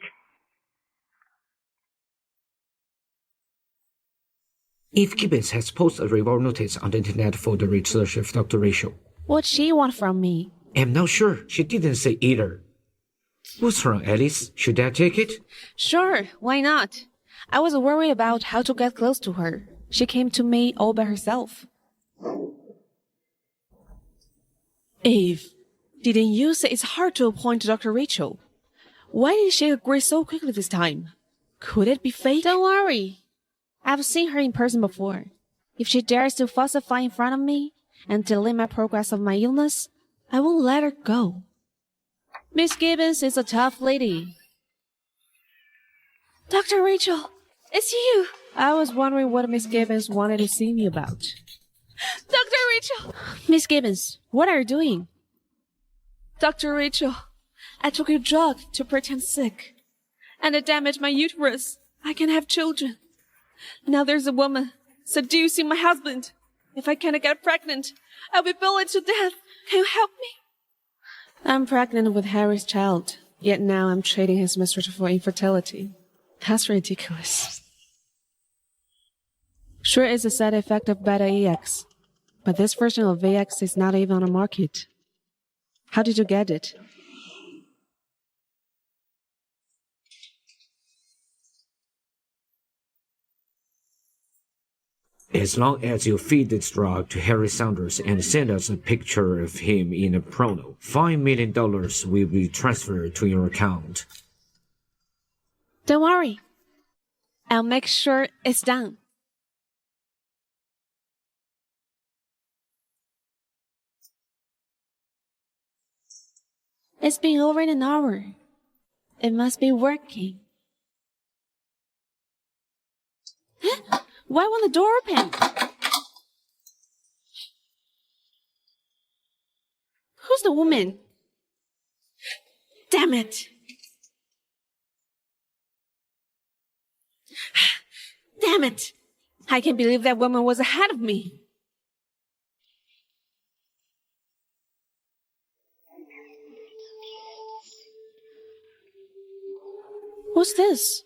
Eve Gibbons has posted a reward notice on the internet for the research of Dr. Rachel. What'd she want from me? I'm not sure. She didn't say either. What's wrong, Alice? Should I take it? Sure, why not? I was worried about how to get close to her. She came to me all by herself. Eve, didn't you say it's hard to appoint Dr. Rachel? Why did she agree so quickly this time? Could it be fate? Don't worry. I've seen her in person before. If she dares to falsify in front of me and delay my progress of my illness, I won't let her go. Miss Gibbons is a tough lady. Dr. Rachel, it's you. I was wondering what Miss Gibbons wanted to see me about. Dr. Rachel! Miss Gibbons, what are you doing? Dr. Rachel, I took your drug to pretend sick. And it damaged my uterus. I can have children. Now there's a woman seducing my husband. If I cannot get pregnant, I'll be bullied to death. Can you help me? I'm pregnant with Harry's child, yet now I'm trading his mistress for infertility. That's ridiculous. Sure, it's a side effect of beta EX, but this version of VX is not even on the market. How did you get it? As long as you feed this drug to Harry Saunders and send us a picture of him in a prono, $5 million will be transferred to your account. Don't worry. I'll make sure it's done. It's been over an hour. It must be working. Why won't the door open? Who's the woman? Damn it! Damn it! I can't believe that woman was ahead of me. What's this?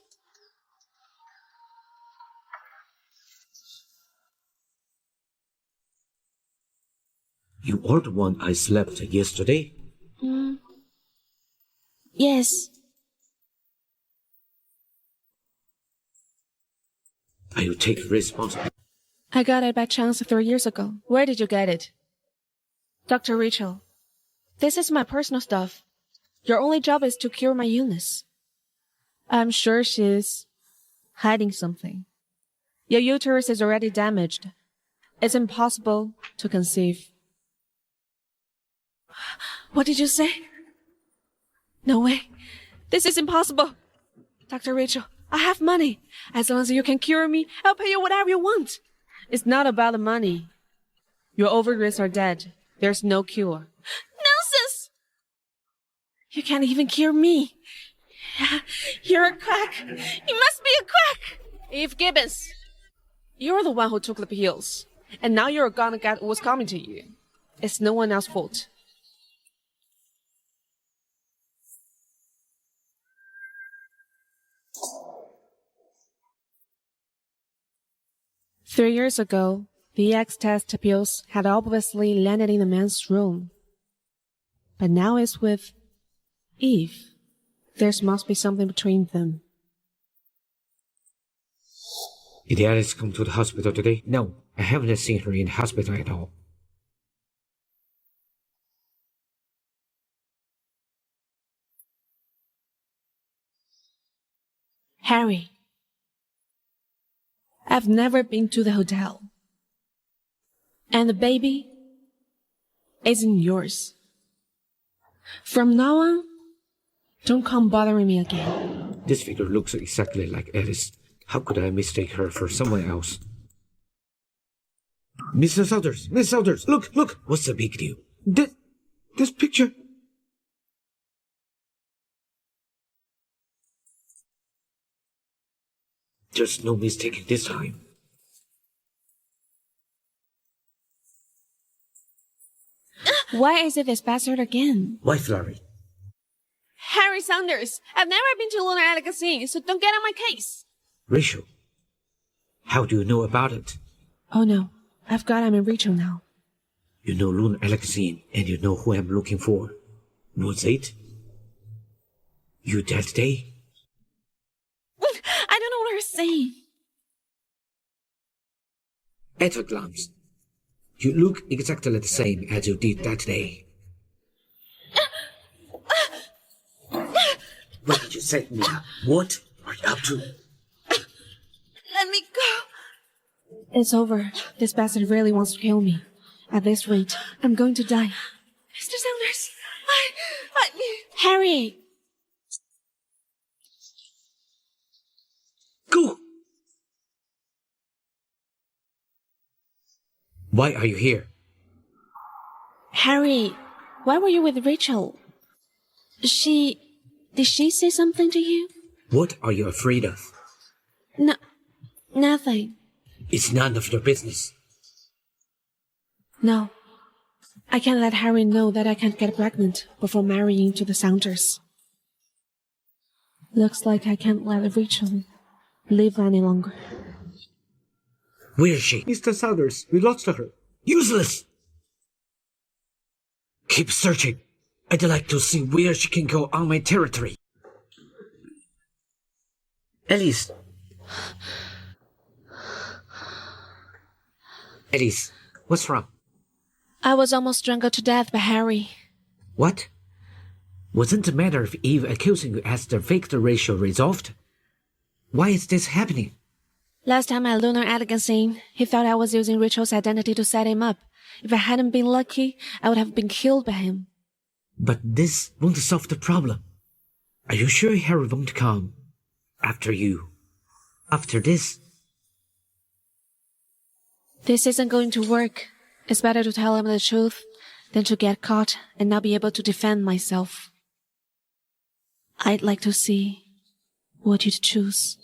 You are the one I slept yesterday? Yes. I will take responsibility. I got it by chance 3 years ago. Where did you get it? Dr. Rachel, this is my personal stuff. Your only job is to cure my illness. I'm sure she's hiding something. Your uterus is already damaged. It's impossible to conceive. What did you say? No way. This is impossible. Dr. Rachel, I have money. As long as you can cure me, I'll pay you whatever you want. It's not about the money. Your ovaries are dead. There's no cure. Nonsense! You can't even cure me. You're a quack. You must be a quack. Eve Gibbons, you're the one who took the pills. And now you're gonna get what's coming to you. It's no one else's fault. Three years ago, the X-test pills had obviously landed in the man's room. But now it's with Eve. There must be something between them. Did Alice come to the hospital today? No, I haven't seen her in the hospital at all. Harry, I've never been to the hotel. And the baby isn't yours. From now on, don't come bothering me again. This figure looks exactly like Alice. How could I mistake her for someone else? Mr. Saunders! Miss Saunders! Look! What's the big deal? This picture! There's no mistaking this time. Why is it this bastard again? Why flurry? Harry Saunders, I've never been to Lunar Alakazin, so don't get on my case. Rachel, how do you know about it? Oh no, I've got him in Rachel now. You know Lunar Alakazin, and you know who I'm looking for. Was it? You that day? I don't know what you're saying. At a glance, you look exactly the same as you did that day. Why did you set me up? What are you up to? Let me go. It's over. This bastard really wants to kill me. At this rate, I'm going to die. Mr. Saunders, Harry! Go! Why are you here? Harry, why were you with Rachel? Did she say something to you? What are you afraid of? No, nothing. It's none of your business. No. I can't let Harry know that I can't get pregnant before marrying to the Saunders. Looks like I can't let Rachel live any longer. Where is she? Mr. Saunders, we lost her. Useless! Keep searching. I'd like to see where she can go on my territory. Alice. Alice, what's wrong? I was almost strangled to death by Harry. What? Wasn't the matter of Eve accusing you as the victor ratio resolved? Why is this happening? Last time at Lunar Alakazin, he thought I was using Rachel's identity to set him up. If I hadn't been lucky, I would have been killed by him. But this won't solve the problem. Are you sure Harry won't come after you? After this? This isn't going to work. It's better to tell him the truth than to get caught and not be able to defend myself. I'd like to see what you'd choose.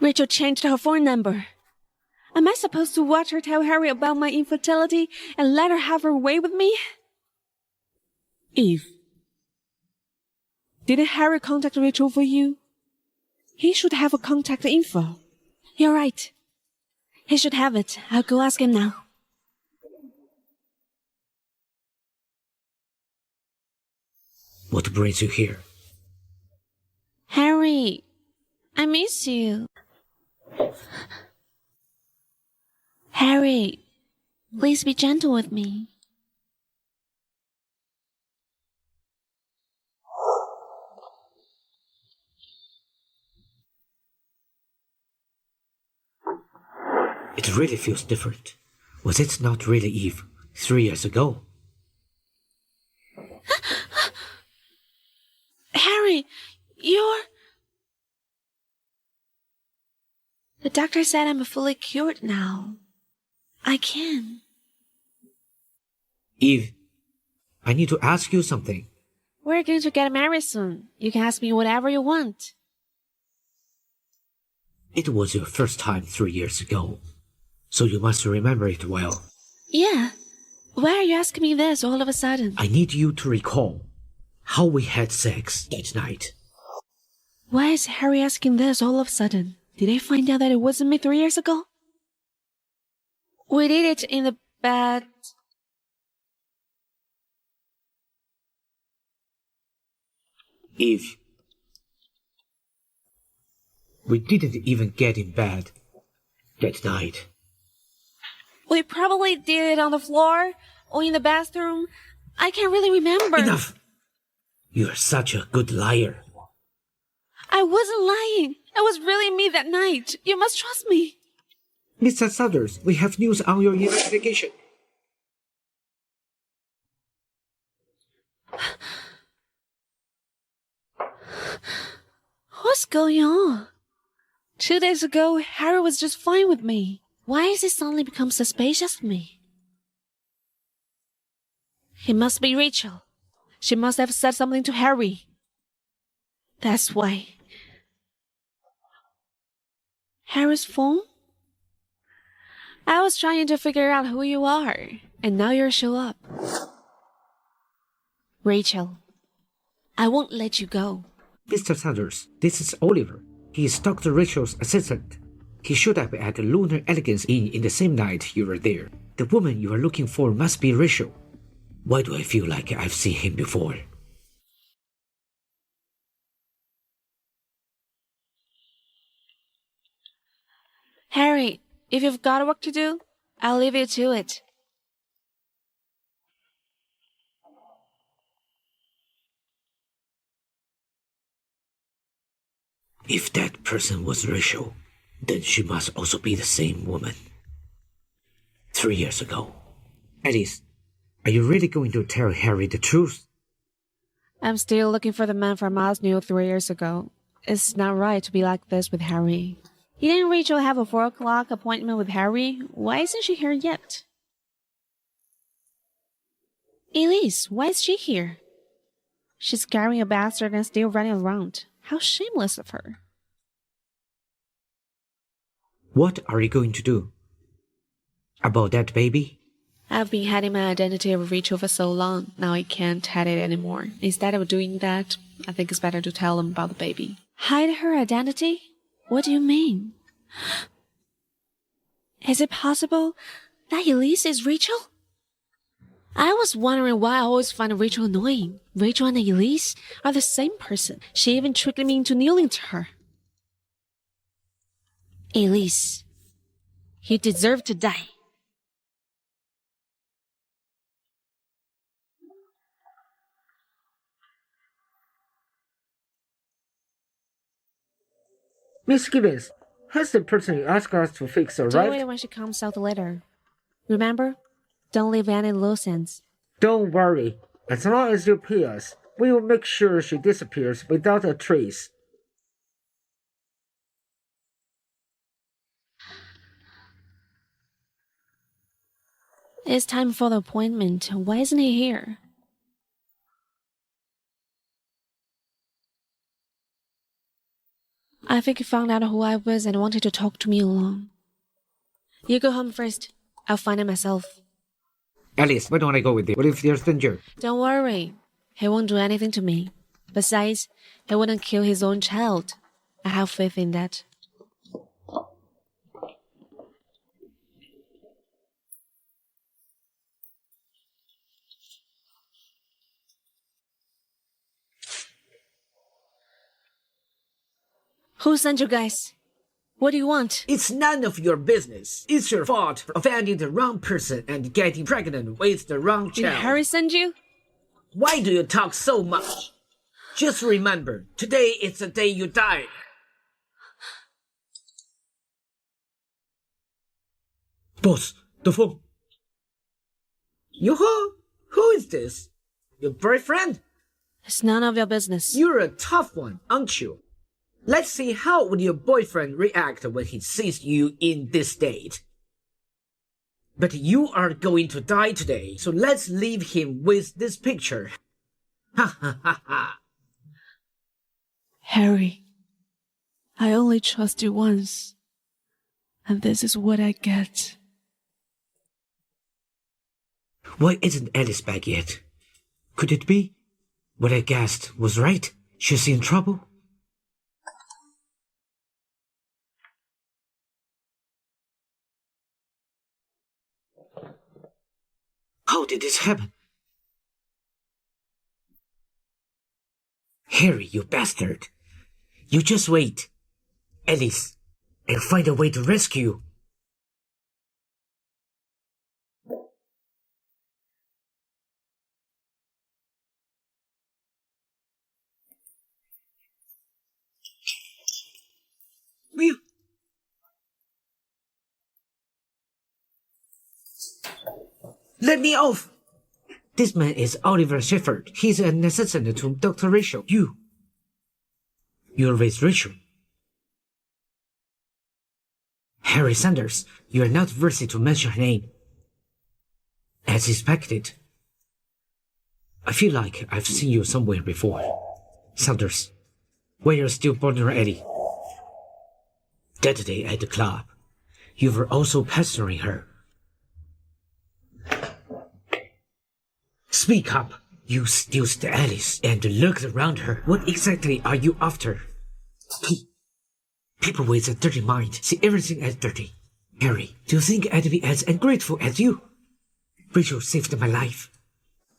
Rachel changed her phone number. Am I supposed to watch her tell Harry about my infertility and let her have her way with me? Eve, didn't Harry contact Rachel for you? He should have a contact info. You're right. He should have it. I'll go ask him now. What brings you here? Harry, I miss you. Harry, please be gentle with me. It really feels different. Was it not really Eve 3 years ago? Harry, you're... The doctor said I'm fully cured now. I can. Eve, I need to ask you something. We're going to get married soon. You can ask me whatever you want. It was your first time 3 years ago, so you must remember it well. Yeah. Why are you asking me this all of a sudden? I need you to recall how we had sex that night. Why is Harry asking this all of a sudden? Did he find out that it wasn't me 3 years ago? We did it in the bed. Eve, we didn't even get in bed that night. We probably did it on the floor or in the bathroom. I can't really remember. Enough! You're such a good liar. I wasn't lying. It was really me that night. You must trust me. Mr. Saunders, we have news on your investigation. What's going on? 2 days ago, Harry was just fine with me. Why has he suddenly become suspicious of me? It must be Rachel. She must have said something to Harry. That's why. Harry's phone? I was trying to figure out who you are, and now you show up. Rachel, I won't let you go. Mr. Saunders, this is Oliver. He is Dr. Rachel's assistant. He showed up at the Lunar Elegance Inn in the same night you were there. The woman you are looking for must be Rachel. Why do I feel like I've seen him before? Harry, if you've got work to do, I'll leave you to it. If that person was Rachel, then she must also be the same woman. 3 years ago. Alice, are you really going to tell Harry the truth? I'm still looking for the man from Osneo 3 years ago. It's not right to be like this with Harry. Didn't Rachel have a 4 o'clock appointment with Harry? Why isn't she here yet? Elise, why is she here? She's carrying a bastard and still running around. How shameless of her. What are you going to do? About that baby? I've been hiding my identity of Rachel for so long, now I can't hide it anymore. Instead of doing that, I think it's better to tell them about the baby. Hide her identity? What do you mean? Is it possible that Elise is Rachel? I was wondering why I always find Rachel annoying. Rachel and Elise are the same person. She even tricked me into kneeling to her. Elise, you deserve to die. Miss Gibbons, has the person you asked us to fix Do arrived? it when she comes out later. Remember? Don't leave any loose ends. Don't worry. As long as you pay us, we will make sure she disappears without a trace. It's time for the appointment. Why isn't he here? I think he found out who I was and wanted to talk to me alone. You go home first. I'll find him myself. Alice, why don't I go with you? What if there's danger? Don't worry. He won't do anything to me. Besides, he wouldn't kill his own child. I have faith in that. Who sent you guys? What do you want? It's none of your business. It's your fault for offending the wrong person and getting pregnant with the wrong Did child. Harry send you? Why do you talk so much? Just remember, today is the day you died. Boss, the phone. Yoo-hoo! Who is this? Your boyfriend? It's none of your business. You're a tough one, aren't you? Let's see how would your boyfriend react when he sees you in this state. But you are going to die today, so let's leave him with this picture. Ha ha ha ha. Harry, I only trust you once, and this is what I get. Why isn't Alice back yet? Could it be? What I guessed was right. She's in trouble. How did this happen? Harry, you bastard. You just wait. Alice, I'll find a way to rescue you. Will. Let me off! This man is Oliver Shepherd. He's an assistant to Dr. Rachel. You're with Rachel. Harry Sanders, you are not worthy to mention her name. As expected. I feel like I've seen you somewhere before. Sanders, were you still bothering Ellie? That day at the club, you were also pestering her. Speak up. You seduced Alice and looked around her. What exactly are you after? People with a dirty mind see everything as dirty. Harry, do you think I'd be as ungrateful as you? Rachel saved my life.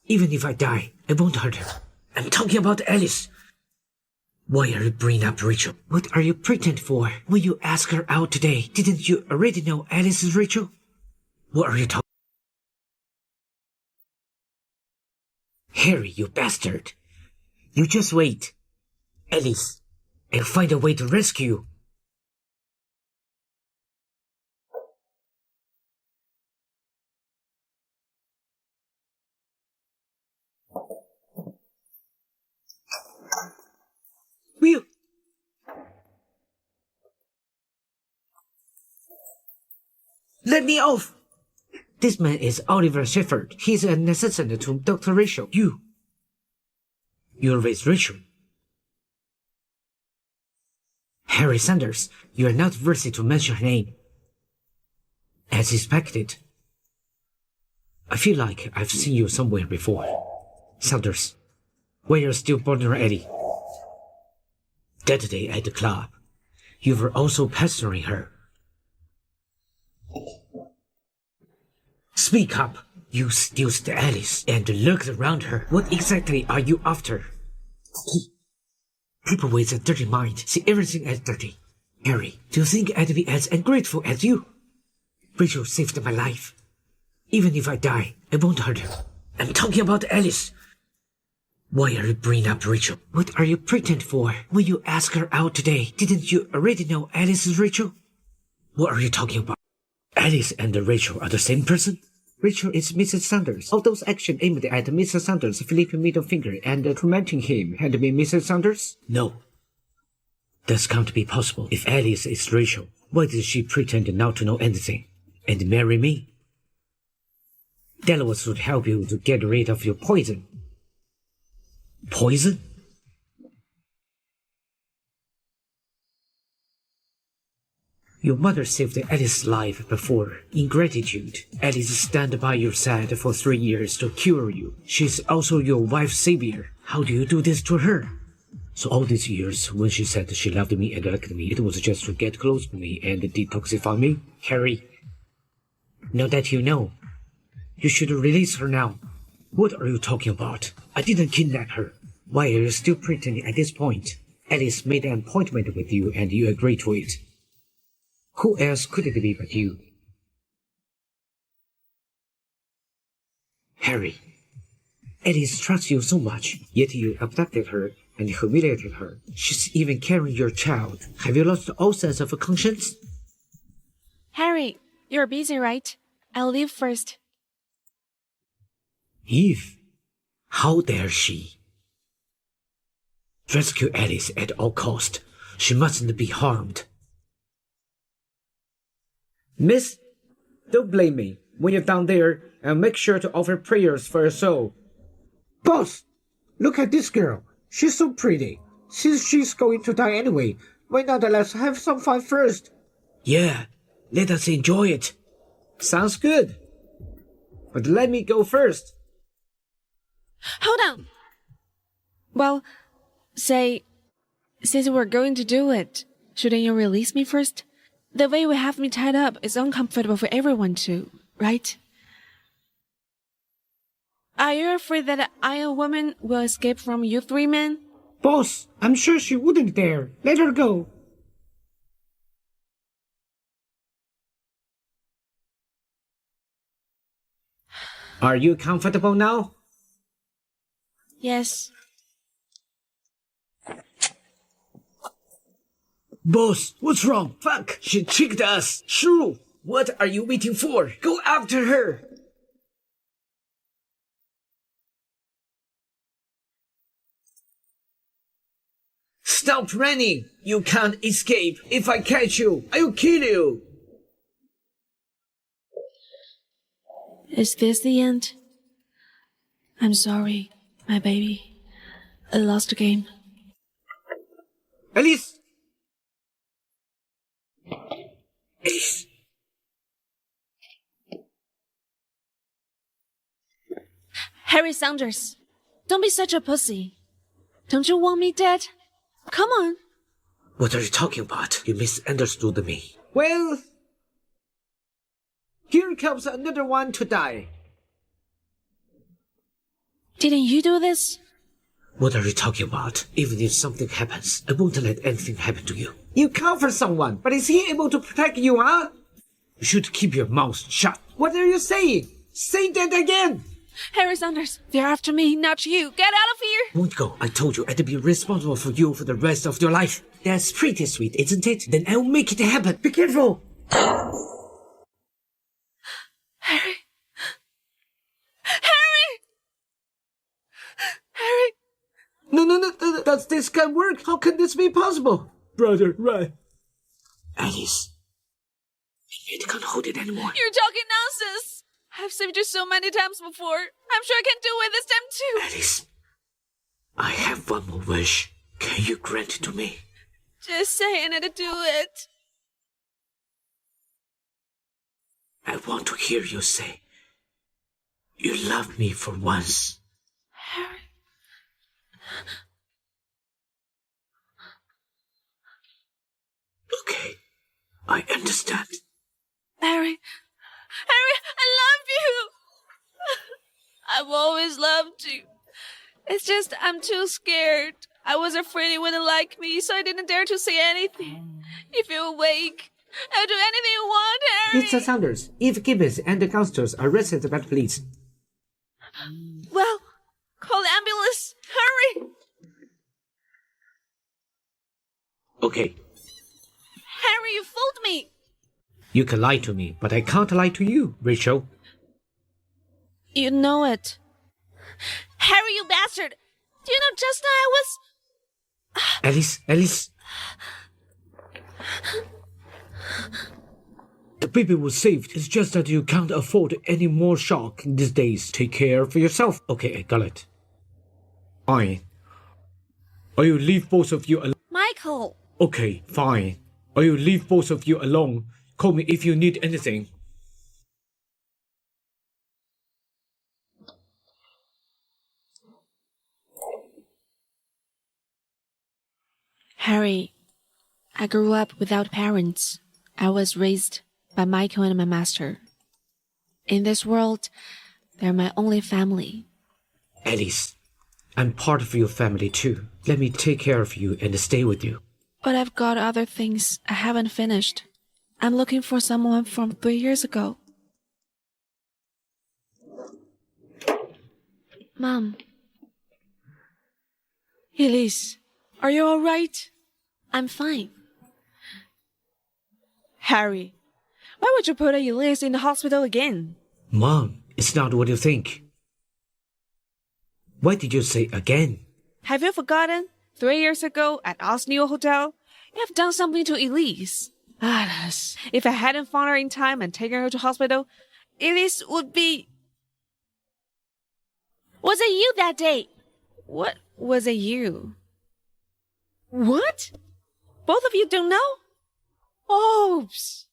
Even if I die, I won't hurt her. I'm talking about Alice. Why are you bringing up Rachel? What are you pretending for? When you asked her out today, didn't you already know Alice is Rachel? What are you talking? Harry, you bastard. You just wait. Alice, I'll find a way to rescue you. Will. Let me off! This man is Oliver Shepherd. He's an assistant to Dr. Rachel. You're with Rachel. Harry Sanders, you are not worthy to mention her name. As expected. I feel like I've seen you somewhere before. Sanders, were you still bothering Ellie? That day at the club, you were also pestering her. Speak up. You seduced Alice and looked around her. What exactly are you after? People with a dirty mind see everything as dirty. Harry, do you think I'd be as ungrateful as you? Rachel saved my life. Even if I die, I won't hurt her. I'm talking about Alice. Why are you bringing up Rachel? What are you pretending for? When you asked her out today, didn't you already know Alice is Rachel? What are you talking about? Alice and Rachel are the same person? Rachel is Mrs. Sanders. All those actions aimed at Mr. Sanders' flipping middle finger and tormenting him had been Mrs. Sanders? No. That can't be possible. If Alice is Rachel, why did she pretend not to know anything and marry me? That would help you to get rid of your poison. Poison? Your mother saved Alice's life before. In gratitude, Alice stand by your side for 3 years to cure you. She's also your wife's savior. How do you do this to her? So all these years, when she said she loved me and liked me, it was just to get close to me and detoxify me? Harry, now that you know, you should release her now. What are you talking about? I didn't kidnap her. Why are you still pretending at this point? Alice made an appointment with you and you agreed to it. Who else could it be but you? Harry, Alice trusts you so much, yet you abducted her and humiliated her. She's even carrying your child. Have you lost all sense of conscience? Harry, you're busy, right? I'll leave first. Eve, how dare she? Rescue Alice at all cost. She mustn't be harmed. Miss, don't blame me. When you're down there, I'll make sure to offer prayers for your soul. Boss, look at this girl. She's so pretty. Since she's going to die anyway, why not let's have some fun first? Yeah, let us enjoy it. Sounds good. But let me go first. Hold on. Well, since we're going to do it, shouldn't you release me first? The way you have me tied up is uncomfortable for everyone too, right? Are you afraid that I, a woman, will escape from you 3 men? Boss, I'm sure she wouldn't dare. Let her go. Are you comfortable now? Yes. Boss, what's wrong? Fuck, she tricked us. Shrew, what are you waiting for? Go after her. Stop running. You can't escape. If I catch you, I'll kill you. Is this the end? I'm sorry, my baby. I lost the game. Alice! Alice! Harry Saunders, don't be such a pussy. Don't you want me dead? Come on. What are you talking about? You misunderstood me. Well, here comes another one to die. Didn't you do this? What are you talking about? Even if something happens, I won't let anything happen to you. You comfort someone, but is he able to protect you, huh? You should keep your mouth shut. What are you saying? Say that again! Harry Saunders, they're after me, not you. Get out of here! Won't go. I told you I'd be responsible for you for the rest of your life. That's pretty sweet, isn't it? Then I'll make it happen. Be careful! Harry! Harry! Harry! No, does this can't work? How can this be possible? Brother, right. Alice. It can't hold it anymore. You're talking nonsense! I've saved you so many times before. I'm sure I can do it this time too. Alice, I have one more wish. Can you grant it to me? Just say and I'll do it. I want to hear you say, you love me for once. Harry. Okay, I understand. Harry, I love you. I've always loved you. It's just I'm too scared. I was afraid you wouldn't like me, so I didn't dare to say anything. If you're awake, I'll do anything you want, Harry. Mr. Saunders, Eve Gibbons and the gangsters are arrested by the police. Well, call the ambulance. Hurry. Okay. Harry, you fooled me. You can lie to me, but I can't lie to you, Rachel. You know it. Harry, you bastard. Do you know just now I was... Alice. The baby was saved. It's just that you can't afford any more shock these days. Take care for yourself. Okay, I got it. Fine. Or you leave both of you alone. Michael. Okay, fine. I will leave both of you alone. Call me if you need anything. Harry, I grew up without parents. I was raised by Michael and my master. In this world, they're my only family. Alice, I'm part of your family too. Let me take care of you and stay with you. But I've got other things I haven't finished. I'm looking for someone from 3 years ago. Mom. Elise, are you all right? I'm fine. Harry, why would you put Elise in the hospital again? Mom, it's not what you think. Why did you say again? Have you forgotten? 3 years ago at Osneo Hotel, you have done something to Elise. Alice, if I hadn't found her in time and taken her to hospital, Elise would be... Was it you that day? What was it you? What? Both of you don't know? Oops.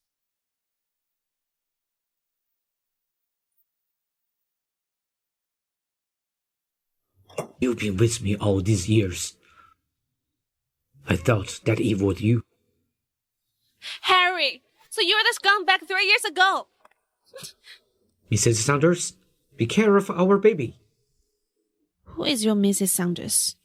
You've been with me all these years. I thought that it was you. Harry, so you're the scumbag 3 years ago. Mrs. Saunders, be care of our baby. Who is your Mrs. Saunders?